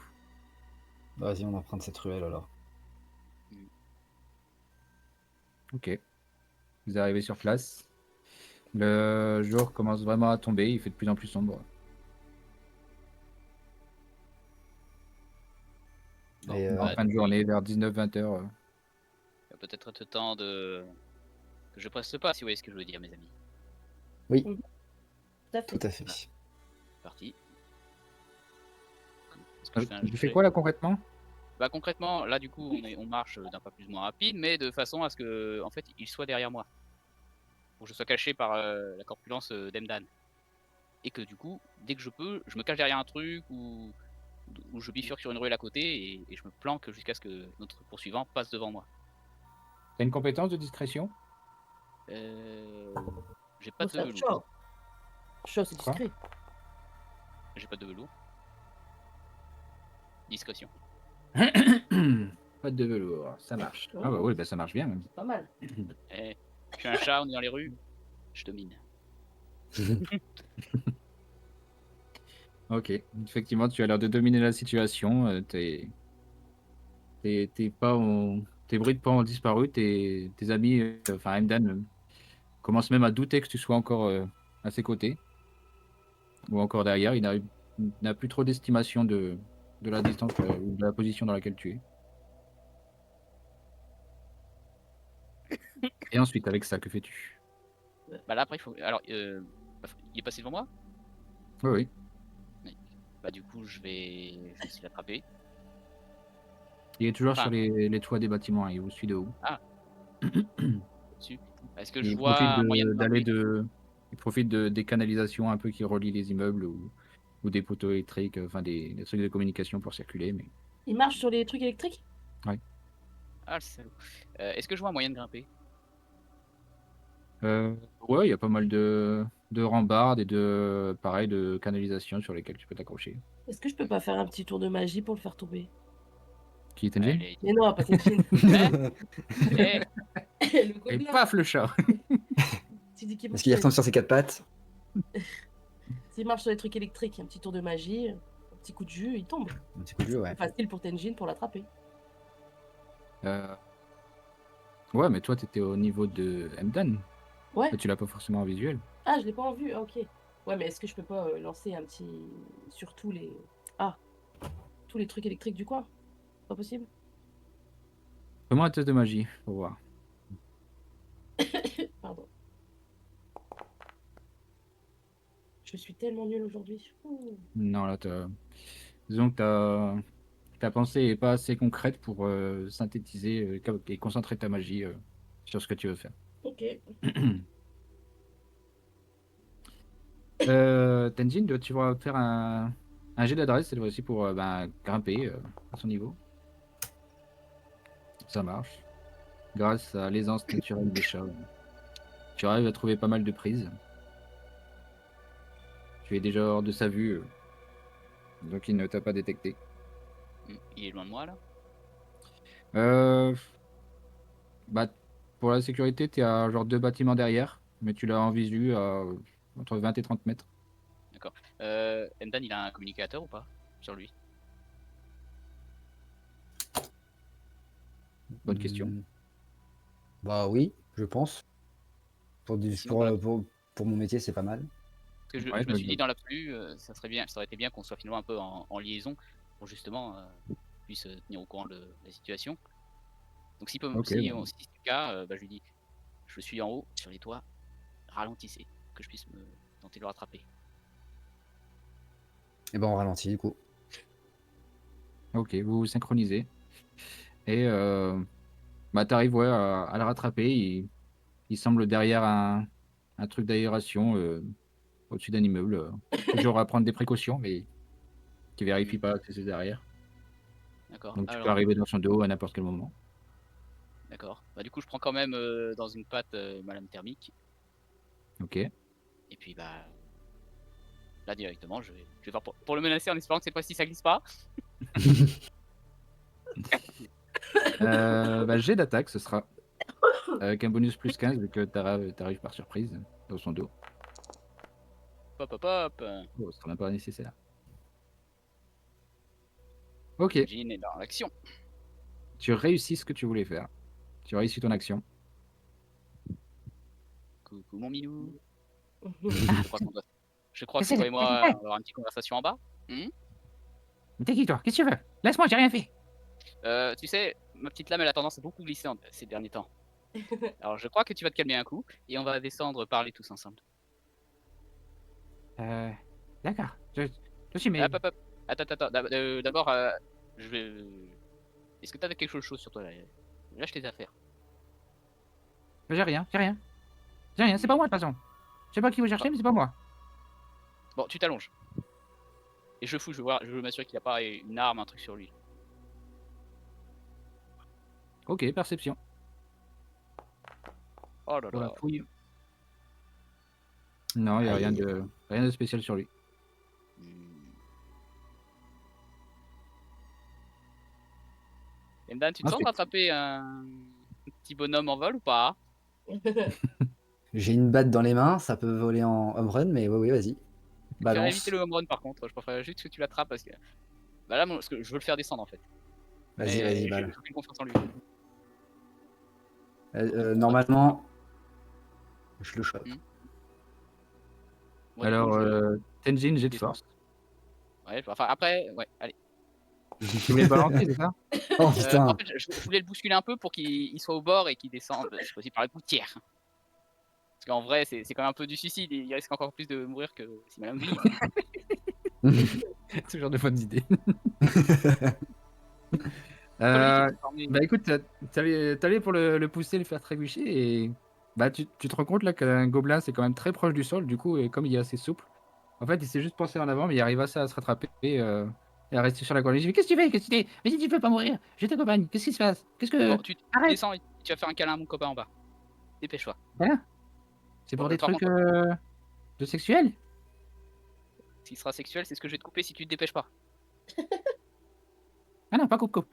Vas-y, on emprunte cette ruelle alors. Ok, vous arrivez sur place. Le jour commence vraiment à tomber, il fait de plus en plus sombre. Bon, Et En bah, fin de journée, vers 19-20 heures. il va peut-être être temps de que je presse le pas, si vous voyez ce que je veux dire, mes amis. oui, Tout à tout fait. à fait. Parti. Est-ce que je fais un Tu fais jet quoi là concrètement? Bah concrètement, là du coup, on marche d'un pas plus ou moins rapide, mais de façon à ce que, en fait, il soit derrière moi, pour que je sois caché par la corpulence d'Emdan, et que du coup, dès que je peux, je me cache derrière un truc ou je bifurque sur une ruelle à côté et je me planque jusqu'à ce que notre poursuivant passe devant moi. T'as une compétence de discrétion? Euh... J'ai pas Bon, de ça, velours. chaud. Chaud, c'est Quoi? discret. J'ai pas de velours. Discrétion. Pas de velours, ça marche. Ah bah Oh, oui, bah ça marche bien même. pas mal. Eh, je suis un chat, on est dans les rues, je domine. Ok, effectivement, tu as l'air de dominer la situation. Tes bruits de pas ont disparu. Tes amis, enfin Emdan, commencent même à douter que tu sois encore à ses côtés ou encore derrière. Il n'a plus trop d'estimation de la distance ou de la position dans laquelle tu es. Et ensuite, avec ça, que fais-tu? Bah là après il faut. Alors, il est passé devant moi? Oui, oui. Oui. Bah du coup je vais essayer de l'attraper. Il est toujours sur Enfin, les toits des bâtiments. Hein, il vous suit de haut. ah, dessus. Est-ce que je Il vois profite un moyen de d'aller grimper? il profite des canalisations un peu qui relient les immeubles ou des poteaux électriques, enfin des trucs de communication pour circuler. Mais Il marche sur les trucs électriques? ouais. Ah le salaud. Est-ce que je vois un moyen de grimper? Ouais, il y a pas mal de rambardes et pareil, de canalisations sur lesquelles tu peux t'accrocher. Est-ce que je peux pas faire un petit tour de magie pour le faire tomber? Qui est Tenjin? Allez. Mais non, pas Tenshin. Eh, eh, Le Et gobelin. paf le chat! Tu dis qu'il Est-ce qu'il retombe sur ses quatre pattes? s'il marche sur les trucs électriques, un petit tour de magie, un petit coup de jus, il tombe. Un petit coup de jeu, ouais. C'est facile pour Tenjin pour l'attraper. Euh, ouais, mais toi, t'étais au niveau de Emdan. Ouais. Mais tu l'as pas forcément en visuel. Ah, je l'ai pas en vue. Ah, ok. Ouais, mais est-ce que je peux pas lancer un petit sur tous les tous les trucs électriques du coin? Pas possible. Fais-moi un test de magie, pour voir. Pardon. Je suis tellement nulle aujourd'hui. Ouh. Non, là, disons que ta pensée est pas assez concrète pour synthétiser et concentrer ta magie sur ce que tu veux faire. Ok. Tenzin, tu vas faire un jet d'adresse cette fois-ci pour ben, grimper à son niveau. Ça marche. Grâce à l'aisance naturelle des chats, tu arrives à trouver pas mal de prises. Tu es déjà hors de sa vue, donc il ne t'a pas détecté. il est loin de moi là. Euh, bah, pour la sécurité, tu es à genre deux bâtiments derrière, mais tu l'as en visu à entre 20 et 30 mètres. D'accord. Emdan il a un communicateur ou pas sur lui? Bonne question. Bah oui, je pense. Sinon, voilà. Pour mon métier, c'est pas mal. Parce que Ouais, je me suis dit dans l'absolu, ça serait bien, ça aurait été bien qu'on soit finalement un peu en liaison pour justement qu'on puisse tenir au courant de la situation. Donc ok, si, bon. si c'est le cas, bah, je lui dis, je suis en haut sur les toits, ralentissez, que je puisse me tenter de le rattraper. Et ben on ralentit du coup. Ok, vous vous synchronisez. Et bah, tu arrives ouais, à le rattraper. Il semble derrière un truc d'aération au-dessus d'un immeuble. Toujours à prendre des précautions, mais qui vérifie pas que c'est derrière. D'accord. Donc tu peux Alors, arriver dans son dos à n'importe quel moment. d'accord. Bah, du coup, je prends quand même dans une patte ma lame thermique. Ok. Et puis, bah, là directement, je vais voir pour le menacer en espérant que cette fois-ci ça glisse pas. Jet d'attaque, ce sera avec un bonus plus 15 vu que t'arrives par surprise dans son dos. Hop, hop, hop. Oh, ce sera même pas nécessaire. Ok, Jean est dans l'action. tu réussis ce que tu voulais faire. Tu réussis ton action. Coucou mon minou. Mhm. Je crois que toi et moi, on va avoir une petite conversation en bas. Mais t'es qui toi? Qu'est-ce que tu veux? Laisse-moi, j'ai rien fait. Tu sais, ma petite lame, elle a tendance à beaucoup glisser ces derniers temps. Alors je crois que tu vas te calmer un coup et on va descendre parler tous ensemble. D'accord. Je suis Hop, hop, hop. Attends. D'abord, je vais. Est-ce que t'as quelque chose de chaud sur toi là? Lâche tes affaires. J'ai rien. C'est pas moi de toute façon. Je sais pas qui vous cherchez, mais c'est pas moi. Bon, tu t'allonges. Et je fous, je veux m'assurer qu'il a pas une arme, un truc sur lui. Ok, perception. Oh là Pour la là. fouille. Non, il n'y a rien de spécial sur lui. Emdan, tu te sens Ensuite. rattraper un petit bonhomme en vol ou pas? J'ai une batte dans les mains, ça peut voler en home run, mais oui, vas-y. Je préfère Balance. éviter le home run par contre, je préfère juste que tu l'attrapes parce que. Bah là, parce que je veux le faire descendre en fait. Vas-y, Mais vas-y, balle. j'ai aucune confiance en lui. Normalement, je le chope. Moi, Alors, du coup, Tenjin, jet de descends. force. Ouais, enfin après, ouais, allez. Tu voulais balancer, c'est ça? Oh putain. En fait, je voulais le bousculer un peu pour qu'il soit au bord et qu'il descende, si possible, par la gouttière. Parce qu'en vrai, c'est quand même un peu du suicide, il risque encore plus de mourir que si Madame glisse. Toujours de bonnes idées. Bah Bah écoute, t'allais pour le pousser, le faire trébucher et bah tu te rends compte là qu'un gobelin c'est quand même très proche du sol du coup et comme il est assez souple, en fait il s'est juste pensé en avant mais il arrive assez à se rattraper et à rester sur la corde. Je dis qu'est-ce que tu fais? Qu'est-ce que tu fais? Vas-y tu peux pas mourir, je t'accompagne. Qu'est-ce qui se passe? Qu'est-ce que... bon, tu Arrête! descends et tu vas faire un câlin à mon copain en bas. Dépêche-toi. Voilà. C'est pour Bon, des par trucs contre, de sexuels? s'il sera sexuel, c'est ce que je vais te couper si tu te dépêches pas. Ah non, pas coupe.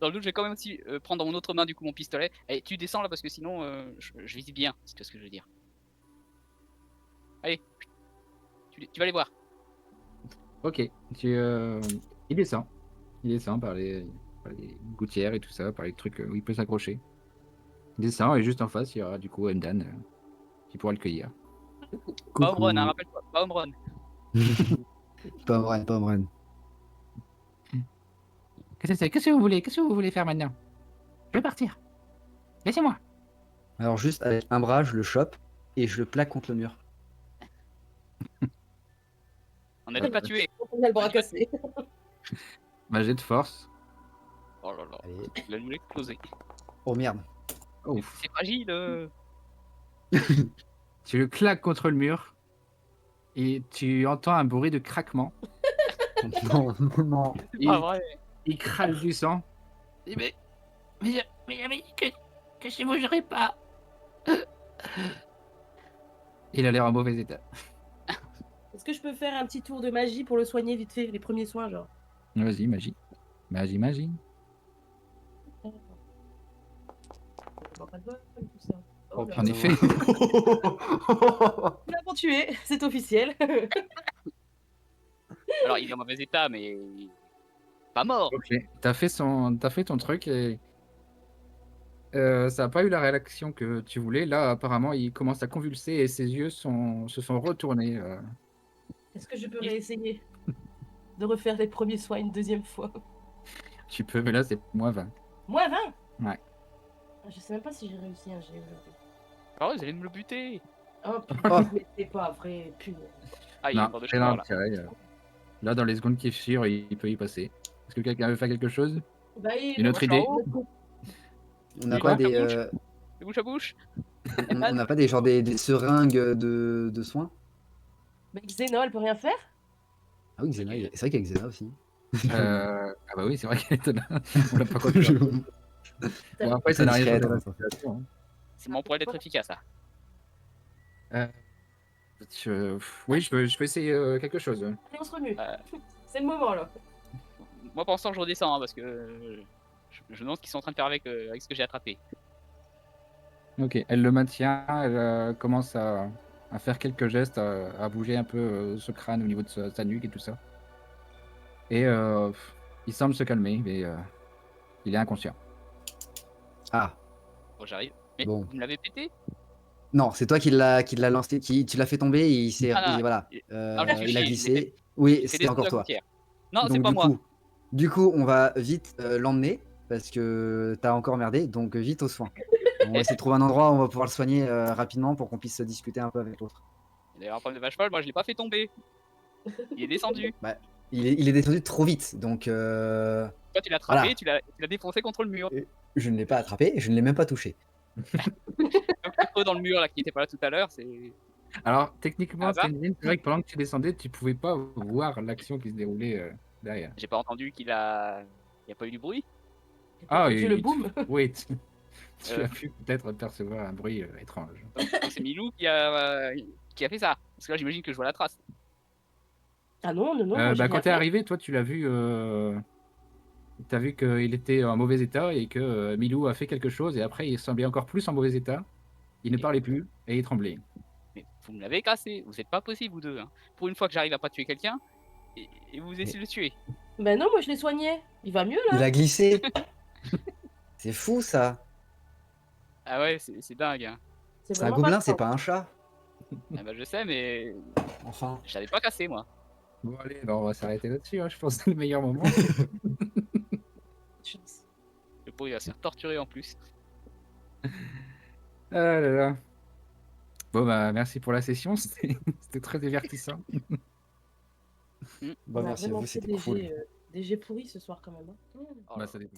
Dans le doute, je vais quand même aussi prendre dans mon autre main du coup mon pistolet. Et tu descends là parce que sinon je vise bien, si tu vois ce que je veux dire. Allez, tu vas les voir. Ok, il descend. Il descend par les gouttières et tout ça, par les trucs où il peut s'accrocher. Il descend et juste en face, il y aura du coup Emdan qui pourra le cueillir. Pas home run, hein, rappelle-toi, pas home run. Pas home run. Qu'est-ce que c'est? Qu'est-ce que vous voulez? Qu'est-ce que vous voulez faire maintenant? Je vais partir. Laissez-moi. Alors juste avec un bras, je le chope et je le plaque contre le mur. On a dit pas tuer. On a le bras cassé. Bah, jet de force. Oh là là, Allez. il a nous exploser. Oh merde. Oh. C'est fragile. Tu le claques contre le mur et tu entends un bruit de craquement. Non. C'est pas vrai. Il crache du sang. Mais j'avais dit que je ne bougerais pas. Il a l'air en mauvais état. Est-ce que je peux faire un petit tour de magie pour le soigner vite fait, les premiers soins, genre? Vas-y, magie. Magie. Oh, En effet. Nous l'avons tué, c'est officiel. Alors il est en mauvais état, mais pas mort. Ok. T'as fait ton truc et ça n'a pas eu la réaction que tu voulais. Là, apparemment, il commence à convulser et ses yeux se sont retournés. Est-ce que je peux réessayer de refaire les premiers soins une deuxième fois? Tu peux, mais là, c'est moins 20. Moins 20? Ouais. Je sais même pas si j'ai réussi un jet aujourd'hui. Oh, vous allez me le buter. Oh putain, mais c'est pas vrai, putain. Ah, il est Non, mort de c'est chaleur là. l'intérêt. Là, dans les secondes qui suivent, il peut y passer. Est-ce que quelqu'un veut faire quelque chose? Bah, Une autre idée? On n'a Et pas quoi, des, De bouche à bouche. on n'a pas des genre des seringues de soins. Bah, Xéno, elle peut rien faire? Ah oui, Xena, c'est vrai qu'il y a Xena aussi. Ah bah oui, c'est vrai qu'elle était là. On l'a pas compris. Bon, après, ça Très n'arrive pas discrète, dans la hein. situation. Hein. C'est mon pourrait être efficace ça. Oui, je peux essayer quelque chose. Allez, on se remue. C'est le moment là. Moi, pour l'instant, je redescends, hein, parce que je me demande ce qu'ils sont en train de faire avec ce que j'ai attrapé. Ok, elle le maintient, elle commence à faire quelques gestes, à bouger un peu ce crâne au niveau de sa nuque et tout ça. Et il semble se calmer, mais il est inconscient. Ah, Bon, j'arrive. Mais bon. vous me l'avez pété? Non, c'est toi qui l'a lancé, tu l'as fait tomber et Ah, voilà, alors je me suis il a chié, glissé. Oui, j'ai fait c'était descendre encore la toi. gouttière. Non, c'est Donc pas moi. du coup, on va vite l'emmener parce que t'as encore merdé, donc vite aux soins. On va essayer de trouver un endroit où on va pouvoir le soigner rapidement pour qu'on puisse se discuter un peu avec l'autre. D'ailleurs, un problème de vache folle, moi je l'ai pas fait tomber. Il est descendu. Bah, il est descendu trop vite, donc Toi, tu l'as attrapé, voilà. tu l'as défoncé contre le mur. Je ne l'ai pas attrapé, je ne l'ai même pas touché. Donc, le creux dans le mur là qui était pas là tout à l'heure, c'est Alors, un techniquement, hasard. Tenzin, c'est vrai que pendant que tu descendais, tu pouvais pas voir l'action qui se déroulait derrière. J'ai pas entendu qu'il a. Il y a pas eu du bruit. J'ai pas entendu le boom. Oui, tu Euh. as pu peut-être percevoir un bruit étrange. Donc, c'est Milou qui a fait ça. Parce que là, j'imagine que je vois la trace. Ah non, non, non, moi j'ai Bah, rien quand t'es fait. arrivé, toi, tu l'as vu. T'as vu qu'il était en mauvais état et que Milou a fait quelque chose et après il semblait encore plus en mauvais état. Il ne Et- parlait plus et il tremblait. Mais vous me l'avez cassé. Vous êtes pas possible, vous deux. Hein. Pour une fois que j'arrive à pas tuer quelqu'un, et vous essayez de le tuer. Ben non, moi je l'ai soigné. Il va mieux Il là. a glissé. C'est fou ça. Ah ouais, c'est dingue. Hein. C'est C'est un vraiment gobelin, c'est grave. pas un chat. Ah bah, je sais, mais Enfin. je l'avais pas cassé, moi. Bon, allez, bah, on va s'arrêter là-dessus. Hein. Je pense que c'est le meilleur moment. Chance. Le pauvre, il va se faire torturer en plus. Ah là là. Bon, bah, merci pour la session. C'était très divertissant. Bah, On a merci à vraiment vous, fait c'était cool. des jets pourris ce soir quand même. Hein. Oh Bah, là ça là. dépend.